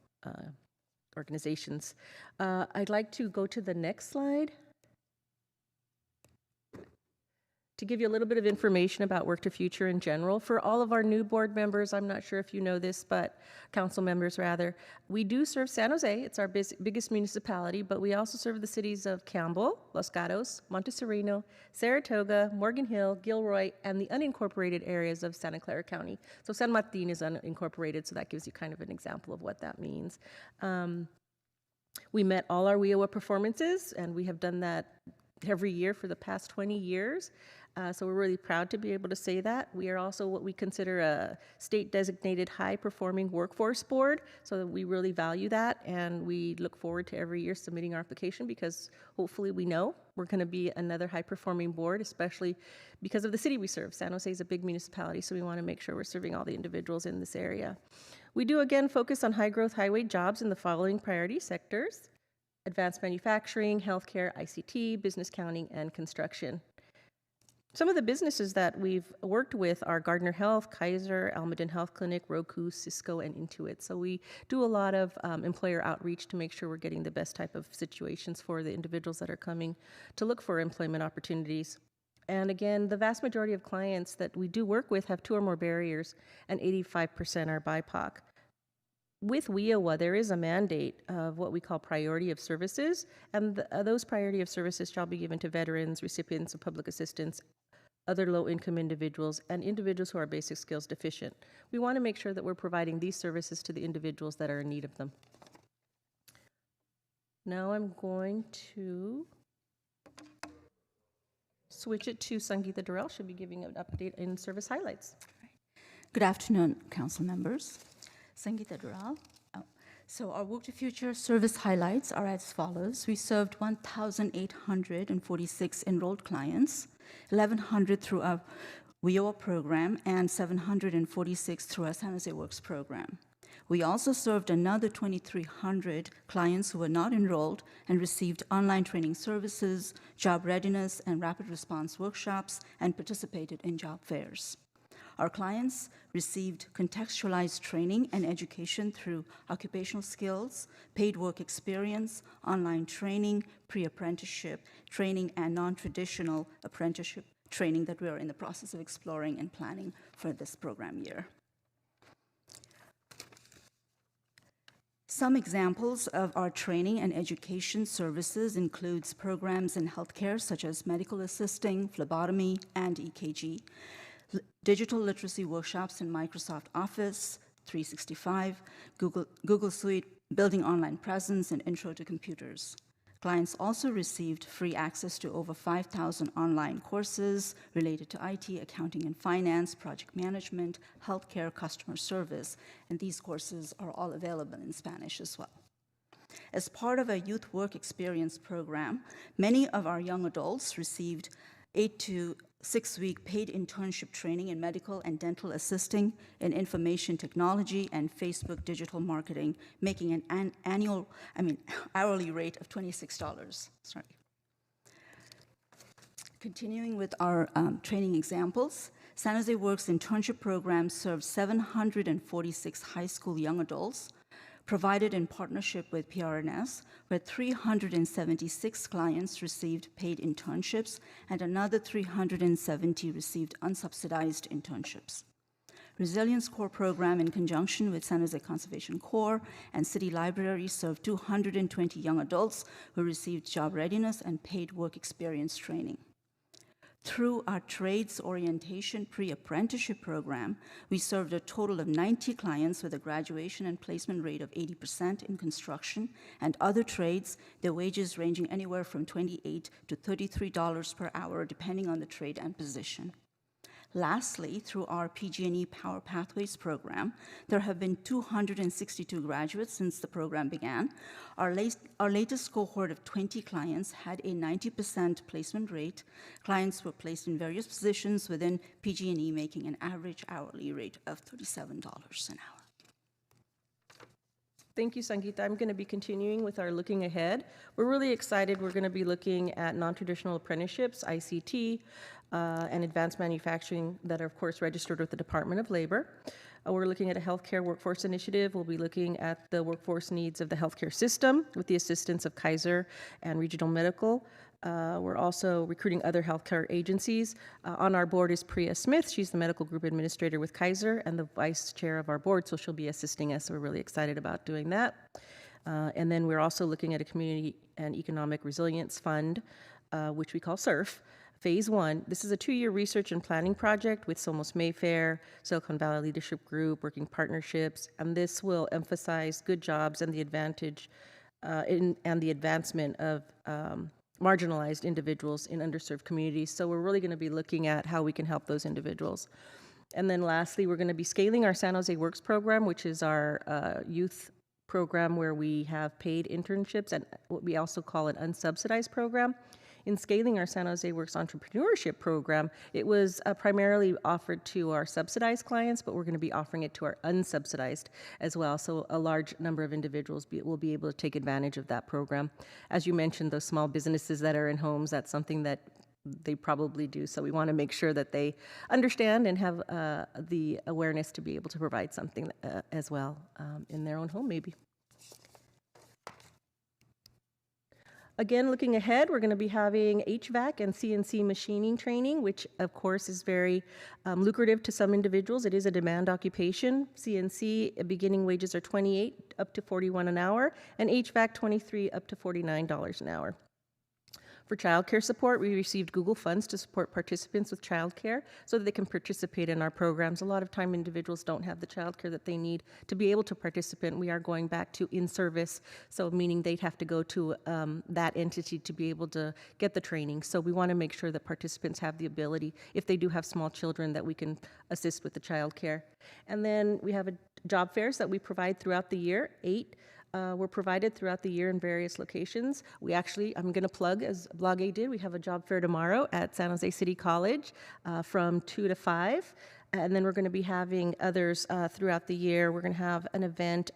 organizations. I'd like to go to the next slide to give you a little bit of information about Work to Future in general. For all of our new board members, I'm not sure if you know this, but council members rather, we do serve San Jose. It's our biggest municipality, but we also serve the cities of Campbell, Los Gatos, Montessorino, Saratoga, Morgan Hill, Gilroy, and the unincorporated areas of Santa Clara County. So San Martin is unincorporated, so that gives you kind of an example of what that means. We met all our WIOA performances, and we have done that every year for the past 20 years. So we're really proud to be able to say that. We are also what we consider a state-designated high-performing workforce board, so we really value that, and we look forward to every year submitting our application because hopefully we know we're going to be another high-performing board, especially because of the city we serve. San Jose is a big municipality, so we want to make sure we're serving all the individuals in this area. We do, again, focus on high-growth, high-wage jobs in the following priority sectors: advanced manufacturing, healthcare, ICT, business counting, and construction. Some of the businesses that we've worked with are Gardner Health, Kaiser, Almaden Health Clinic, Roku, Cisco, and Intuit. So we do a lot of employer outreach to make sure we're getting the best type of situations for the individuals that are coming to look for employment opportunities. And again, the vast majority of clients that we do work with have 2 or more barriers, and 85% are BIPOC. With WIOA, there is a mandate of what we call priority of services, and those priority of services shall be given to veterans, recipients of public assistance, other low-income individuals, and individuals who are basic skills deficient. We want to make sure that we're providing these services to the individuals that are in need of them. Now I'm going to switch it to Sangeeta Durrell. She'll be giving an update in service highlights. Good afternoon, council members. Sangeeta Durrell. So our Work to Future service highlights are as follows. We served 1,846 enrolled clients, 1,100 through our WIOA program, and 746 through our San Jose Works program. We also served another 2,300 clients who were not enrolled and received online training services, job readiness, and rapid response workshops, and participated in job fairs. Our clients received contextualized training and education through occupational skills, paid work experience, online training, pre-apprenticeship training, and non-traditional apprenticeship training that we are in the process of exploring and planning for this program year. Some examples of our training and education services includes programs in healthcare such as medical assisting, phlebotomy, and EKG, digital literacy workshops in Microsoft Office 365, Google Suite, building online presence, and intro to computers. Clients also received free access to over 5,000 online courses related to IT, accounting and finance, project management, healthcare, customer service, and these courses are all available in Spanish as well. As part of a youth work experience program, many of our young adults received 8 to 6-week paid internship training in medical and dental assisting, in information technology, and Facebook digital marketing, making an hourly rate of $26. Sorry. Continuing with our training examples, San Jose Works internship program serves 746 high school young adults, provided in partnership with PRNS, where 376 clients received paid internships and another 370 received unsubsidized internships. Resilience Corps program, in conjunction with San Jose Conservation Corps and City Library, served 220 young adults who received job readiness and paid work experience training. Through our trades orientation pre-apprenticeship program, we served a total of 90 clients with a graduation and placement rate of 80% in construction and other trades, their wages ranging anywhere from $28 to $33 per hour, depending on the trade and position. Lastly, through our PG&E Power Pathways program, there have been 262 graduates since the program began. Our latest cohort of 20 clients had a 90% placement rate. Clients were placed in various positions within PG&E, making an average hourly rate of $37 an hour. Thank you, Sangeeta. I'm going to be continuing with our looking ahead. We're really excited. We're going to be looking at non-traditional apprenticeships, ICT, and advanced manufacturing that are, of course, registered with the Department of Labor. We're looking at a healthcare workforce initiative. We'll be looking at the workforce needs of the healthcare system with the assistance of Kaiser and Regional Medical. We're also recruiting other healthcare agencies. On our board is Priya Smith. She's the medical group administrator with Kaiser and the vice chair of our board, so she'll be assisting us. We're really excited about doing that. And then we're also looking at a community and economic resilience fund, which we call SURF. Phase 1, this is a 2-year research and planning project with Somos Mayfair, Silicon Valley Leadership Group, working partnerships, and this will emphasize good jobs and the advantage and the advancement of marginalized individuals in underserved communities. So we're really going to be looking at how we can help those individuals. And then lastly, we're going to be scaling our San Jose Works program, which is our youth program where we have paid internships and what we also call an unsubsidized program. In scaling our San Jose Works entrepreneurship program, it was primarily offered to our subsidized clients, but we're going to be offering it to our unsubsidized as well. So a large number of individuals will be able to take advantage of that program. As you mentioned, those small businesses that are in homes, that's something that they probably do. So we want to make sure that they understand and have the awareness to be able to provide something as well in their own home maybe. Again, looking ahead, we're going to be having HVAC and CNC machining training, which of course is very lucrative to some individuals. It is a demand occupation. CNC beginning wages are $28 up to $41 an hour, and HVAC $23 up to $49 an hour. For childcare support, we received Google funds to support participants with childcare so that they can participate in our programs. A lot of time individuals don't have the childcare that they need to be able to participate. We are going back to in-service, so meaning they'd have to go to that entity to be able to get the training. So we want to make sure that participants have the ability, if they do have small children, that we can assist with the childcare. And then we have job fairs that we provide throughout the year, 8. Were provided throughout the year in various locations. We actually, I'm going to plug, as Blog A did, we have a job fair tomorrow at San Jose City College from 2 to 5. And then we're going to be having others throughout the year. We're going to have an event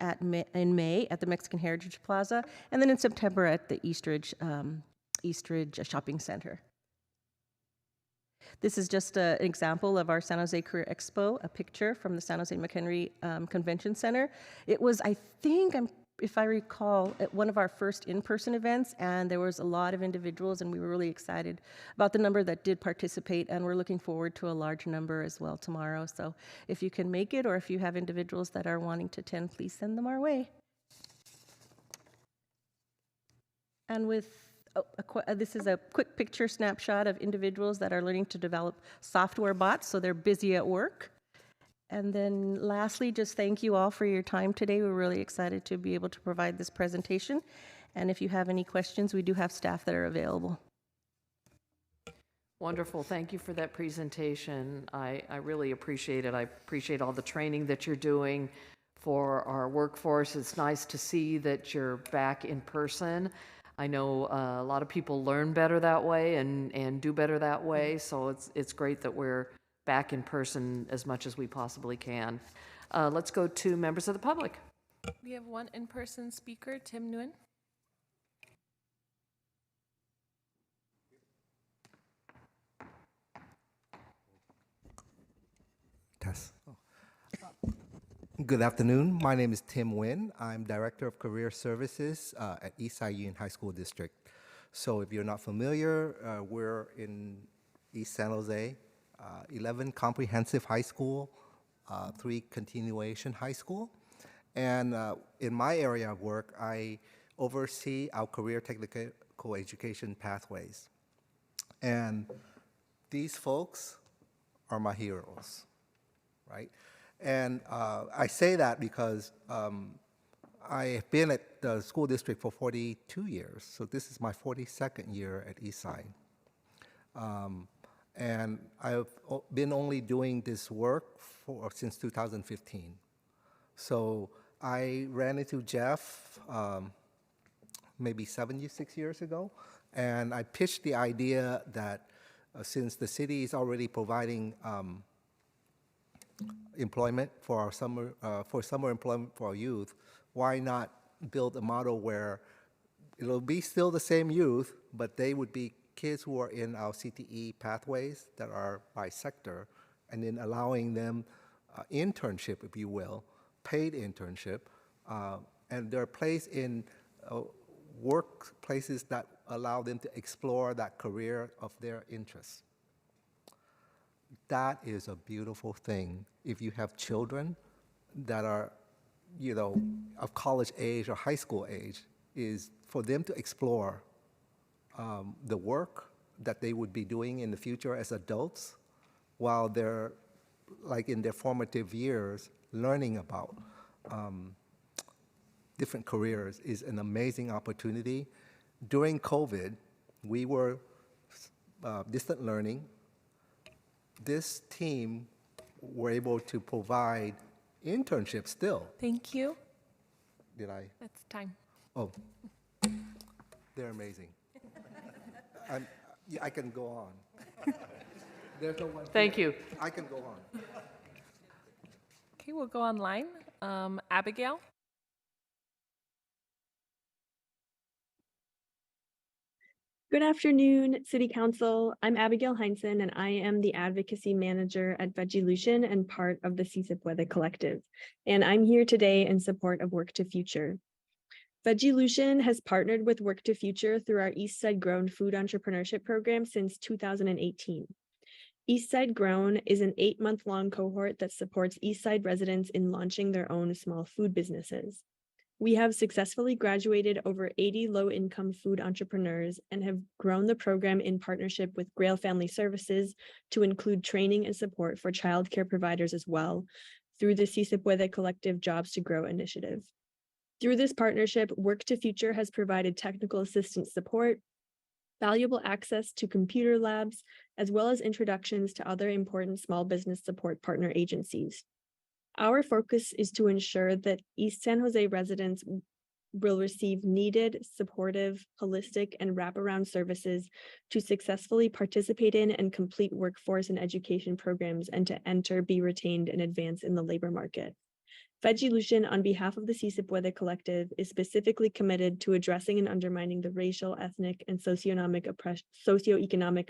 in May at the Mexican Heritage Plaza, and then in September at the Eastridge Shopping Center. This is just an example of our San Jose Career Expo, a picture from the San Jose McHenry Convention Center. It was, I think, if I recall, at one of our first in-person events, and there was a lot of individuals, and we were really excited about the number that did participate, and we're looking forward to a large number as well tomorrow. So if you can make it, or if you have individuals that are wanting to attend, please send them our way. And with this is a quick picture snapshot of individuals that are learning to develop software bots, so they're busy at work. And then lastly, just thank you all for your time today. We're really excited to be able to provide this presentation. And if you have any questions, we do have staff that are available. Wonderful. Thank you for that presentation. I really appreciate it. I appreciate all the training that you're doing for our workforce. It's nice to see that you're back in person. I know a lot of people learn better that way and do better that way, so it's great that we're back in person as much as we possibly can. Let's go to members of the public. We have one in-person speaker, Tim Nguyen. Test. Good afternoon. My name is Tim Nguyen. I'm Director of Career Services at Eastside Union High School District. So if you're not familiar, we're in East San Jose, 11 comprehensive high school, 3 continuation high school. And in my area of work, I oversee our career technical education pathways. And these folks are my heroes, right? And I say that because I have been at the school district for 42 years, so this is my 42nd year at Eastside. And I've been only doing this work since 2015. So I ran into Jeff maybe 6 years ago, and I pitched the idea that since the city is already providing employment for our summer employment for our youth, why not build a model where it'll be still the same youth, but they would be kids who are in our CTE pathways that are by sector, and then allowing them internship, if you will, paid internship, and they're placed in workplaces that allow them to explore that career of their interests. That is a beautiful thing. If you have children that are, of college age or high school age, is for them to explore the work that they would be doing in the future as adults while they're like in their formative years learning about different careers is an amazing opportunity. During COVID, we were distant learning. This team were able to provide internships still. Thank you. Did I? That's time. Oh, they're amazing. I can go on. There's no one. Thank here. you. I can go on. Okay, we'll go online. Abigail? Good afternoon, City Council. I'm Abigail Heinzen, and I am the Advocacy Manager at Vegilution and part of the Si Se Puede Collective. And I'm here today in support of Work to Future. Vegilution has partnered with Work to Future through our Eastside Grown Food Entrepreneurship Program since 2018. Eastside Grown is an 8-month-long cohort that supports Eastside residents in launching their own small food businesses. We have successfully graduated over 80 low-income food entrepreneurs and have grown the program in partnership with Grail Family Services to include training and support for childcare providers as well through the Si Se Puede Collective Jobs to Grow initiative. Through this partnership, Work to Future has provided technical assistance support, valuable access to computer labs, as well as introductions to other important small business support partner agencies. Our focus is to ensure that East San Jose residents will receive needed, supportive, holistic, and wraparound services to successfully participate in and complete workforce and education programs and to enter, be retained, and advance in the labor market. Vegilution, on behalf of the Si Se Puede Collective, is specifically committed to addressing and undermining the racial, ethnic, and socioeconomic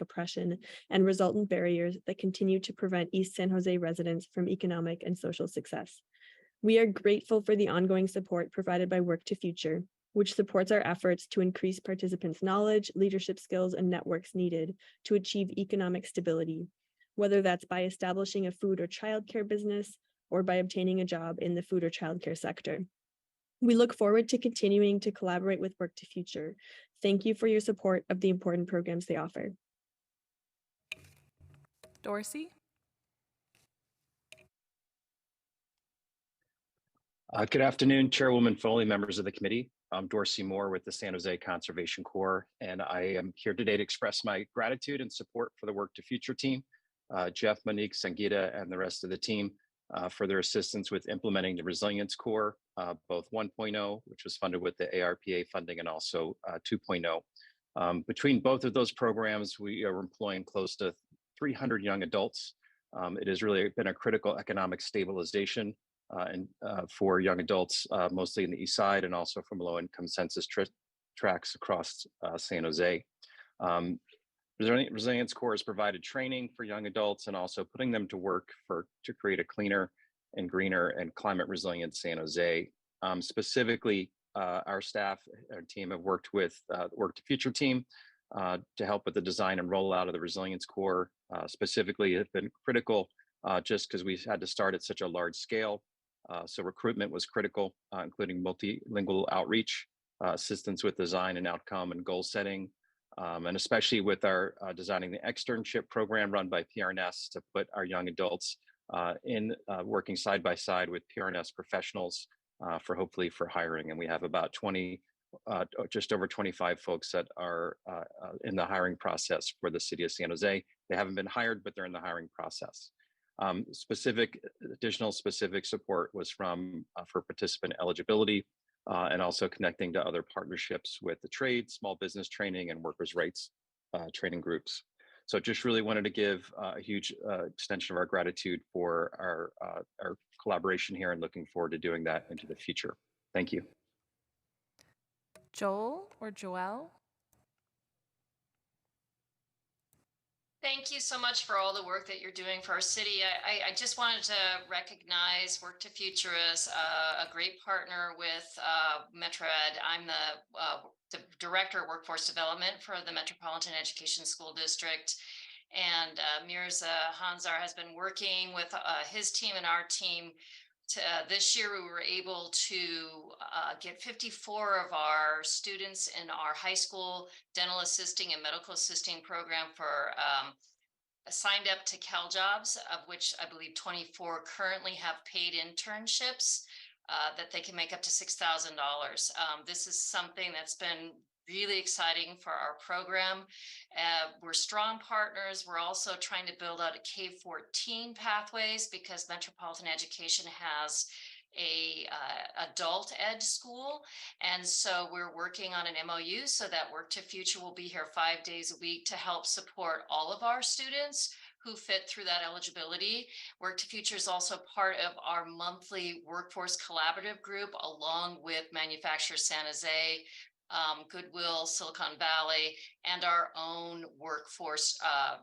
oppression and resultant barriers that continue to prevent East San Jose residents from economic and social success. We are grateful for the ongoing support provided by Work to Future, which supports our efforts to increase participants' knowledge, leadership skills, and networks needed to achieve economic stability, whether that's by establishing a food or childcare business, or by obtaining a job in the food or childcare sector. We look forward to continuing to collaborate with Work to Future. Thank you for your support of the important programs they offer. Dorsey? Good afternoon, Chairwoman Foley, members of the committee. I'm Dorsey Moore with the San Jose Conservation Corps, and I am here today to express my gratitude and support for the Work to Future team, Jeff, Monique, Sangeeta, and the rest of the team for their assistance with implementing the Resilience Corps, both 1.0, which was funded with the ARPA funding, and also 2.0. Between both of those programs, we are employing close to 300 young adults. It has really been a critical economic stabilization for young adults, mostly in the East Side and also from low-income census tracts across San Jose. Resilience Corps has provided training for young adults and also putting them to work to create a cleaner and greener and climate resilient San Jose. Specifically, our staff, our team have worked with the Work to Future team to help with the design and rollout of the Resilience Corps. Specifically, it's been critical just because we had to start at such a large scale. So recruitment was critical, including multilingual outreach, assistance with design and outcome and goal setting, and especially with our designing the externship program run by PRNS to put our young adults in working side by side with PRNS professionals hopefully for hiring. And we have about just over 25 folks that are in the hiring process for the city of San Jose. They haven't been hired, but they're in the hiring process. Additional specific support was for participant eligibility and also connecting to other partnerships with the trade, small business training, and workers' rights training groups. So just really wanted to give a huge extension of our gratitude for our collaboration here and looking forward to doing that into the future. Thank you. Joel or Joelle? Thank you so much for all the work that you're doing for our city. I just wanted to recognize Work to Future as a great partner with Metro Ed. I'm the Director of Workforce Development for the Metropolitan Education School District. And Mirza Hansar has been working with his team and our team. This year, we were able to get 54 of our students in our high school dental assisting and medical assisting program for signed up to CalJobs, of which I believe 24 currently have paid internships that they can make up to $6,000. This is something that's been really exciting for our program. We're strong partners. We're also trying to build out a K-14 pathways because Metropolitan Education has a adult ed school. And so we're working on an MOU so that Work to Future will be here 5 days a week to help support all of our students who fit through that eligibility. Work to Future is also part of our monthly workforce collaborative group, along with Manufacturers San Jose, Goodwill, Silicon Valley, and our own workforce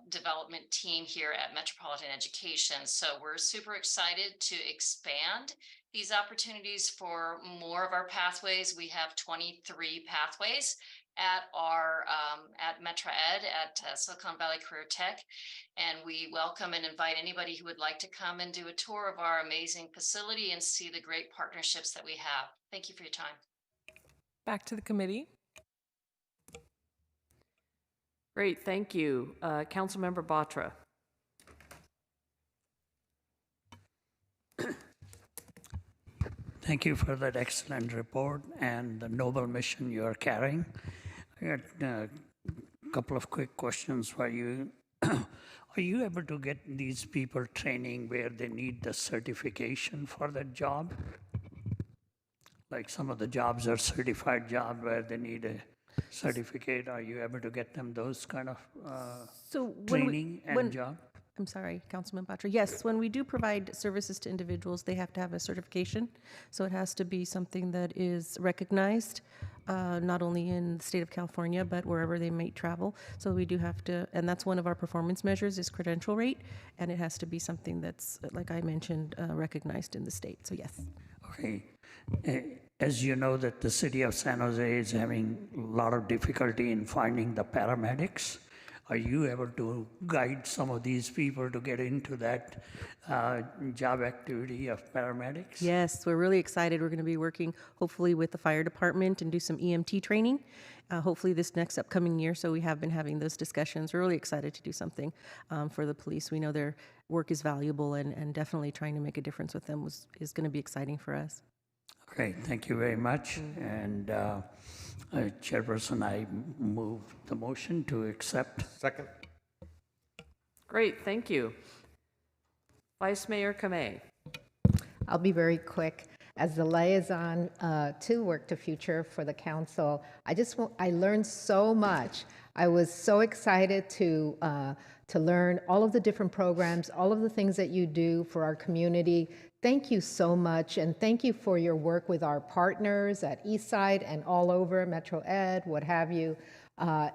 development team here at Metropolitan Education. So we're super excited to expand these opportunities for more of our pathways. We have 23 pathways at our at Metro Ed at Silicon Valley Career Tech, and we welcome and invite anybody who would like to come and do a tour of our amazing facility and see the great partnerships that we have. Thank you for your time. Back to the committee. Great, thank you. Councilmember Batra. Thank you for that excellent report and the noble mission you are carrying. I got a couple of quick questions for you. Are you able to get these people training where they need the certification for that job? Like some of the jobs are certified jobs where they need a certificate. Are you able to get them those kind of training and job? I'm sorry, Councilman Batra. Yes, when we do provide services to individuals, they have to have a certification. So it has to be something that is recognized, not only in the state of California, but wherever they may travel. So we do have to, and that's one of our performance measures is credential rate, and it has to be something that's, like I mentioned, recognized in the state. So yes. Okay. As you know that the city of San Jose is having a lot of difficulty in finding the paramedics. Are you able to guide some of these people to get into that job activity of paramedics? Yes, we're really excited. We're going to be working hopefully with the fire department and do some EMT training, hopefully this next upcoming year. So we have been having those discussions. We're really excited to do something for the police. We know their work is valuable, and definitely trying to make a difference with them is going to be exciting for us. Okay, thank you very much. And Chairperson, I move the motion to accept. Second. Great, thank you. Vice Mayor Kamei. I'll be very quick. As the liaison to Work to Future for the council, I learned so much. I was so excited to learn all of the different programs, all of the things that you do for our community. Thank you so much, and thank you for your work with our partners at Eastside and all over Metro Ed, what have you.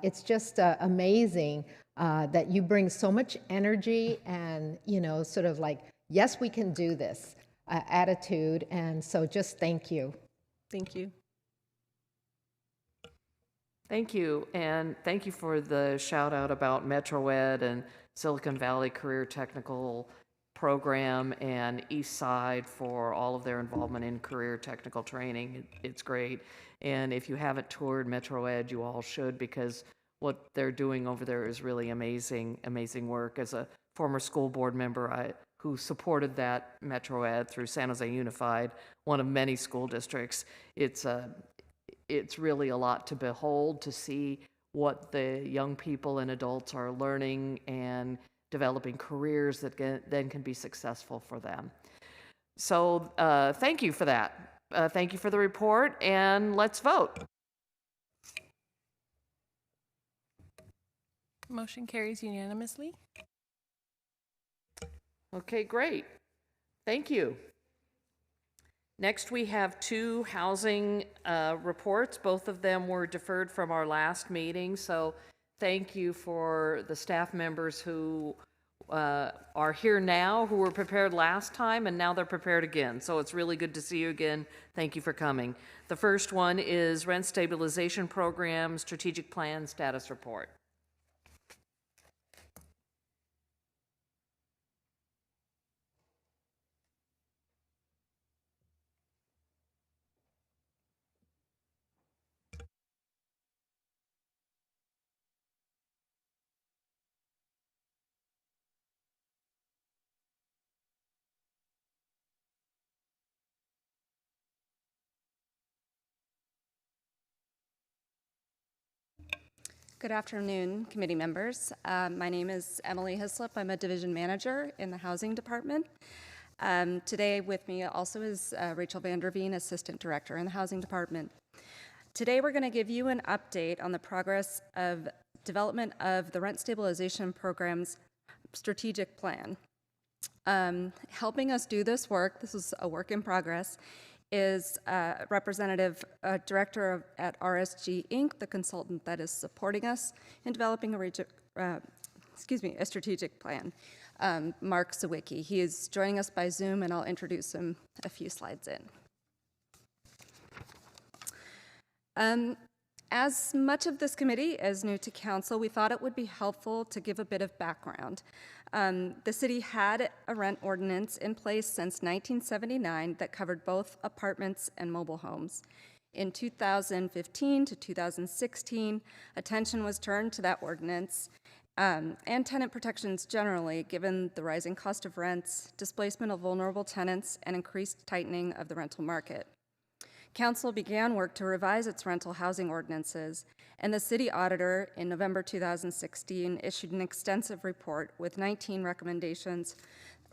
It's just amazing that you bring so much energy and, sort of like, yes, we can do this attitude, and so just thank you. Thank you. Thank you, and thank you for the shout out about Metro Ed and Silicon Valley Career Technical Program and Eastside for all of their involvement in career technical training. It's great. And if you haven't toured Metro Ed, you all should, because what they're doing over there is really amazing, amazing work. As a former school board member who supported that Metro Ed through San Jose Unified, one of many school districts, it's really a lot to behold, to see what the young people and adults are learning and developing careers that then can be successful for them. So thank you for that. Thank you for the report, and let's vote. Motion carries unanimously. Okay, great. Thank you. Next, we have two housing reports. Both of them were deferred from our last meeting, so thank you for the staff members who are here now, who were prepared last time, and now they're prepared again. So it's really good to see you again. Thank you for coming. The first one is Rent Stabilization Program Strategic Plan Status Report. Good afternoon, committee members. My name is Emily Hislop. I'm a division manager in the housing department. Today with me also is Rachel Vanderveen, assistant director in the housing department. Today we're going to give you an update on the progress of development of the Rent Stabilization Program's strategic plan. Helping us do this work, this is a work in progress, is representative director at RSG Inc., the consultant that is supporting us in developing a strategic plan, Mark Sawicki. He is joining us by Zoom, and I'll introduce him a few slides in. As much of this committee is new to council, we thought it would be helpful to give a bit of background. The city had a rent ordinance in place since 1979 that covered both apartments and mobile homes. In 2015 to 2016, attention was turned to that ordinance and tenant protections generally, given the rising cost of rents, displacement of vulnerable tenants, and increased tightening of the rental market. Council began work to revise its rental housing ordinances, and the city auditor in November 2016 issued an extensive report with 19 recommendations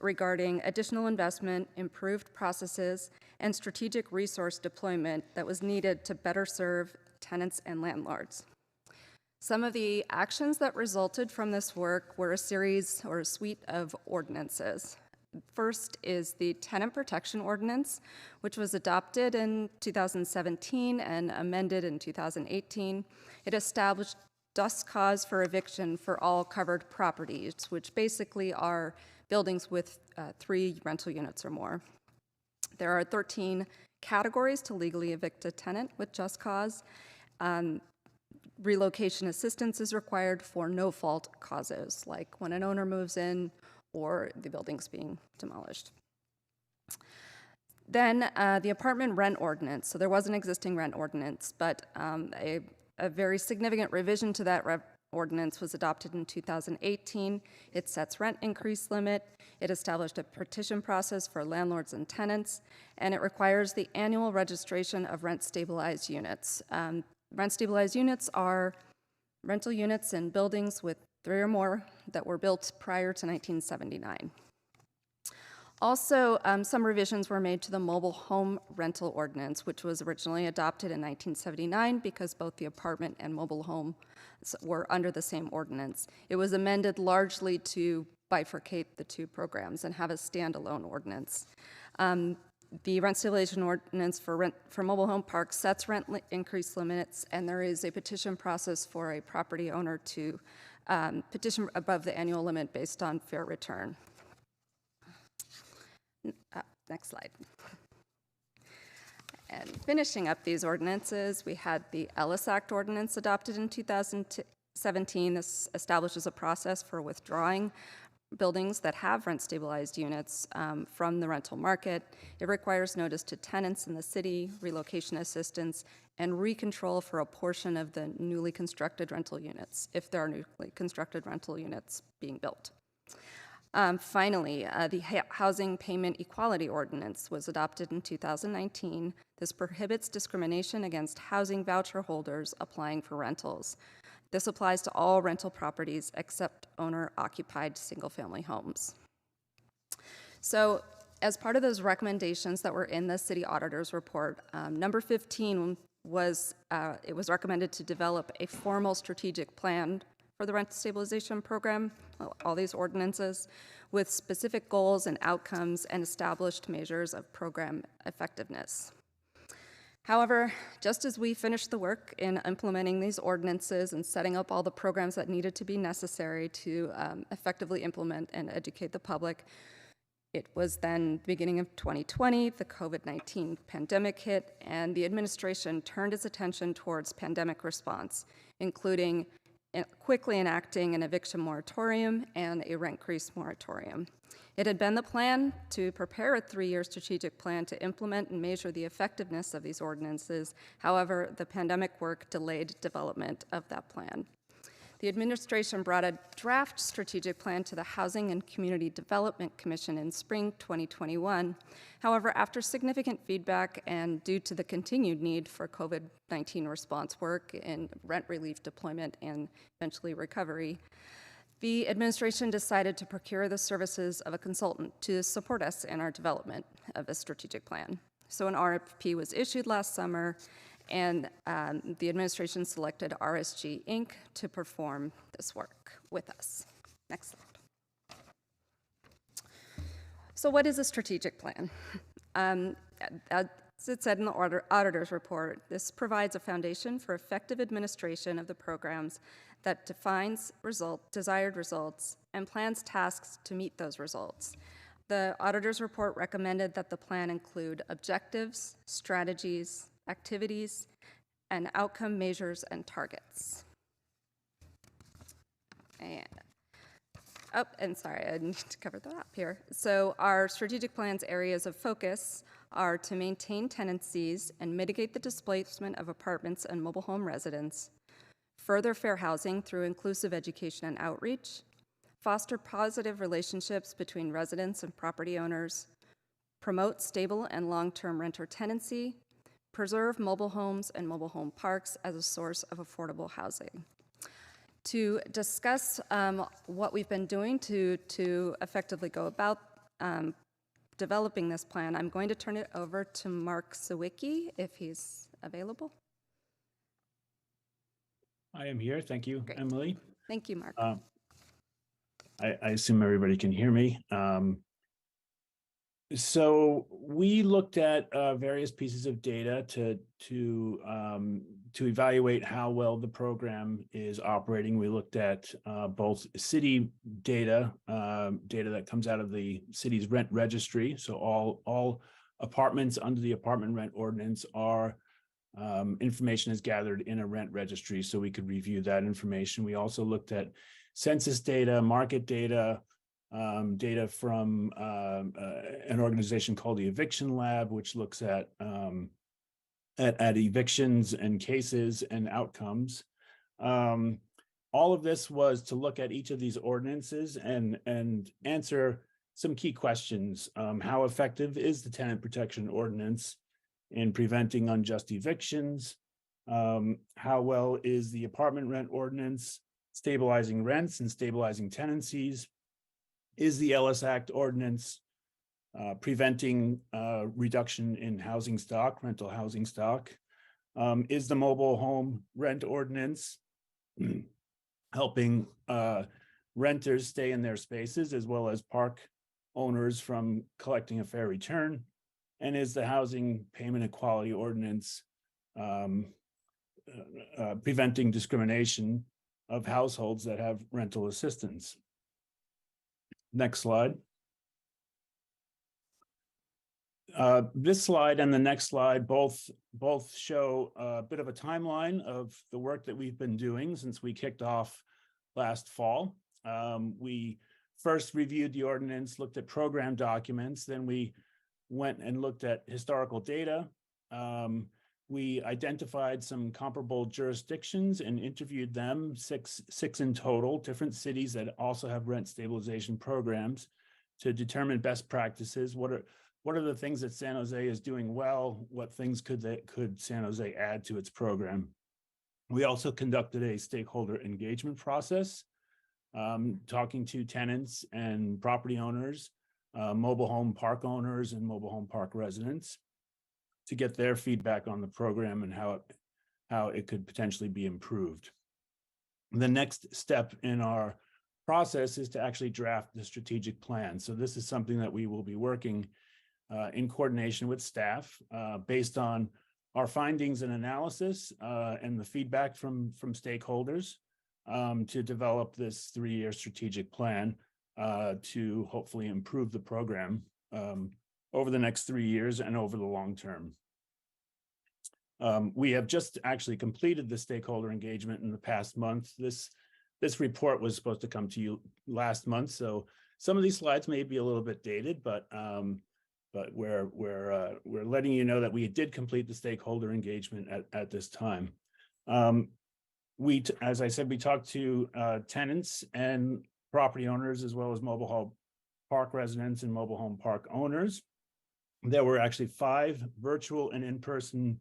regarding additional investment, improved processes, and strategic resource deployment that was needed to better serve tenants and landlords. Some of the actions that resulted from this work were a suite of ordinances. First is the Tenant Protection Ordinance, which was adopted in 2017 and amended in 2018. It established just cause for eviction for all covered properties, which basically are buildings with 3 rental units or more. There are 13 categories to legally evict a tenant with just cause. Relocation assistance is required for no-fault causes, like when an owner moves in or the building's being demolished. Then the apartment rent ordinance. So there was an existing rent ordinance, but a very significant revision to that ordinance was adopted in 2018. It sets rent increase limit. It established a petition process for landlords and tenants, and it requires the annual registration of rent-stabilized units. Rent-stabilized units are rental units in buildings with 3 or more that were built prior to 1979. Also, some revisions were made to the mobile home rental ordinance, which was originally adopted in 1979 because both the apartment and mobile home were under the same ordinance. It was amended largely to bifurcate the 2 programs and have a standalone ordinance. The rent stabilization ordinance for mobile home parks sets rent increase limits, and there is a petition process for a property owner to petition above the annual limit based on fair return. Next slide. And finishing up these ordinances, we had the Ellis Act ordinance adopted in 2017. This establishes a process for withdrawing buildings that have rent-stabilized units from the rental market. It requires notice to tenants in the city, relocation assistance, and recontrol for a portion of the newly constructed rental units, if there are newly constructed rental units being built. Finally, the Housing Payment Equality Ordinance was adopted in 2019. This prohibits discrimination against housing voucher holders applying for rentals. This applies to all rental properties except owner-occupied single-family homes. So, as part of those recommendations that were in the city auditor's report, number 15 was, it was recommended to develop a formal strategic plan for the rent stabilization program, all these ordinances, with specific goals and outcomes and established measures of program effectiveness. However, just as we finished the work in implementing these ordinances and setting up all the programs that needed to be necessary to effectively implement and educate the public, it was then the beginning of 2020, the COVID-19 pandemic hit, and the administration turned its attention towards pandemic response, including quickly enacting an eviction moratorium and a rent increase moratorium. It had been the plan to prepare a 3-year strategic plan to implement and measure the effectiveness of these ordinances. However, the pandemic work delayed development of that plan. The administration brought a draft strategic plan to the Housing and Community Development Commission in spring 2021. However, after significant feedback and due to the continued need for COVID-19 response work in rent relief deployment and eventually recovery, the administration decided to procure the services of a consultant to support us in our development of a strategic plan. So an RFP was issued last summer, and the administration selected RSG Inc. to perform this work with us. Next slide. So what is a strategic plan? As it said in the auditor's report, this provides a foundation for effective administration of the programs that defines desired results and plans tasks to meet those results. The auditor's report recommended that the plan include objectives, strategies, activities, and outcome measures and targets. And sorry, I need to cover that up here. So our strategic plan's areas of focus are to maintain tenancies and mitigate the displacement of apartments and mobile home residents, further fair housing through inclusive education and outreach, foster positive relationships between residents and property owners, promote stable and long-term renter tenancy, preserve mobile homes and mobile home parks as a source of affordable housing. To discuss what we've been doing to effectively go about developing this plan, I'm going to turn it over to Mark Sawicki, if he's available. I am here. Thank you, Great. Emily. Thank you, Mark. I assume everybody can hear me. So we looked at various pieces of data to evaluate how well the program is operating. We looked at both city data, data that comes out of the city's rent registry. So all apartments under the apartment rent ordinance are information is gathered in a rent registry, so we could review that information. We also looked at census data, market data, data from an organization called the Eviction Lab, which looks at evictions and cases and outcomes. All of this was to look at each of these ordinances and answer some key questions. How effective is the tenant protection ordinance in preventing unjust evictions? How well is the apartment rent ordinance stabilizing rents and stabilizing tenancies? Is the Ellis Act ordinance preventing reduction in housing stock, rental housing stock? Is the mobile home rent ordinance helping renters stay in their spaces as well as park owners from collecting a fair return? And is the housing payment equality ordinance preventing discrimination of households that have rental assistance? Next slide. This slide and the next slide both show a bit of a timeline of the work that we've been doing since we kicked off last fall. We first reviewed the ordinance, looked at program documents, then we went and looked at historical data. We identified some comparable jurisdictions and interviewed them, six in total, different cities that also have rent stabilization programs, to determine best practices. What are the things that San Jose is doing well? What things could San Jose add to its program? We also conducted a stakeholder engagement process, talking to tenants and property owners, mobile home park owners and mobile home park residents, to get their feedback on the program and how it could potentially be improved. The next step in our process is to actually draft the strategic plan. So this is something that we will be working in coordination with staff based on our findings and analysis and the feedback from stakeholders to develop this 3-year strategic plan to hopefully improve the program over the next 3 years and over the long term. We have just actually completed the stakeholder engagement in the past month. This report was supposed to come to you last month, so some of these slides may be a little bit dated, but we're letting you know that we did complete the stakeholder engagement at this time. As I said, we talked to tenants and property owners, as well as mobile home park residents and mobile home park owners. There were actually 5 virtual and in-person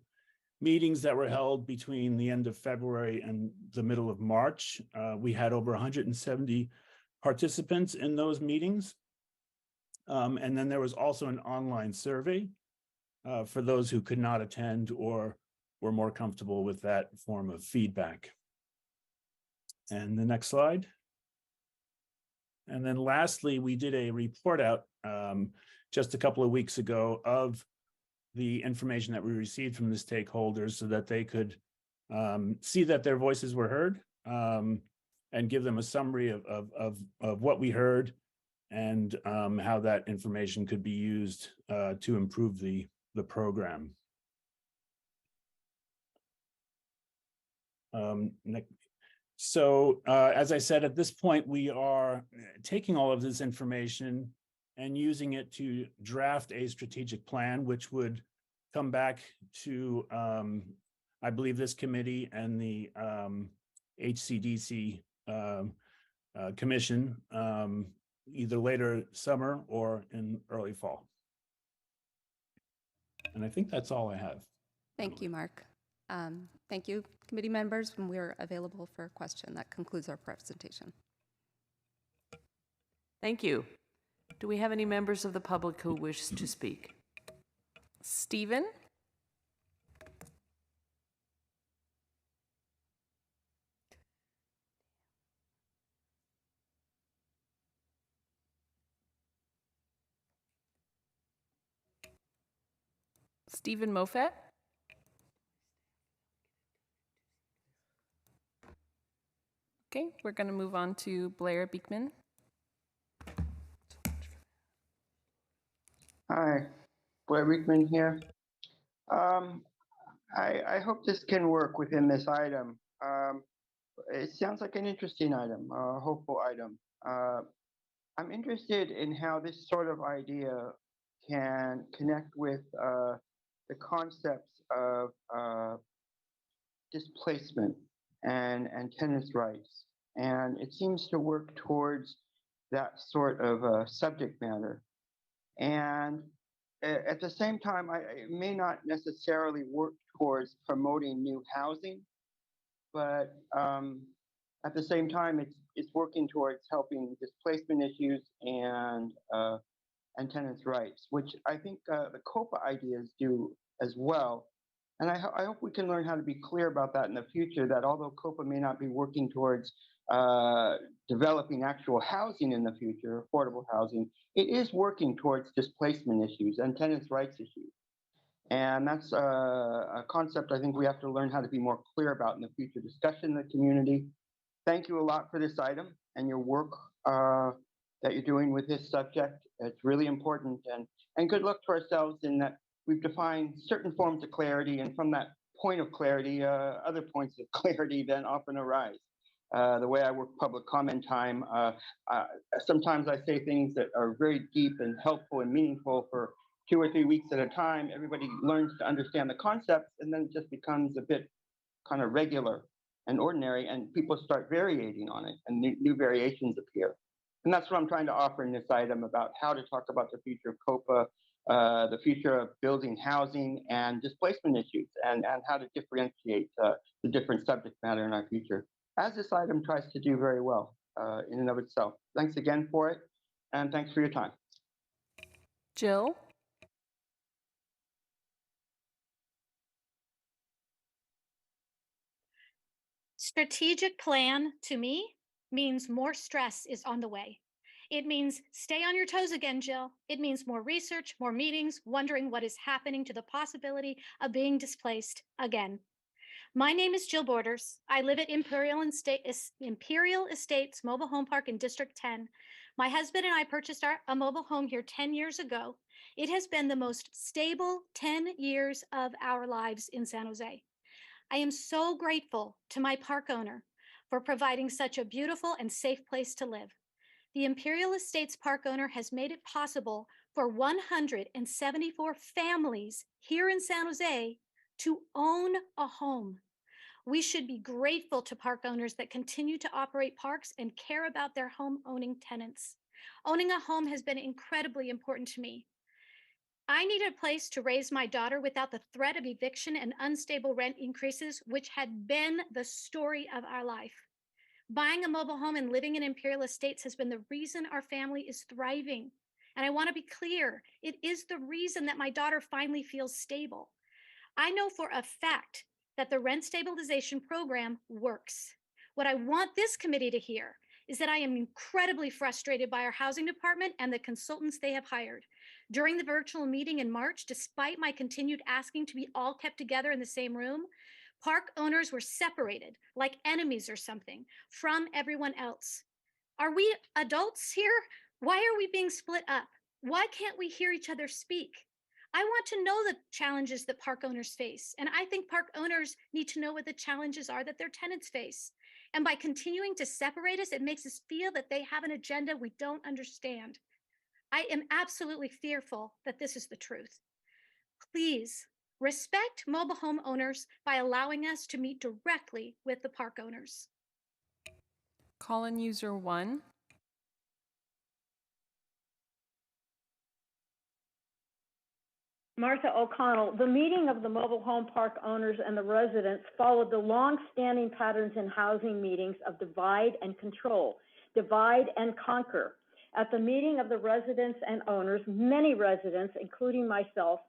meetings that were held between the end of February and the middle of March. We had over 170 participants in those meetings. And then there was also an online survey for those who could not attend or were more comfortable with that form of feedback. And the next slide. And then lastly, we did a report out just a couple of weeks ago of the information that we received from the stakeholders so that they could see that their voices were heard and give them a summary of what we heard and how that information could be used to improve the program. So as I said, at this point, we are taking all of this information and using it to draft a strategic plan, which would come back to, I believe, this committee and the HCDC commission either later summer or in early fall. And I think that's all I have. Thank you, Mark. Thank you, committee members. When we're available for a question, that concludes our presentation. Thank you. Do we have any members of the public who wish to speak? Stephen? Stephen Moffett? Okay, we're going to move on to Blair Beekman. Hi, Blair Beekman here. I hope this can work within this item. It sounds like an interesting item, a hopeful item. I'm interested in how this sort of idea can connect with the concepts of displacement and tenants' rights. And it seems to work towards that sort of subject matter. And at the same time, it may not necessarily work towards promoting new housing, but at the same time, it's working towards helping displacement issues and tenants' rights, which I think the COPA ideas do as well. And I hope we can learn how to be clear about that in the future, that although COPA may not be working towards developing actual housing in the future, affordable housing, it is working towards displacement issues and tenants' rights issues. And that's a concept I think we have to learn how to be more clear about in the future discussion in the community. Thank you a lot for this item and your work that you're doing with this subject. It's really important, and good luck to ourselves in that we've defined certain forms of clarity, and from that point of clarity, other points of clarity then often arise. The way I work public comment time, sometimes I say things that are very deep and helpful and meaningful for 2 or 3 weeks at a time. Everybody learns to understand the concepts, and then it just becomes a bit kind of regular and ordinary, and people start variating on it, and new variations appear. And that's what I'm trying to offer in this item about how to talk about the future of COPA, the future of building housing and displacement issues, and how to differentiate the different subject matter in our future, as this item tries to do very well in and of itself. Thanks again for it, and thanks for your time. Jill? Strategic plan to me means more stress is on the way. It means stay on your toes again, Jill. It means more research, more meetings, wondering what is happening to the possibility of being displaced again. My name is Jill Borders. I live at Imperial Estates Mobile Home Park in District 10. My husband and I purchased a mobile home here 10 years ago. It has been the most stable 10 years of our lives in San Jose. I am so grateful to my park owner for providing such a beautiful and safe place to live. The Imperial Estates park owner has made it possible for 174 families here in San Jose to own a home. We should be grateful to park owners that continue to operate parks and care about their home owning tenants. Owning a home has been incredibly important to me. I needed a place to raise my daughter without the threat of eviction and unstable rent increases, which had been the story of our life. Buying a mobile home and living in Imperial Estates has been the reason our family is thriving. And I want to be clear, it is the reason that my daughter finally feels stable. I know for a fact that the rent stabilization program works. What I want this committee to hear is that I am incredibly frustrated by our housing department and the consultants they have hired. During the virtual meeting in March, despite my continued asking to be all kept together in the same room, park owners were separated like enemies or something from everyone else. Are we adults here? Why are we being split up? Why can't we hear each other speak? I want to know the challenges that park owners face, and I think park owners need to know what the challenges are that their tenants face. And by continuing to separate us, it makes us feel that they have an agenda we don't understand. I am absolutely fearful that this is the truth. Please respect mobile home owners by allowing us to meet directly with the park owners. Call-in user 1. Martha O'Connell, the meeting of the mobile home park owners and the residents followed the long-standing patterns in housing meetings of divide and control, divide and conquer. At the meeting of the residents and owners, many residents, including myself,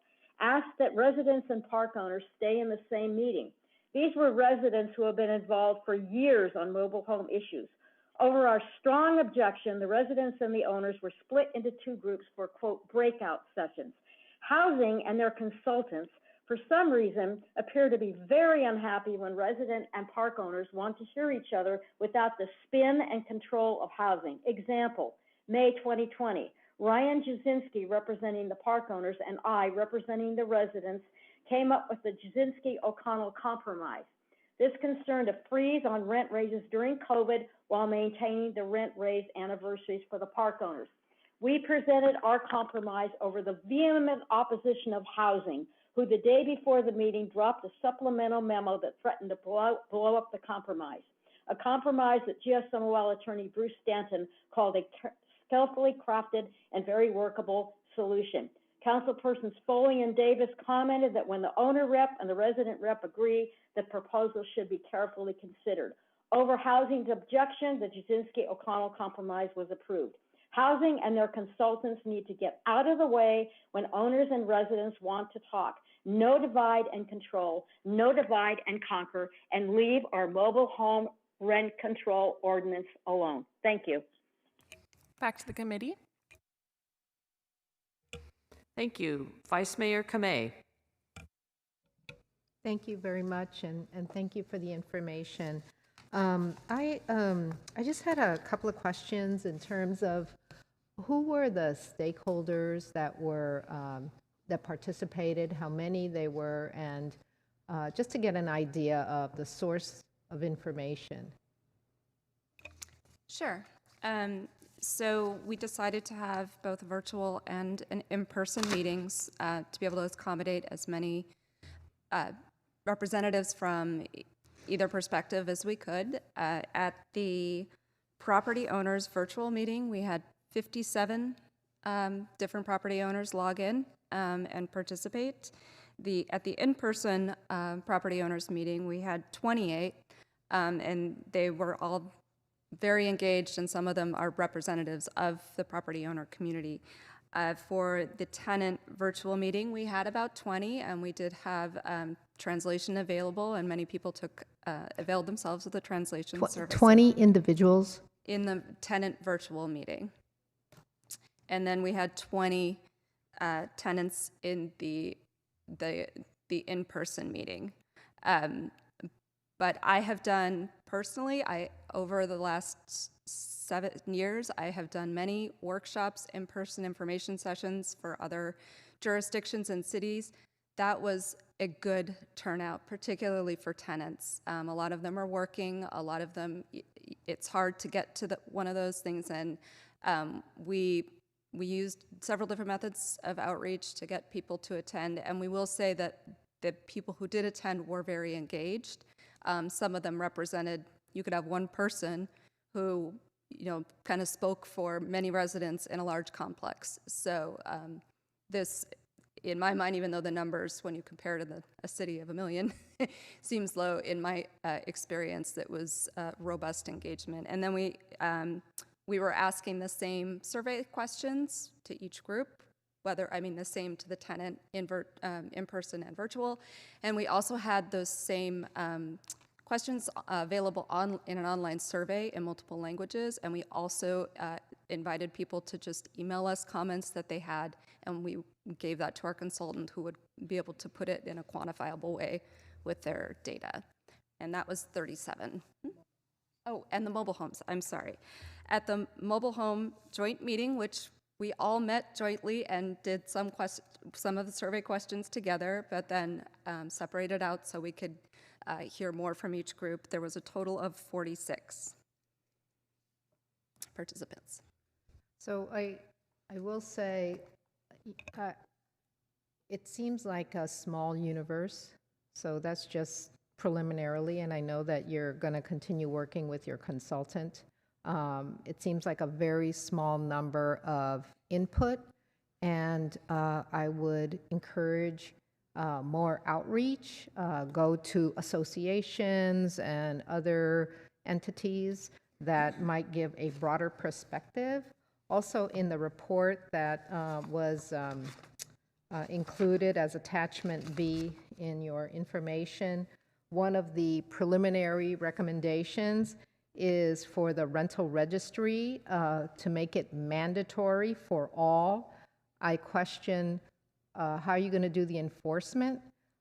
asked that residents and park owners stay in the same meeting. These were residents who have been involved for years on mobile home issues. Over our strong objection, the residents and the owners were split into two groups for, quote, breakout sessions. Housing and their consultants, for some reason, appear to be very unhappy when resident and park owners want to hear each other without the spin and control of housing. Example, May 2020, Ryan Jasinski, representing the park owners, and I, representing the residents, came up with the Jasinski-O'Connell compromise. This concerned a freeze on rent raises during COVID while maintaining the rent raise anniversaries for the park owners. We presented our compromise over the vehement opposition of housing, who the day before the meeting dropped a supplemental memo that threatened to blow up the compromise. A compromise that GSMOL attorney Bruce Stanton called a skillfully crafted and very workable solution. Councilpersons Foley and Davis commented that when the owner rep and the resident rep agree, the proposal should be carefully considered. Over housing's objection, the Jasinski-O'Connell compromise was approved. Housing and their consultants need to get out of the way when owners and residents want to talk. No divide and control, no divide and conquer, and leave our mobile home rent control ordinance alone. Thank you. Back to the committee. Thank you. Vice Mayor Kamei. Thank you very much, and thank you for the information. I just had a couple of questions in terms of who were the stakeholders that were that participated, how many they were, and just to get an idea of the source of information. Sure. So we decided to have both virtual and in-person meetings to be able to accommodate as many representatives from either perspective as we could. At the property owners virtual meeting, we had 57 different property owners log in and participate. At the in-person property owners meeting, we had 28, and they were all very engaged, and some of them are representatives of the property owner community. For the tenant virtual meeting, we had about 20, and we did have translation available, and many people availed themselves of the translation service. 20 individuals? In the tenant virtual meeting. And then we had 20 tenants in the in-person meeting. But I have done personally, over the last 7 years, I have done many workshops, in-person information sessions for other jurisdictions and cities. That was a good turnout, particularly for tenants. A lot of them are working. A lot of them, it's hard to get to one of those things. And we used several different methods of outreach to get people to attend. And we will say that the people who did attend were very engaged. Some of them represented, you could have one person who, kind of spoke for many residents in a large complex. So this, in my mind, even though the numbers, when you compare to a city of 1 million, seems low, in my experience, it was robust engagement. And then we were asking the same survey questions to each group, the same to the tenant in person and virtual. And we also had those same questions available in an online survey in multiple languages. And we also invited people to just email us comments that they had, and we gave that to our consultant, who would be able to put it in a quantifiable way with their data. And that was 37. Oh, and the mobile homes, I'm sorry. At the mobile home joint meeting, which we all met jointly and did some of the survey questions together, but then separated out so we could hear more from each group. There was a total of 46 participants. So I will say, it seems like a small universe. So that's just preliminarily, and I know that you're going to continue working with your consultant. It seems like a very small number of input, and I would encourage more outreach, go to associations and other entities that might give a broader perspective. Also, in the report that was included as attachment B in your information, one of the preliminary recommendations is for the rental registry to make it mandatory for all. I question how are you going to do the enforcement?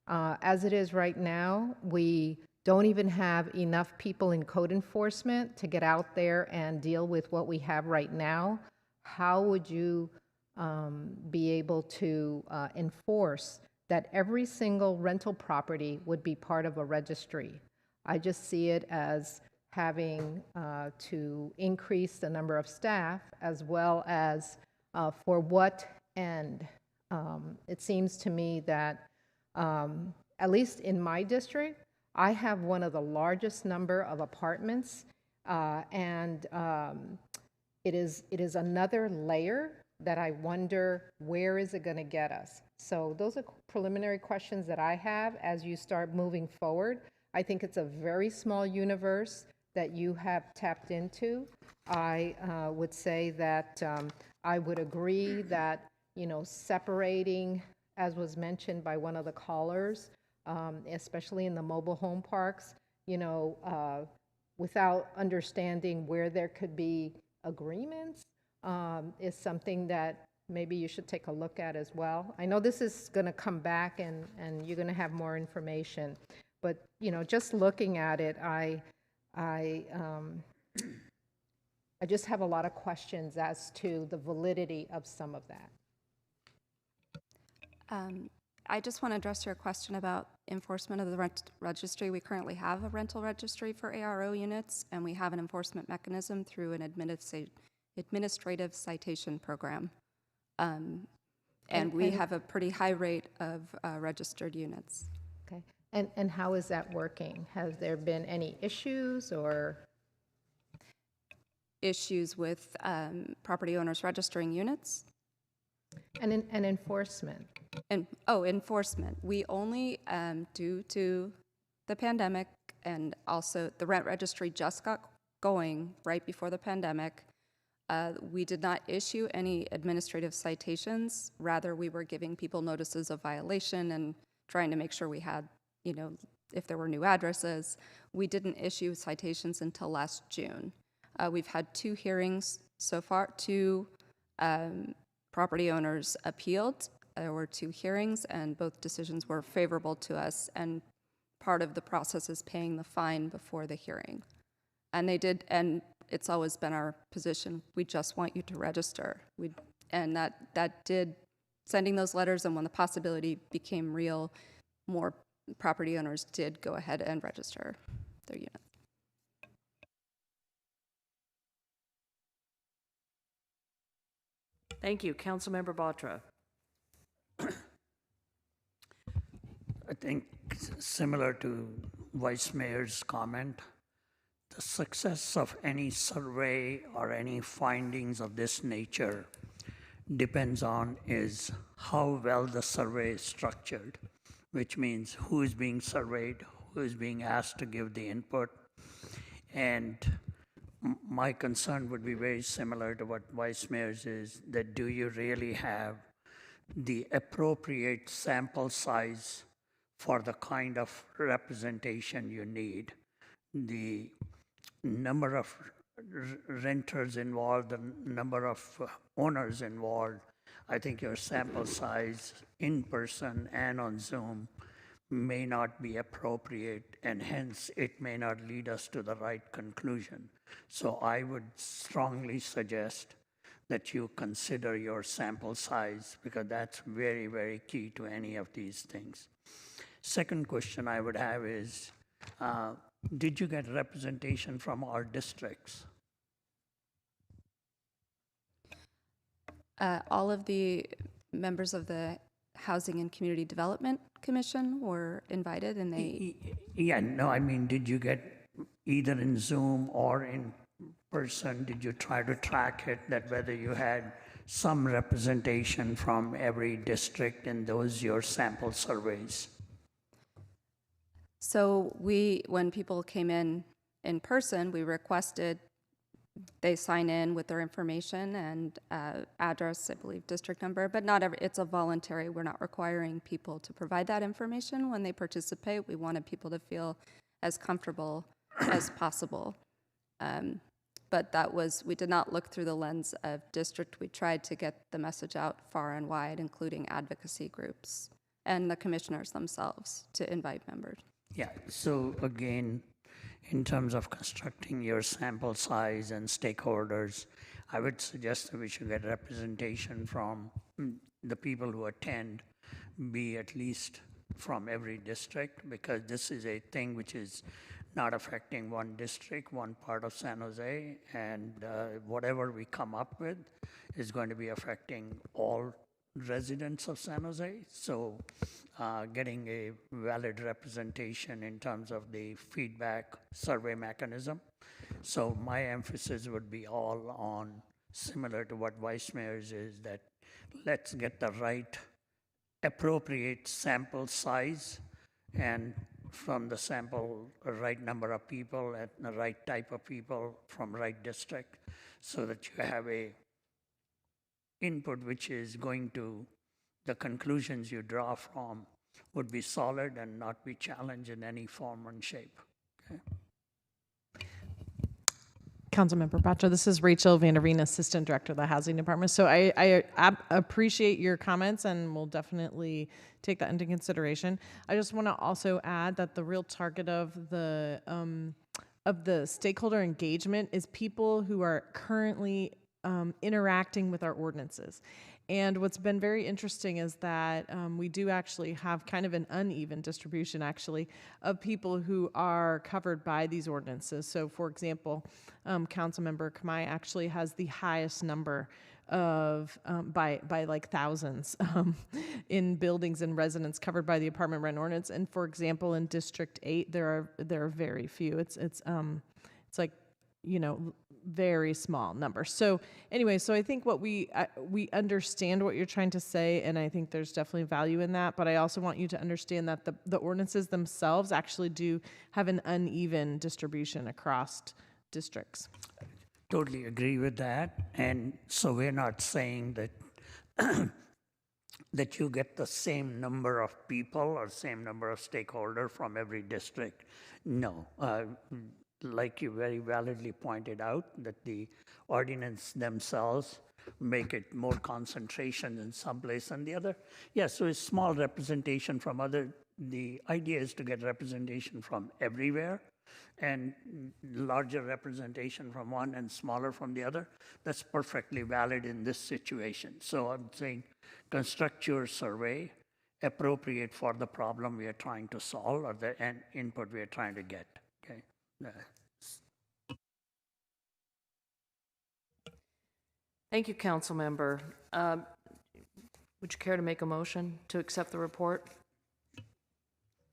As it is right now, we don't even have enough people in code enforcement to get out there and deal with what we have right now. How would you be able to enforce that every single rental property would be part of a registry? I just see it as having to increase the number of staff, as well as for what end. It seems to me that, at least in my district, I have one of the largest number of apartments, and it is another layer that I wonder, where is it going to get us? So those are preliminary questions that I have as you start moving forward. I think it's a very small universe that you have tapped into. I would say that I would agree that, separating, as was mentioned by one of the callers, especially in the mobile home parks, without understanding where there could be agreements, is something that maybe you should take a look at as well. I know this is going to come back and you're going to have more information, but just looking at it, I just have a lot of questions as to the validity of some of that. I just want to address your question about enforcement of the rent registry. We currently have a rental registry for ARO units, and we have an enforcement mechanism through an administrative citation program. And we have a pretty high rate of registered units. Okay. And how is that working? Has there been any issues or? Issues with property owners registering units? And enforcement? Enforcement. We only, due to the pandemic, and also the rent registry just got going right before the pandemic, we did not issue any administrative citations. Rather, we were giving people notices of violation and trying to make sure we had, if there were new addresses. We didn't issue citations until last June. We've had 2 hearings so far, 2 Property owners appealed. There were 2 hearings, and both decisions were favorable to us, and part of the process is paying the fine before the hearing. And they did, and it's always been our position, we just want you to register. And that did, sending those letters, and when the possibility became real, more property owners did go ahead and register their units. Thank you. Councilmember Batra. I think similar to Vice Mayor's comment, the success of any survey or any findings of this nature depends on is how well the survey is structured, which means who is being surveyed, who is being asked to give the input. And my concern would be very similar to what Vice Mayor's is, that do you really have the appropriate sample size for the kind of representation you need? The number of renters involved, the number of owners involved, I think your sample size in person and on Zoom may not be appropriate, and hence it may not lead us to the right conclusion. So I would strongly suggest that you consider your sample size, because that's very, very key to any of these things. Second question I would have is, did you get representation from our districts? All of the members of the Housing and Community Development Commission were invited, and they... Yeah, no, I mean, did you get either in Zoom or in person, did you try to track it, that whether you had some representation from every district in those your sample surveys? So when people came in person, we requested they sign in with their information and address, I believe, district number, but not every, it's a voluntary, we're not requiring people to provide that information when they participate. We wanted people to feel as comfortable as possible. But we did not look through the lens of district. We tried to get the message out far and wide, including advocacy groups and the commissioners themselves to invite members. Yeah, so again, in terms of constructing your sample size and stakeholders, I would suggest that we should get representation from the people who attend, be at least from every district, because this is a thing which is not affecting one district, one part of San Jose, and whatever we come up with is going to be affecting all residents of San Jose. So getting a valid representation in terms of the feedback survey mechanism. So my emphasis would be all on, similar to what Vice Mayor's is, that let's get the right appropriate sample size, and from the sample, a right number of people and the right type of people from right district, so that you have a input which is going to, the conclusions you draw from would be solid and not be challenged in any form and shape. Okay. Councilmember Batra, this is Rachel Vanderveen, Assistant Director of the Housing Department. So I appreciate your comments, and we'll definitely take that into consideration. I just want to also add that the real target of the stakeholder engagement is people who are currently interacting with our ordinances. And what's been very interesting is that we do actually have kind of an uneven distribution, actually, of people who are covered by these ordinances. So, for example, Councilmember Kamai actually has the highest number of, by like thousands, in buildings and residents covered by the apartment rent ordinance. And for example, in District 8, there are very few. It's like, you know, very small number. So anyway, so I think what we understand what you're trying to say, and I think there's definitely value in that, but I also want you to understand that the ordinances themselves actually do have an uneven distribution across districts. Totally agree with that. And so we're not saying that that you get the same number of people or same number of stakeholders from every district. No. Like you very validly pointed out, that the ordinance themselves make it more concentration in some place than the other. Yeah, so it's small representation from other, the idea is to get representation from everywhere and larger representation from one and smaller from the other. That's perfectly valid in this situation. So I'm saying construct your survey appropriate for the problem we are trying to solve or the input we are trying to get. Okay. Thank you, council member. Would you care to make a motion to accept the report?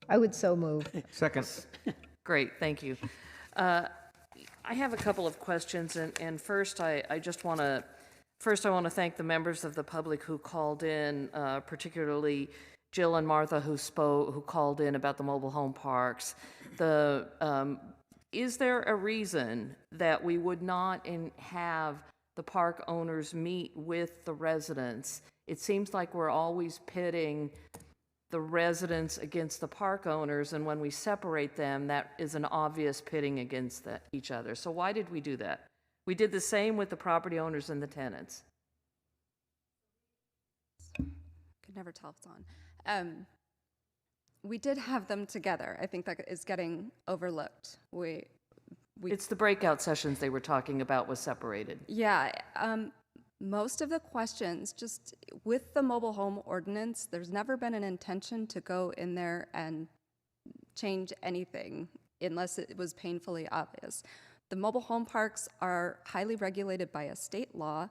I would so move. Second. Great, thank you. I have a couple of questions, and first I just want to thank the members of the public who called in, particularly Jill and Martha who called in about the mobile home parks. Is there a reason that we would not have the park owners meet with the residents? It seems like we're always pitting the residents against the park owners, and when we separate them, that is an obvious pitting against each other. So why did we do that? We did the same with the property owners and the tenants. Could never tell if it's on. We did have them together. I think that is getting overlooked. It's the breakout sessions they were talking about was separated. Yeah, most of the questions, just with the mobile home ordinance, there's never been an intention to go in there and change anything unless it was painfully obvious. The mobile home parks are highly regulated by a state law,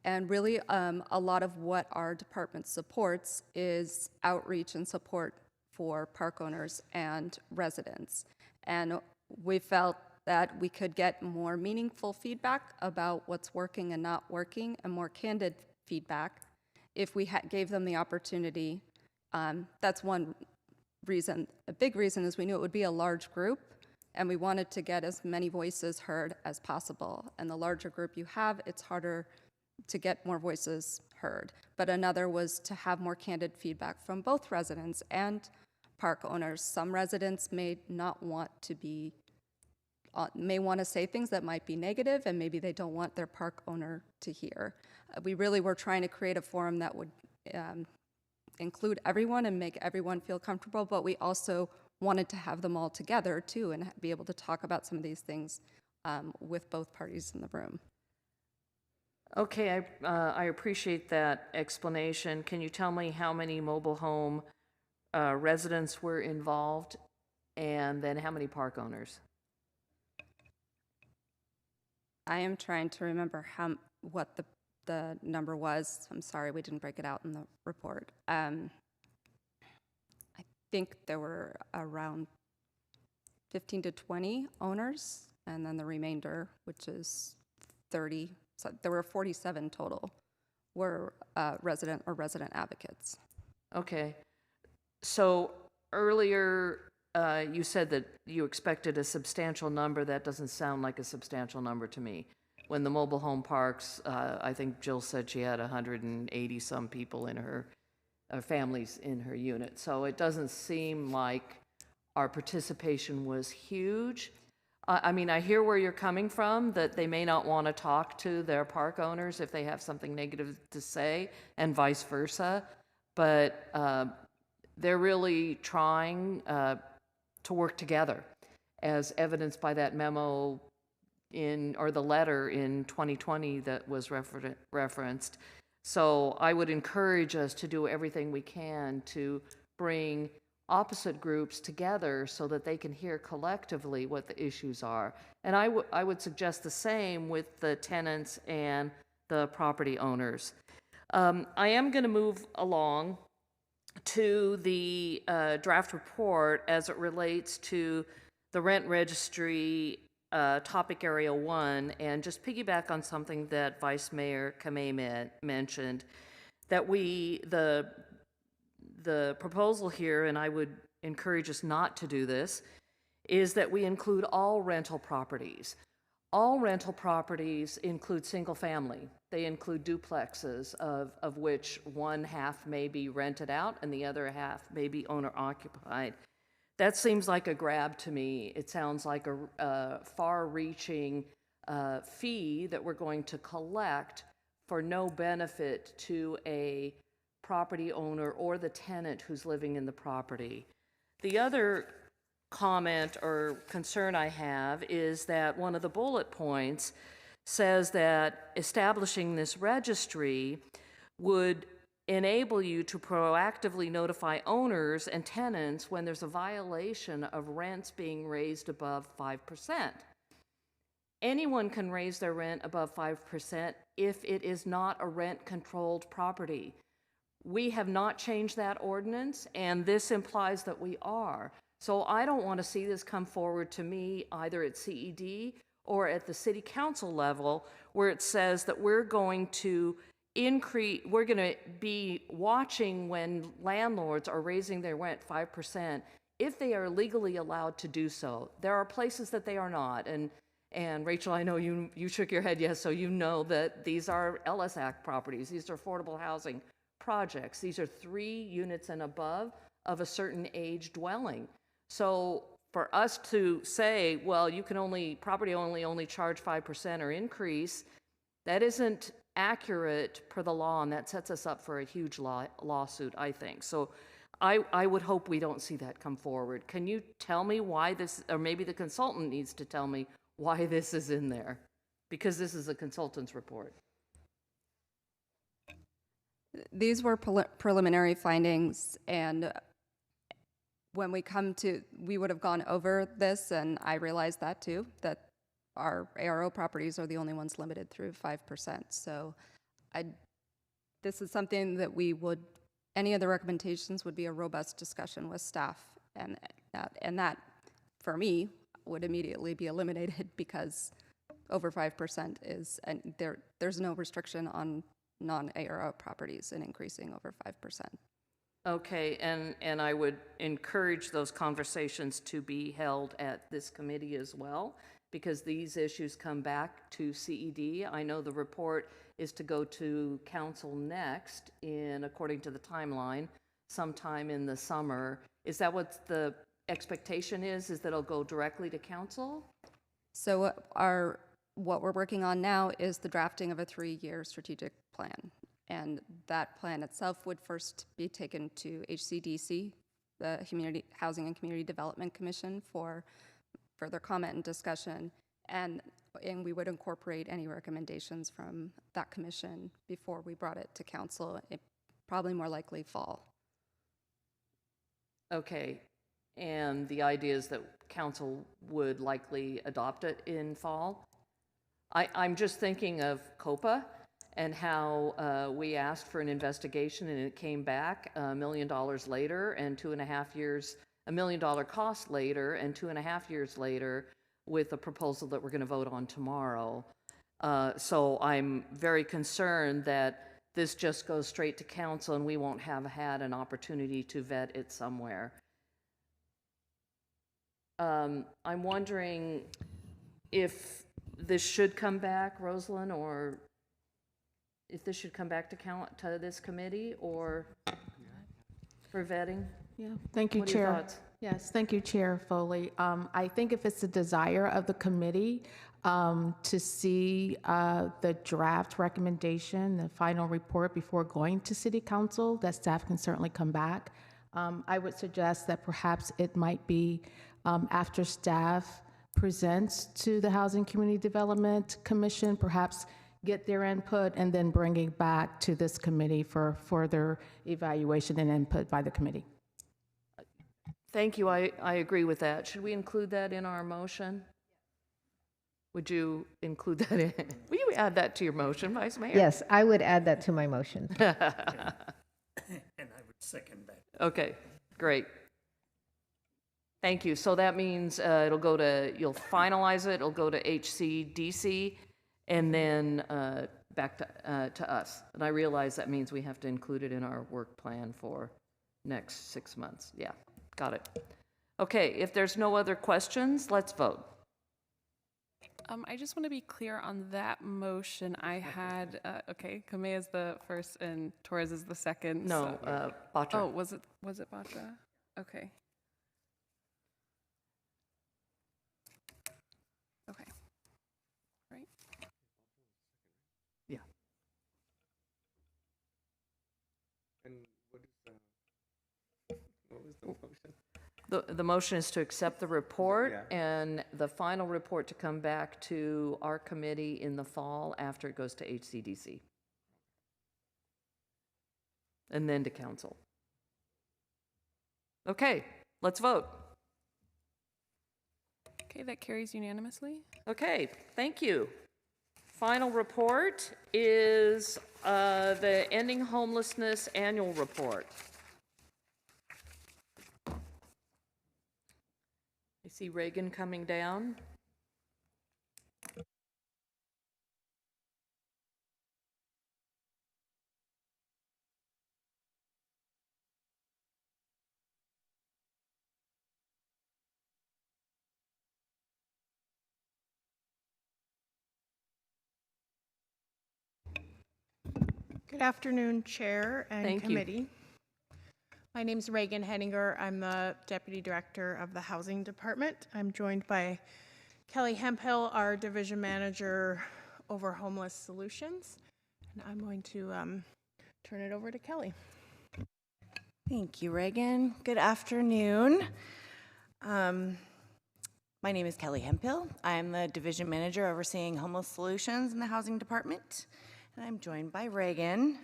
and really a lot of what our department supports is outreach and support for park owners and residents. And we felt that we could get more meaningful feedback about what's working and not working, and more candid feedback if we gave them the opportunity. That's one reason. A big reason is we knew it would be a large group, and we wanted to get as many voices heard as possible. And the larger group you have, it's harder to get more voices heard. But another was to have more candid feedback from both residents and park owners. Some residents may not want to be may want to say things that might be negative, and maybe they don't want their park owner to hear. We really were trying to create a forum that would include everyone and make everyone feel comfortable, but we also wanted to have them all together too and be able to talk about some of these things with both parties in the room. Okay, I appreciate that explanation. Can you tell me how many mobile home residents were involved, and then how many park owners? I am trying to remember what the number was. I'm sorry, we didn't break it out in the report. I think there were around 15 to 20 owners, and then the remainder, which is 30, so there were 47 total, were resident or resident advocates. Okay. So earlier you said that you expected a substantial number. That doesn't sound like a substantial number to me. When the mobile home parks, I think Jill said she had 180 some people in her families in her unit. So it doesn't seem like our participation was huge. I mean, I hear where you're coming from, that they may not want to talk to their park owners if they have something negative to say, and vice versa. But they're really trying to work together, as evidenced by that memo or the letter in 2020 that was referenced. So I would encourage us to do everything we can to bring opposite groups together so that they can hear collectively what the issues are. And I would suggest the same with the tenants and the property owners. I am going to move along to the draft report as it relates to the rent registry topic area 1, and just piggyback on something that Vice Mayor Kamei mentioned, that the proposal here, and I would encourage us not to do this, is that we include all rental properties. All rental properties include single family. They include duplexes, of which one half may be rented out and the other half may be owner occupied. That seems like a grab to me. It sounds like a far-reaching fee that we're going to collect for no benefit to a property owner or the tenant who's living in the property. The other comment or concern I have is that one of the bullet points says that establishing this registry would enable you to proactively notify owners and tenants when there's a violation of rents being raised above 5%. Anyone can raise their rent above 5% if it is not a rent-controlled property. We have not changed that ordinance, and this implies that we are. So I don't want to see this come forward to me either at CED or at the city council level where it says that we're going to be watching when landlords are raising their rent 5% if they are legally allowed to do so. There are places that they are not, and Rachel, I know you shook your head yes, so you know that these are LS Act properties. These are affordable housing projects. These are 3 units and above of a certain age dwelling. So for us to say, well, you can property only charge 5% or increase, that isn't accurate per the law, and that sets us up for a huge lawsuit, I think. So I would hope we don't see that come forward. Can you tell me why this, or maybe the consultant needs to tell me why this is in there? Because this is a consultant's report. These were preliminary findings, and when we would have gone over this, and I realized that too, that our ARO properties are the only ones limited through 5%. So this is something that any of the recommendations would be a robust discussion with staff, and that, for me, would immediately be eliminated because over 5% is, and there's no restriction on non-ARO properties in increasing over 5%. Okay, and I would encourage those conversations to be held at this committee as well, because these issues come back to CED. I know the report is to go to council next according to the timeline, sometime in the summer. Is that what the expectation is that it'll go directly to council? So what we're working on now is the drafting of a 3-year strategic plan. And that plan itself would first be taken to HCDC, the Housing and Community Development Commission, for further comment and discussion. And we would incorporate any recommendations from that commission before we brought it to council, probably more likely fall. Okay, and the idea is that council would likely adopt it in fall? I'm just thinking of COPA and how we asked for an investigation and it came back $1 million later and 2.5 years, $1 million cost later and 2.5 years later with a proposal that we're going to vote on tomorrow. So I'm very concerned that this just goes straight to council and we won't have had an opportunity to vet it somewhere. I'm wondering if this should come back, Rosalind, or if this should come back to this committee or for vetting? Yeah, thank you, What are your Chair. thoughts? Yes, thank you, Chair Foley. I think if it's a desire of the committee to see the draft recommendation, the final report before going to City Council, that staff can certainly come back. I would suggest that perhaps it might be after staff presents to the Housing Community Development Commission, perhaps get their input and then bringing back to this committee for further evaluation and input by the committee. Thank you, I agree with that. Should we include that in our motion? Would you include that in? Will you add that to your motion, Vice Mayor? Yes, I would add that to my motion. And I would second that. Okay, great. Thank you. So that means you'll finalize it, it'll go to HCDC, and then back to us. And I realize that means we have to include it in our work plan for next 6 months. Yeah, got it. Okay, if there's no other questions, let's vote. I just want to be clear on that motion. I had, okay, Kamei is the first and Torres is the second. No, Batra. Oh, was it Batra? Okay. Okay. Right. Yeah. The motion is to accept the report and the final report to come back to our committee in the fall after it goes to HCDC. And then to council. Okay, let's vote. Okay, that carries unanimously. Okay, thank you. Final report is the Ending Homelessness Annual Report. I see Reagan coming down. Good afternoon, Chair and Thank you. Committee. My name is Reagan Henninger. I'm the Deputy Director of the Housing Department. I'm joined by Kelly Hemphill, our Division Manager over Homeless Solutions. And I'm going to turn it over to Kelly. Thank you, Reagan. Good afternoon. My name is Kelly Hemphill. I'm the Division Manager overseeing Homeless Solutions in the Housing Department. And I'm joined by Reagan.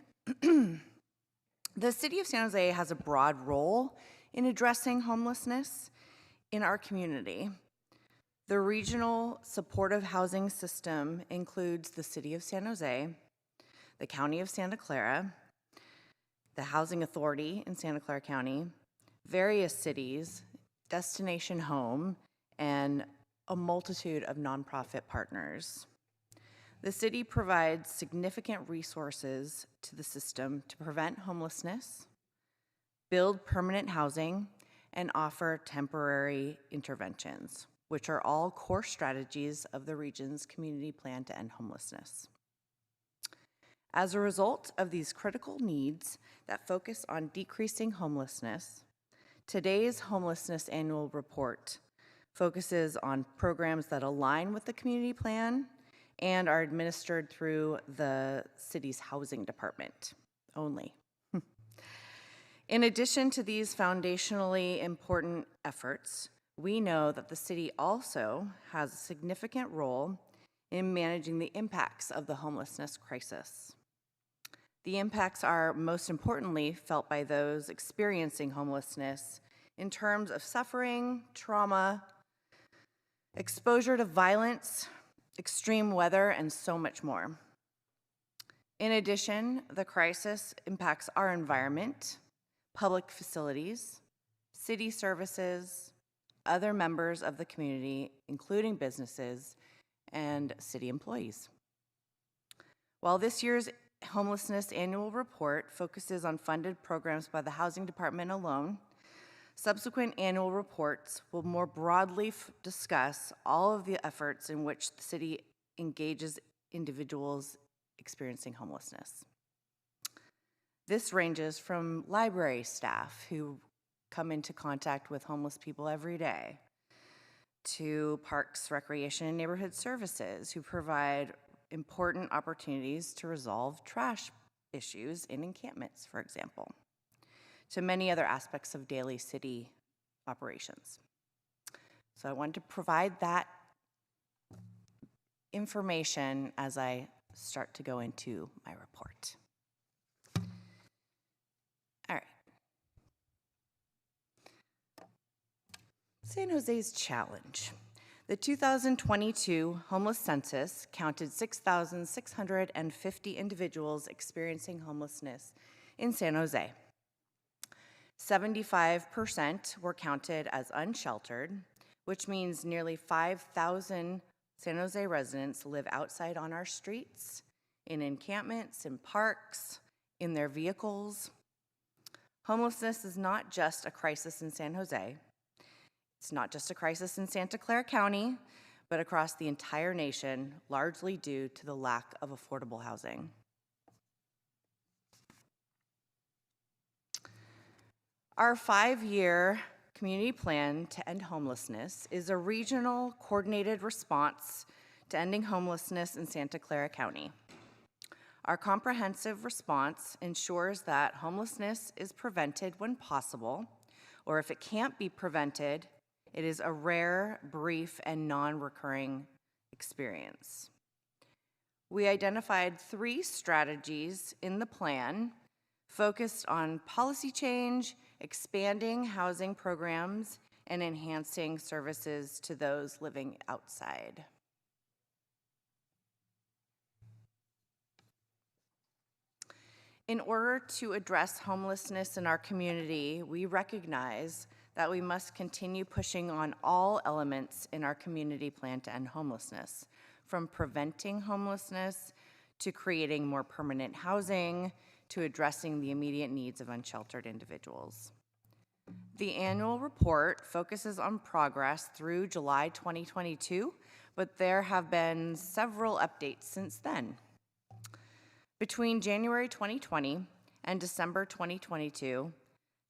The City of San Jose has a broad role in addressing homelessness in our community. The regional supportive housing system includes the City of San Jose, the County of Santa Clara, the Housing Authority in Santa Clara County, various cities, Destination Home, and a multitude of nonprofit partners. The city provides significant resources to the system to prevent homelessness, build permanent housing, and offer temporary interventions, which are all core strategies of the region's community plan to end homelessness. As a result of these critical needs that focus on decreasing homelessness, today's Homelessness Annual Report focuses on programs that align with the community plan and are administered through the city's housing department only. In addition to these foundationally important efforts, we know that the city also has a significant role in managing the impacts of the homelessness crisis. The impacts are most importantly felt by those experiencing homelessness in terms of suffering, trauma, exposure to violence, extreme weather, and so much more. In addition, the crisis impacts our environment, public facilities, city services, other members of the community, including businesses and city employees. While this year's Homelessness Annual Report focuses on funded programs by the Housing Department alone, subsequent annual reports will more broadly discuss all of the efforts in which the city engages individuals experiencing homelessness. This ranges from library staff who come into contact with homeless people every day, to parks, recreation, and neighborhood services who provide important opportunities to resolve trash issues in encampments, for example, to many other aspects of daily city operations. So I wanted to provide that information as I start to go into my report. All right. San Jose's challenge. The 2022 homeless census counted 6,650 individuals experiencing homelessness in San Jose. 75% were counted as unsheltered, which means nearly 5,000 San Jose residents live outside on our streets, in encampments, in parks, in their vehicles. Homelessness is not just a crisis in San Jose. It's not just a crisis in Santa Clara County, but across the entire nation, largely due to the lack of affordable housing. Our 5-year community plan to end homelessness is a regional coordinated response to ending homelessness in Santa Clara County. Our comprehensive response ensures that homelessness is prevented when possible, or if it can't be prevented, it is a rare, brief, and non-recurring experience. We identified 3 strategies in the plan focused on policy change, expanding housing programs, and enhancing services to those living outside. In order to address homelessness in our community, we recognize that we must continue pushing on all elements in our community plan to end homelessness, from preventing homelessness to creating more permanent housing to addressing the immediate needs of unsheltered individuals. The annual report focuses on progress through July 2022, but there have been several updates since then. Between January 2020 and December 2022,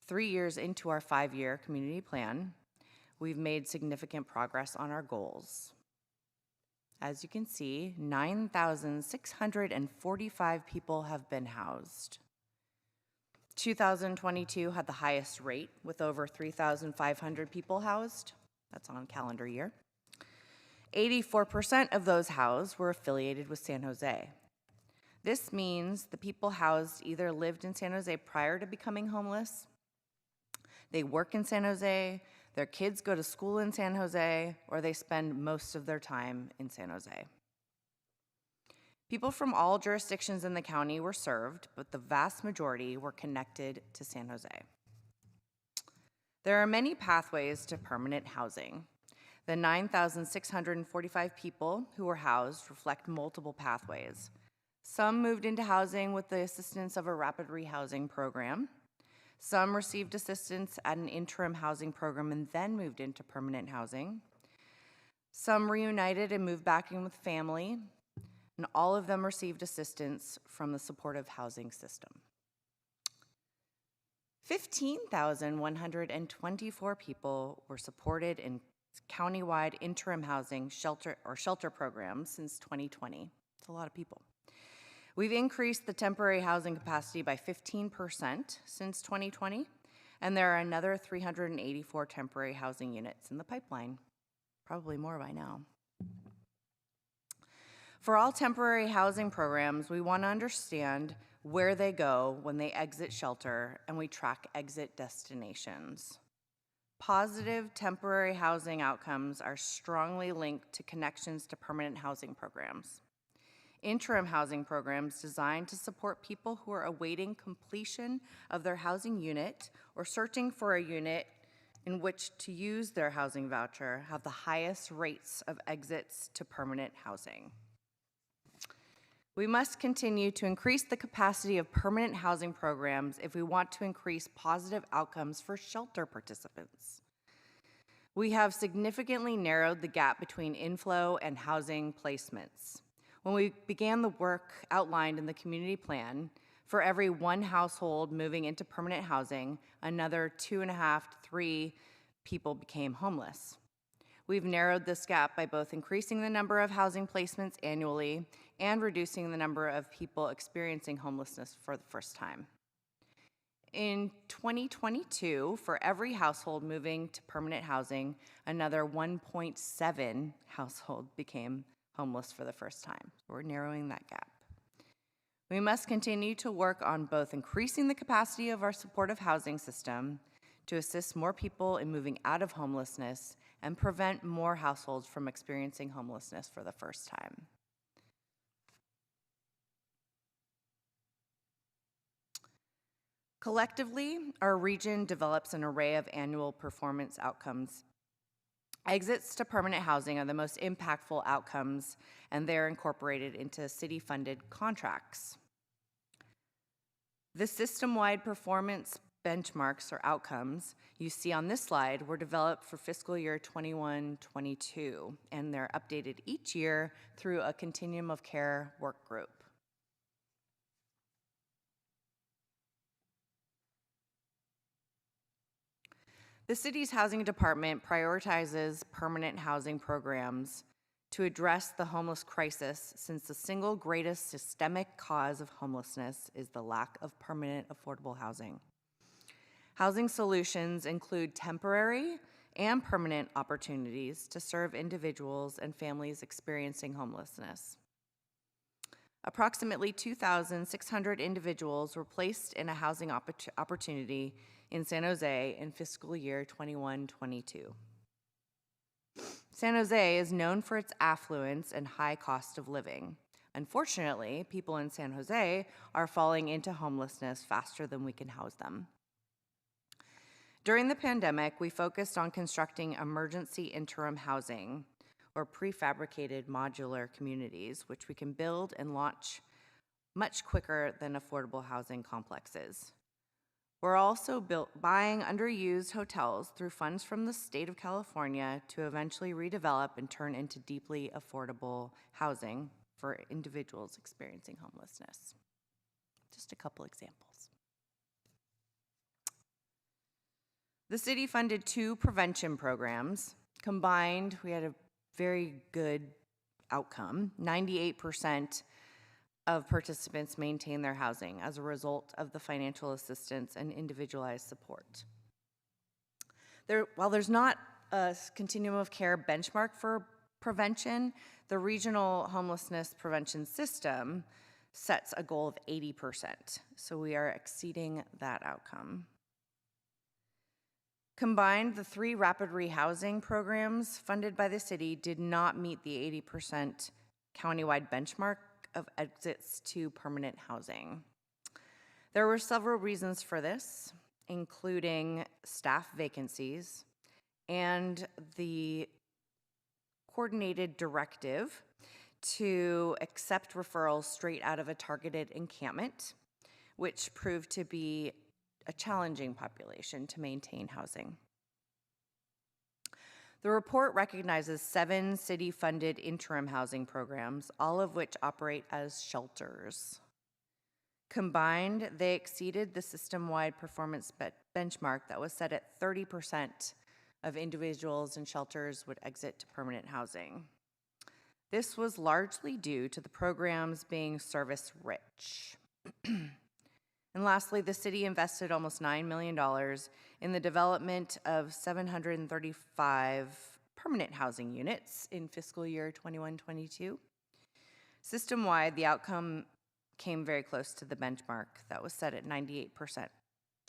3 years into our 5-year community plan, we've made significant progress on our goals. As you can see, 9,645 people have been housed. 2022 had the highest rate with over 3,500 people housed. That's on calendar year. 84% of those housed were affiliated with San Jose. This means the people housed either lived in San Jose prior to becoming homeless, they work in San Jose, their kids go to school in San Jose, or they spend most of their time in San Jose. People from all jurisdictions in the county were served, but the vast majority were connected to San Jose. There are many pathways to permanent housing. The 9,645 people who were housed reflect multiple pathways. Some moved into housing with the assistance of a rapid rehousing program. Some received assistance at an interim housing program and then moved into permanent housing. Some reunited and moved back in with family, and all of them received assistance from the supportive housing system. 15,124 people were supported in countywide interim housing shelter programs since 2020. It's a lot of people. We've increased the temporary housing capacity by 15% since 2020, and there are another 384 temporary housing units in the pipeline, probably more by now. For all temporary housing programs, we want to understand where they go when they exit shelter, and we track exit destinations. Positive temporary housing outcomes are strongly linked to connections to permanent housing programs. Interim housing programs designed to support people who are awaiting completion of their housing unit or searching for a unit in which to use their housing voucher have the highest rates of exits to permanent housing. We must continue to increase the capacity of permanent housing programs if we want to increase positive outcomes for shelter participants. We have significantly narrowed the gap between inflow and housing placements. When we began the work outlined in the community plan, for every 1 household moving into permanent housing, another 2.5 to 3 people became homeless. We've narrowed this gap by both increasing the number of housing placements annually and reducing the number of people experiencing homelessness for the first time. In 2022, for every household moving to permanent housing, another 1.7 households became homeless for the first time. We're narrowing that gap. We must continue to work on both increasing the capacity of our supportive housing system to assist more people in moving out of homelessness and prevent more households from experiencing homelessness for the first time. Collectively, our region develops an array of annual performance outcomes. Exits to permanent housing are the most impactful outcomes, and they're incorporated into city-funded contracts. The system-wide performance benchmarks or outcomes you see on this slide were developed for fiscal year 21-22, and they're updated each year through a continuum of care work group. The city's housing department prioritizes permanent housing programs to address the homeless crisis, since the single greatest systemic cause of homelessness is the lack of permanent affordable housing. Housing solutions include temporary and permanent opportunities to serve individuals and families experiencing homelessness. Approximately 2,600 individuals were placed in a housing opportunity in San Jose in fiscal year 21-22. San Jose is known for its affluence and high cost of living. Unfortunately, people in San Jose are falling into homelessness faster than we can house them. During the pandemic, we focused on constructing emergency interim housing, or prefabricated modular communities, which we can build and launch much quicker than affordable housing complexes. We're also buying underused hotels through funds from the state of California to eventually redevelop and turn into deeply affordable housing for individuals experiencing homelessness. Just a couple examples. The city funded 2 prevention programs. Combined, we had a very good outcome. 98% of participants maintain their housing as a result of the financial assistance and individualized support. While there's not a continuum of care benchmark for prevention, the regional homelessness prevention system sets a goal of 80%. So we are exceeding that outcome. Combined, the 3 rapid rehousing programs funded by the city did not meet the 80% countywide benchmark of exits to permanent housing. There were several reasons for this, including staff vacancies and the coordinated directive to accept referrals straight out of a targeted encampment, which proved to be a challenging population to maintain housing. The report recognizes 7 city-funded interim housing programs, all of which operate as shelters. Combined, they exceeded the system-wide performance benchmark that was set at 30% of individuals in shelters would exit to permanent housing. This was largely due to the programs being service-rich. And lastly, the city invested almost $9 million in the development of 735 permanent housing units in fiscal year 21-22. System-wide, the outcome came very close to the benchmark that was set at 98%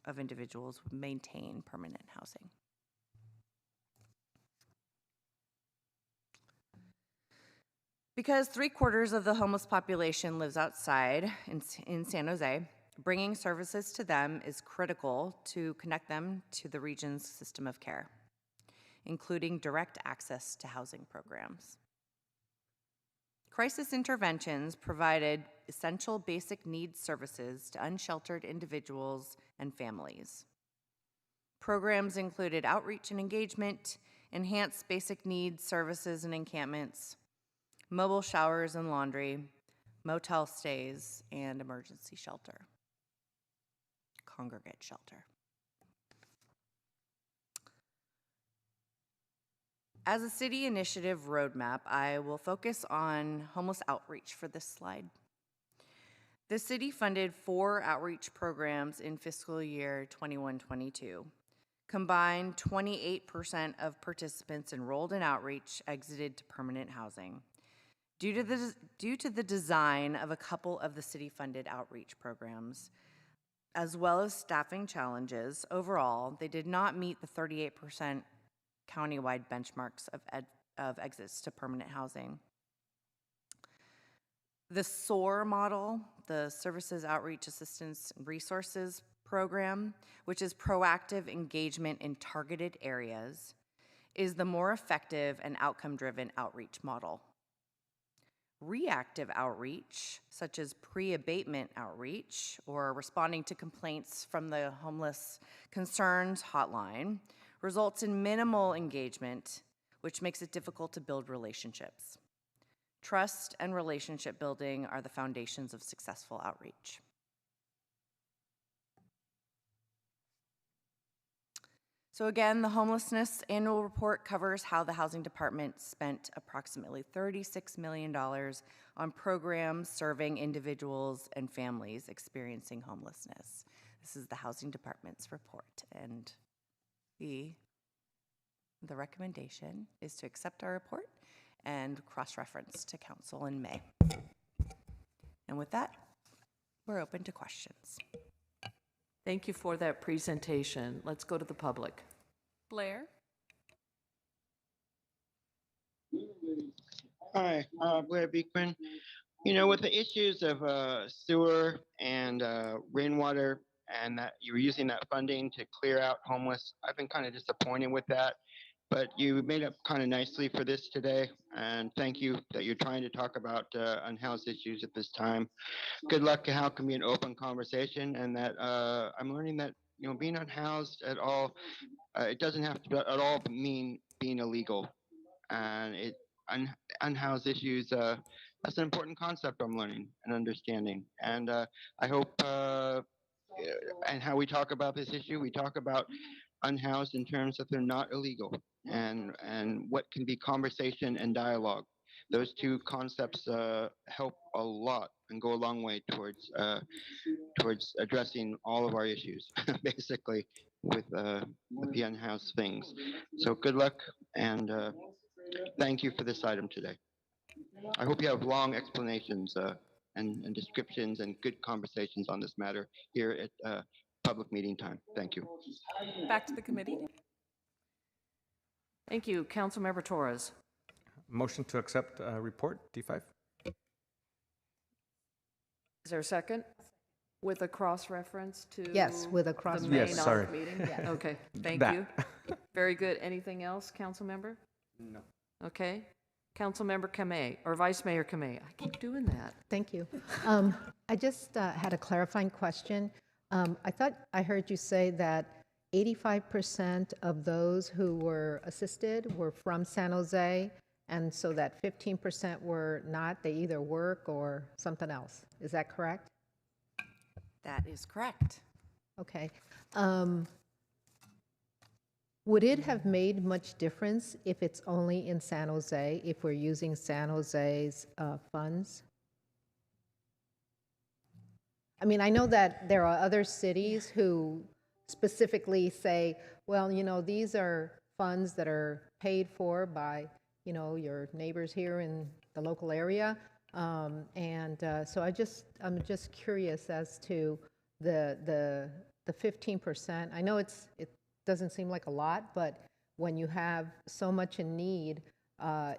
of individuals would maintain permanent housing. Because 3/4 of the homeless population lives outside in San Jose, bringing services to them is critical to connect them to the region's system of care, including direct access to housing programs. Crisis interventions provided essential basic needs services to unsheltered individuals and families. Programs included outreach and engagement, enhanced basic needs services and encampments, mobile showers and laundry, motel stays, and emergency shelter. Congregate shelter. As a city initiative roadmap, I will focus on homeless outreach for this slide. The city funded 4 outreach programs in fiscal year 21-22. Combined, 28% of participants enrolled in outreach exited to permanent housing. Due to the design of a couple of the city-funded outreach programs, as well as staffing challenges, overall, they did not meet the 38% countywide benchmarks of exits to permanent housing. The SOAR model, the Services Outreach Assistance and Resources Program, which is proactive engagement in targeted areas, is the more effective and outcome-driven outreach model. Reactive outreach, such as pre-abatement outreach or responding to complaints from the Homeless Concerns Hotline, results in minimal engagement, which makes it difficult to build relationships. Trust and relationship building are the foundations of successful outreach. So again, the homelessness annual report covers how the housing department spent approximately $36 million on programs serving individuals and families experiencing homelessness. This is the Housing Department's report, and the recommendation is to accept our report and cross-reference to council in May. And with that, we're open to questions. Thank you for that presentation. Let's go to the public. Blair? Hi, Blair Beekman. You know, with the issues of sewer and rainwater, and that you were using that funding to clear out homeless, I've been kind of disappointed with that. But you made up kind of nicely for this today, and thank you that you're trying to talk about unhoused issues at this time. Good luck. How can be an open conversation, and that I'm learning that being unhoused at all, it doesn't have to at all mean being illegal, and unhoused issues. That's an important concept I'm learning and understanding, and I hope. And how we talk about this issue, we talk about unhoused in terms that they're not illegal, and what can be conversation and dialogue. Those two concepts help a lot and go a long way towards addressing all of our issues, basically with the unhoused things. So good luck, and thank you for this item today. I hope you have long explanations and descriptions and good conversations on this matter here at public meeting time. Thank you. Back to the committee. Thank you. Councilmember Torres. Motion to accept report D5. Is there a second? With a cross-reference to? Yes, with a The cross-reference. May Yes, sorry. 9th meeting? Yes. Okay, thank That. you. Very good. Anything else, council member? No. Okay. Councilmember Kamei, or Vice Mayor Kamei. I keep doing that. Thank you. I just had a clarifying question. I thought I heard you say that 85% of those who were assisted were from San Jose, and so that 15% were not. They either work or something else. Is that correct? That is correct. Okay. Would it have made much difference if it's only in San Jose, if we're using San Jose's funds? I mean, I know that there are other cities who specifically say, well, these are funds that are paid for by, your neighbors here in the local area. So I'm just curious as to the 15%. I know it doesn't seem like a lot, but when you have so much in need, I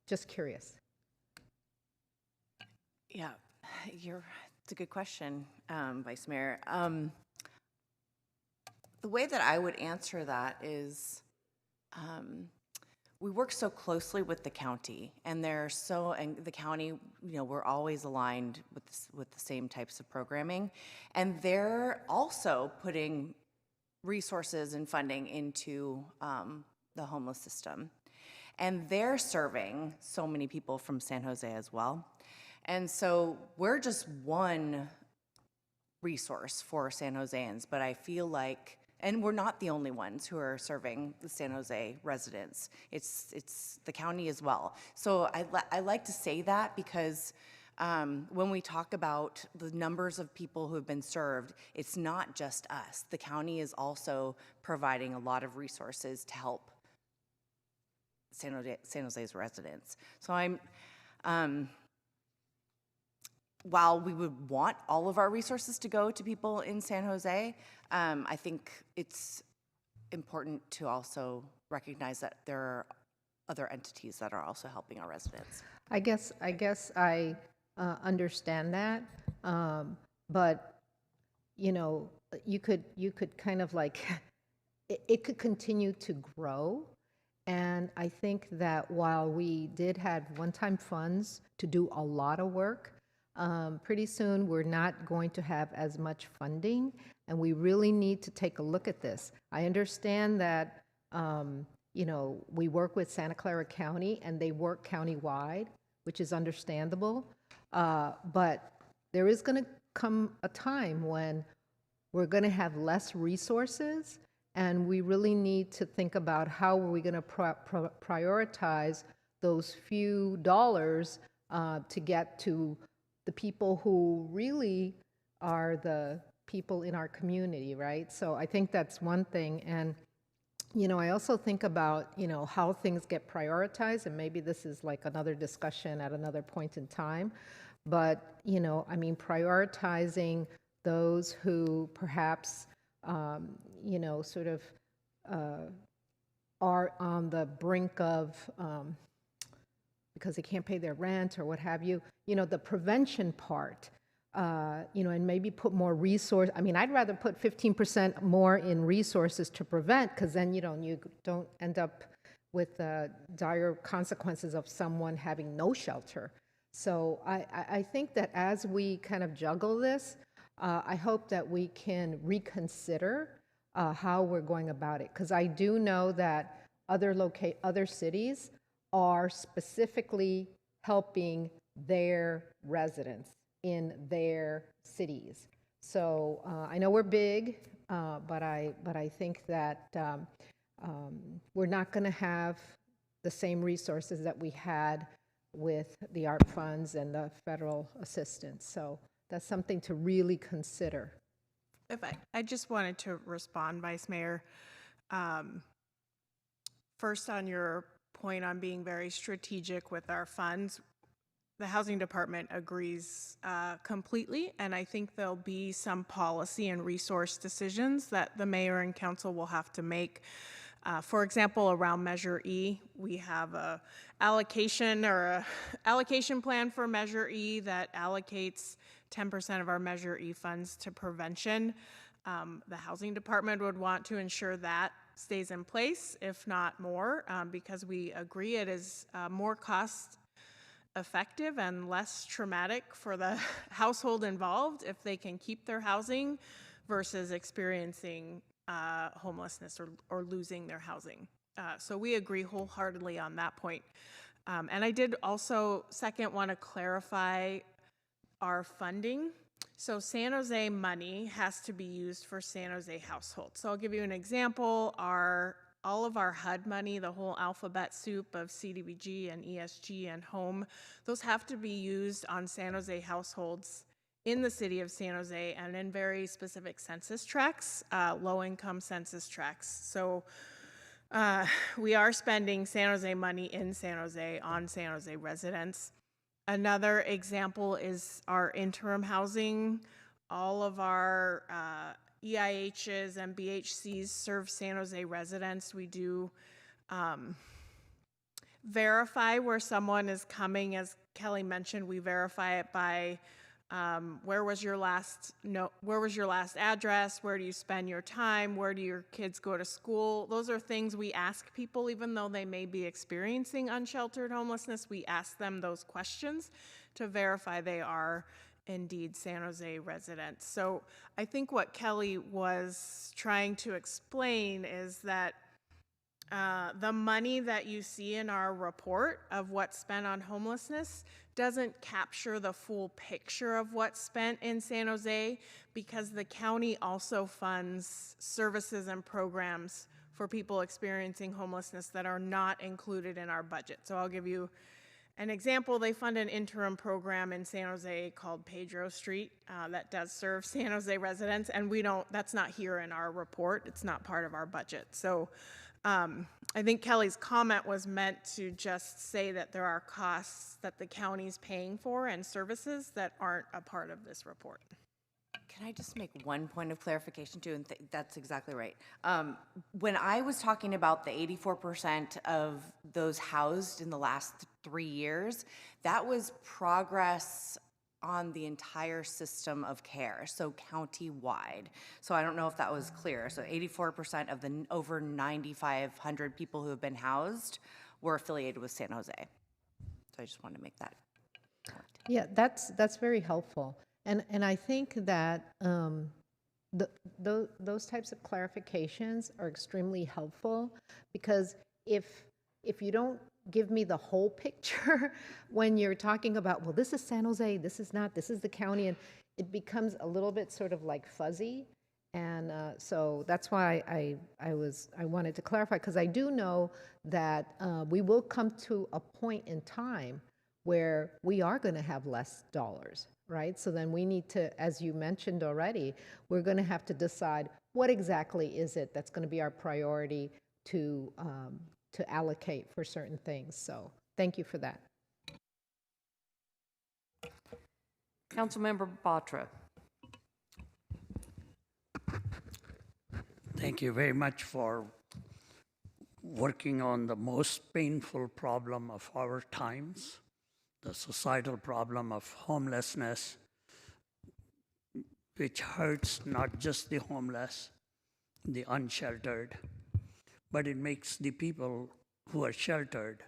just curious. Yeah, it's a good question, Vice Mayor. The way that I would answer that is we work so closely with the county, and the county, we're always aligned with the same types of programming, and they're also putting resources and funding into the homeless system, and they're serving so many people from San Jose as well. And so we're just one resource for San Joseans, but I feel like, and we're not the only ones who are serving the San Jose residents. It's the county as well. So I like to say that because when we talk about the numbers of people who have been served, it's not just us. The county is also providing a lot of resources to help San Jose's residents. So while we would want all of our resources to go to people in San Jose, I think it's important to also recognize that there are other entities that are also helping our residents. I guess I understand that, but you could kind of like it could continue to grow, and I think that while we did have one-time funds to do a lot of work, pretty soon we're not going to have as much funding, and we really need to take a look at this. I understand that we work with Santa Clara County and they work countywide, which is understandable, but there is going to come a time when we're going to have less resources, and we really need to think about how are we going to prioritize those few dollars to get to the people who really are the people in our community, right? So I think that's one thing. And I also think about, how things get prioritized, and maybe this is like another discussion at another point in time. But, prioritizing those who perhaps, sort of are on the brink of, because they can't pay their rent or what have you, the prevention part. And maybe put more resource. I'd rather put 15% more in resources to prevent, because then you don't end up with dire consequences of someone having no shelter. So I think that as we kind of juggle this, I hope that we can reconsider how we're going about it, because I do know that other cities are specifically helping their residents in their cities. So I know we're big, but I think that we're not going to have the same resources that we had with the ARP funds and the federal assistance. So that's something to really consider. I just wanted to respond, Vice Mayor. First, on your point on being very strategic with our funds, the Housing Department agrees completely, and I think there'll be some policy and resource decisions that the mayor and council will have to make. For example, around Measure E, we have a allocation plan for Measure E that allocates 10% of our Measure E funds to prevention. The Housing Department would want to ensure that stays in place, if not more, because we agree it is more cost effective and less traumatic for the household involved if they can keep their housing versus experiencing homelessness or losing their housing. So we agree wholeheartedly on that point. And I did also, second, want to clarify our funding. So San Jose money has to be used for San Jose households. So I'll give you an example. All of our HUD money, the whole alphabet soup of CDBG and ESG and home, those have to be used on San Jose households in the city of San Jose and in very specific census tracts, low-income census tracts. So we are spending San Jose money in San Jose on San Jose residents. Another example is our interim housing. All of our EIHs and BHCs serve San Jose residents. We do verify where someone is coming. As Kelly mentioned, we verify it by where was your last address? Where do you spend your time? Where do your kids go to school? Those are things we ask people, even though they may be experiencing unsheltered homelessness. We ask them those questions to verify they are indeed San Jose residents. So I think what Kelly was trying to explain is that the money that you see in our report of what's spent on homelessness doesn't capture the full picture of what's spent in San Jose, because the county also funds services and programs for people experiencing homelessness that are not included in our budget. So I'll give you an example. They fund an interim program in San Jose called Pedro Street that does serve San Jose residents, and that's not here in our report. It's not part of our budget. So I think Kelly's comment was meant to just say that there are costs that the county's paying for and services that aren't a part of this report. Can I just make one point of clarification too? And that's exactly right. When I was talking about the 84% of those housed in the last 3 years, that was progress on the entire system of care, so county-wide. So I don't know if that was clear. So 84% of the over 9,500 people who have been housed were affiliated with San Jose. So I just wanted to make that point. Yeah, that's very helpful. And I think that those types of clarifications are extremely helpful, because if you don't give me the whole picture when you're talking about, well, this is San Jose, this is not, this is the county, and it becomes a little bit sort of like fuzzy. And so that's why I wanted to clarify, because I do know that we will come to a point in time where we are going to have less dollars, right? So then we need to, as you mentioned already, we're going to have to decide what exactly is it that's going to be our priority to allocate for certain things. So thank you for that. Councilmember Batra. Thank you very much for working on the most painful problem of our times, the societal problem of homelessness, which hurts not just the homeless, the unsheltered, but it makes the people who are sheltered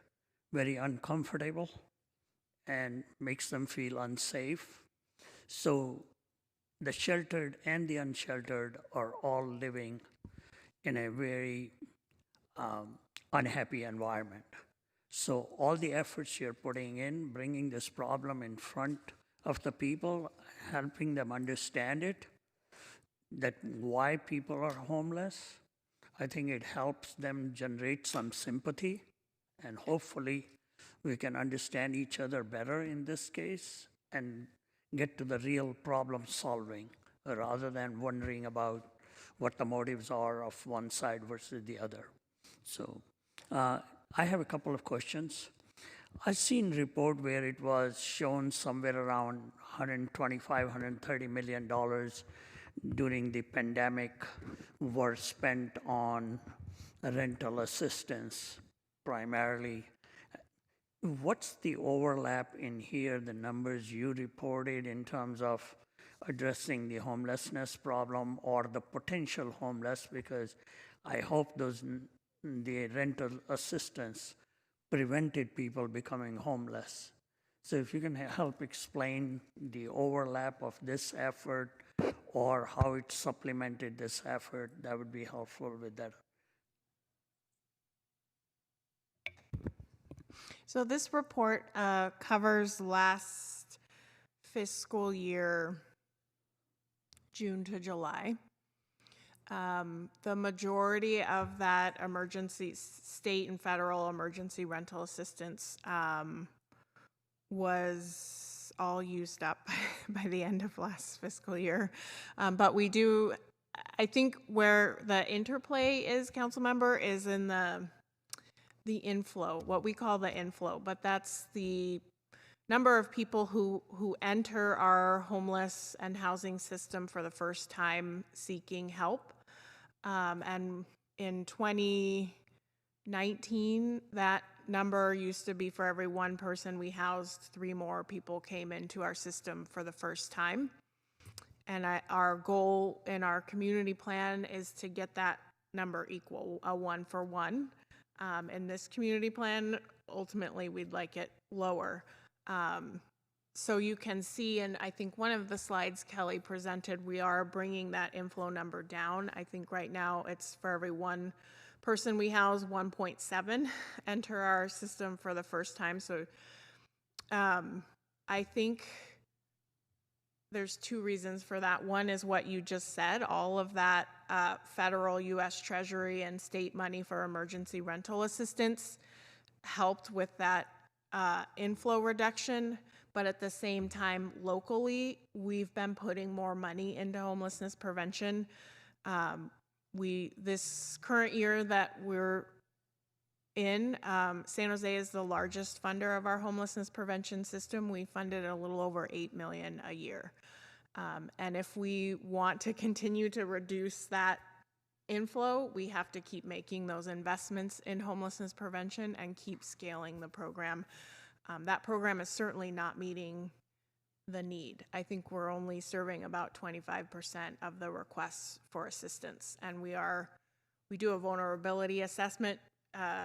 very uncomfortable and makes them feel unsafe. So the sheltered and the unsheltered are all living in a very unhappy environment. So all the efforts you're putting in, bringing this problem in front of the people, helping them understand it, that why people are homeless, I think it helps them generate some sympathy, and hopefully we can understand each other better in this case and get to the real problem solving rather than wondering about what the motives are of one side versus the other. So I have a couple of questions. I've seen a report where it was shown somewhere around $125, $130 million during the pandemic were spent on rental assistance primarily. What's the overlap in here, the numbers you reported in terms of addressing the homelessness problem or the potential homeless? Because I hope the rental assistance prevented people becoming homeless. So if you can help explain the overlap of this effort or how it supplemented this effort, that would be helpful with that. So this report covers last fiscal year, June to July. The majority of that emergency, state and federal emergency rental assistance was all used up by the end of last fiscal year. But we do, I think where the interplay is, council member, is in the inflow, what we call the inflow, but that's the number of people who enter our homeless and housing system for the first time seeking help. And in 2019, that number used to be for every one person we housed, 3 more people came into our system for the first time. And our goal in our community plan is to get that number equal, a 1-for-1. In this community plan, ultimately, we'd like it lower. So you can see, and I think one of the slides Kelly presented, we are bringing that inflow number down. I think right now it's for every one person we house, 1.7 enter our system for the first time. So I think there's 2 reasons for that. One is what you just said, all of that federal U.S. Treasury and state money for emergency rental assistance helped with that inflow reduction. But at the same time, locally, we've been putting more money into homelessness prevention. This current year that we're in, San Jose is the largest funder of our homelessness prevention system. We funded a little over $8 million a year. And if we want to continue to reduce that inflow, we have to keep making those investments in homelessness prevention and keep scaling the program. That program is certainly not meeting the need. I think we're only serving about 25% of the requests for assistance. And we do a vulnerability assessment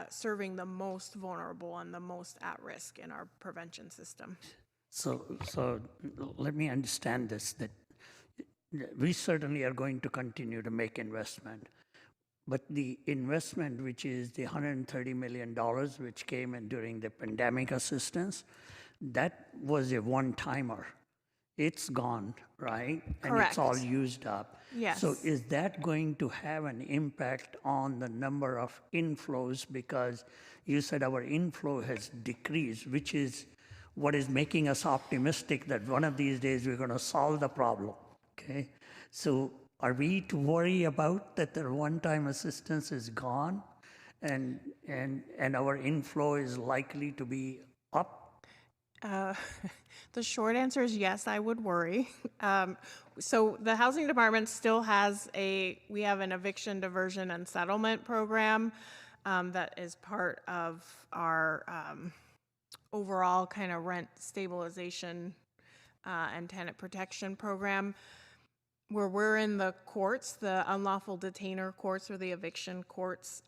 serving the most vulnerable and the most at risk in our prevention system. So let me understand this, that we certainly are going to continue to make investment, but the investment, which is the $130 million, which came in during the pandemic assistance, that was a one-timer. It's gone, right? Correct. And it's all used up. Yes. So is that going to have an impact on the number of inflows? Because you said our inflow has decreased, which is what is making us optimistic that one of these days we're going to solve the problem. Okay, so are we to worry about that the one-time assistance is gone, and our inflow is likely to be up? The short answer is yes, I would worry. So the housing department still has we have an eviction diversion and settlement program that is part of our overall kind of rent stabilization and tenant protection program, where we're in the courts, the unlawful detainer courts or the eviction courts,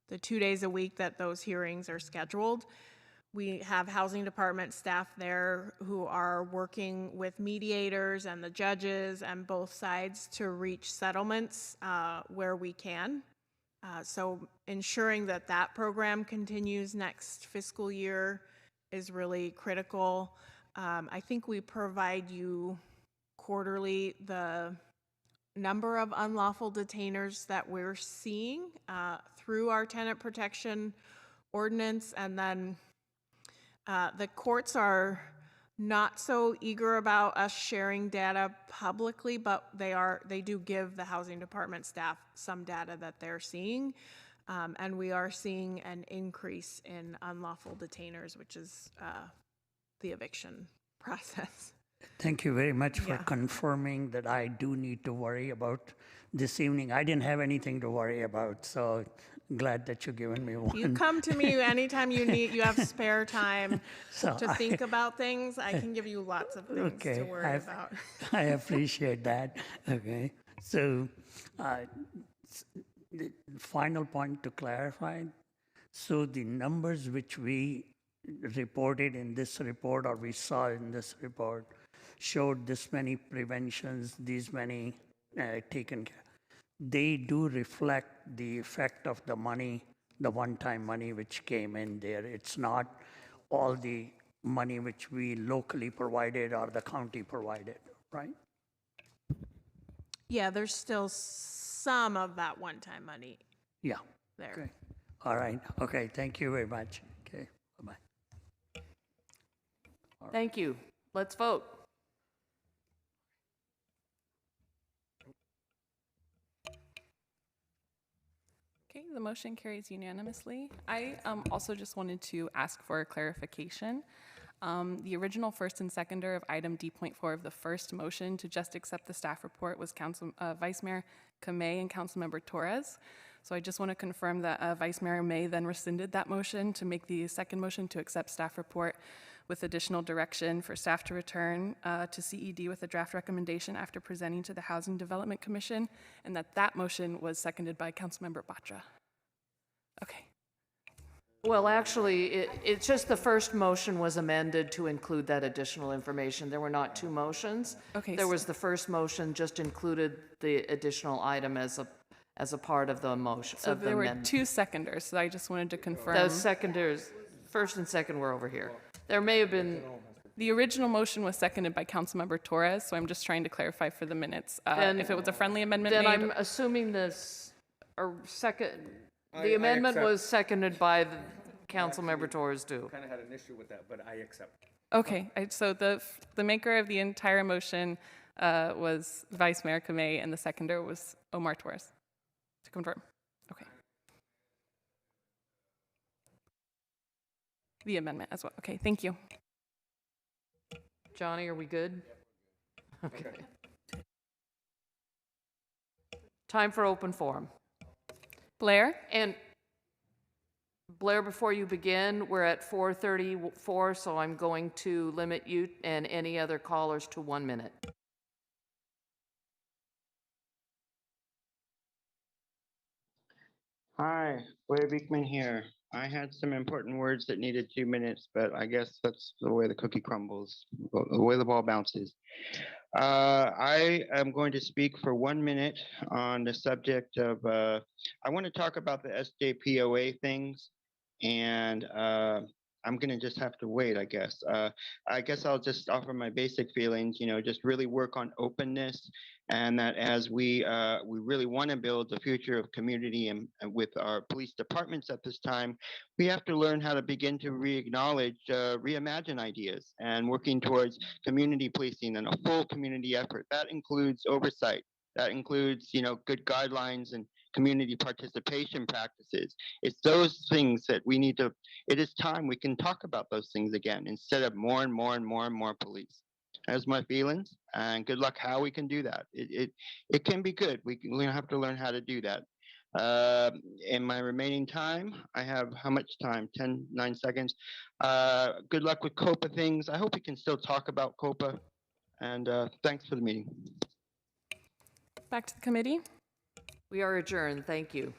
the 2 days a week that those hearings are scheduled. We have housing department staff there who are working with mediators and the judges and both sides to reach settlements where we can. So ensuring that that program continues next fiscal year is really critical. I think we provide you quarterly the number of unlawful detainers that we're seeing through our tenant protection ordinance, and then the courts are not so eager about us sharing data publicly, but they do give the housing department staff some data that they're seeing. And we are seeing an increase in unlawful detainers, which is the eviction process. Thank you very much for confirming that I do need to worry about this evening. I didn't have anything to worry about, so glad that you've given me one. You come to me anytime you have spare time So to think about things. I can give you lots of things to worry about. I appreciate that. Okay, so the final point to clarify. So the numbers which we reported in this report, or we saw in this report, showed this many preventions, these many taken care. They do reflect the effect of the money, the one-time money which came in there. It's not all the money which we locally provided or the county provided, right? Yeah, there's still some of that one-time money. Yeah. There. Okay. All right. Okay. Thank you very much. Okay. Bye-bye. Thank you. Let's vote. Okay, the motion carries unanimously. I also just wanted to ask for a clarification. The original first and seconder of item D.4 of the first motion to just accept the staff report was Vice Mayor Kamei and Councilmember Torres. So I just want to confirm that Vice Mayor May then rescinded that motion to make the second motion to accept staff report with additional direction for staff to return to CED with a draft recommendation after presenting to the Housing Development Commission, and that motion was seconded by Councilmember Batra. Okay. Well, actually, it's just the first motion was amended to include that additional information. There were not two motions. Okay. There was the first motion just included the additional item as a part of the motion. So there were two seconders, so I just wanted to confirm. Those seconders, first and second, were over here. There may have been. The original motion was seconded by Councilmember Torres, so I'm just trying to clarify for the minutes. If it was a friendly amendment then made. I'm assuming the amendment was seconded by the Councilmember Torres too. Kind of had an issue with that, but I accept. Okay, so the maker of the entire motion was Vice Mayor Kamei, and the seconder was Omar Torres. To confirm. Okay. The amendment as well. Okay, thank you. Johnny, are we good? Okay. Time for open forum. Blair? And Blair, before you begin, we're at 4:34, so I'm going to limit you and any other callers to 1 minute. Hi, Blair Beekman here. I had some important words that needed 2 minutes, but I guess that's the way the cookie crumbles, the way the ball bounces. I am going to speak for 1 minute on the subject of, I want to talk about the SJPOA things and I'm going to just have to wait, I guess. I guess I'll just offer my basic feelings, just really work on openness, and that as we really want to build the future of community and with our police departments at this time, we have to learn how to begin to re-acknowledge, reimagine ideas and working towards community policing and a full community effort. That includes oversight. That includes, good guidelines and community participation practices. It's those things that we need to, it is time we can talk about those things again instead of more and more and more and more police. That's my feelings, and good luck how we can do that. It can be good. We have to learn how to do that. In my remaining time, I have how much time? 9 seconds. Good luck with COPA things. I hope we can still talk about COPA, and thanks for the meeting. Back to the committee. We are adjourned. Thank you.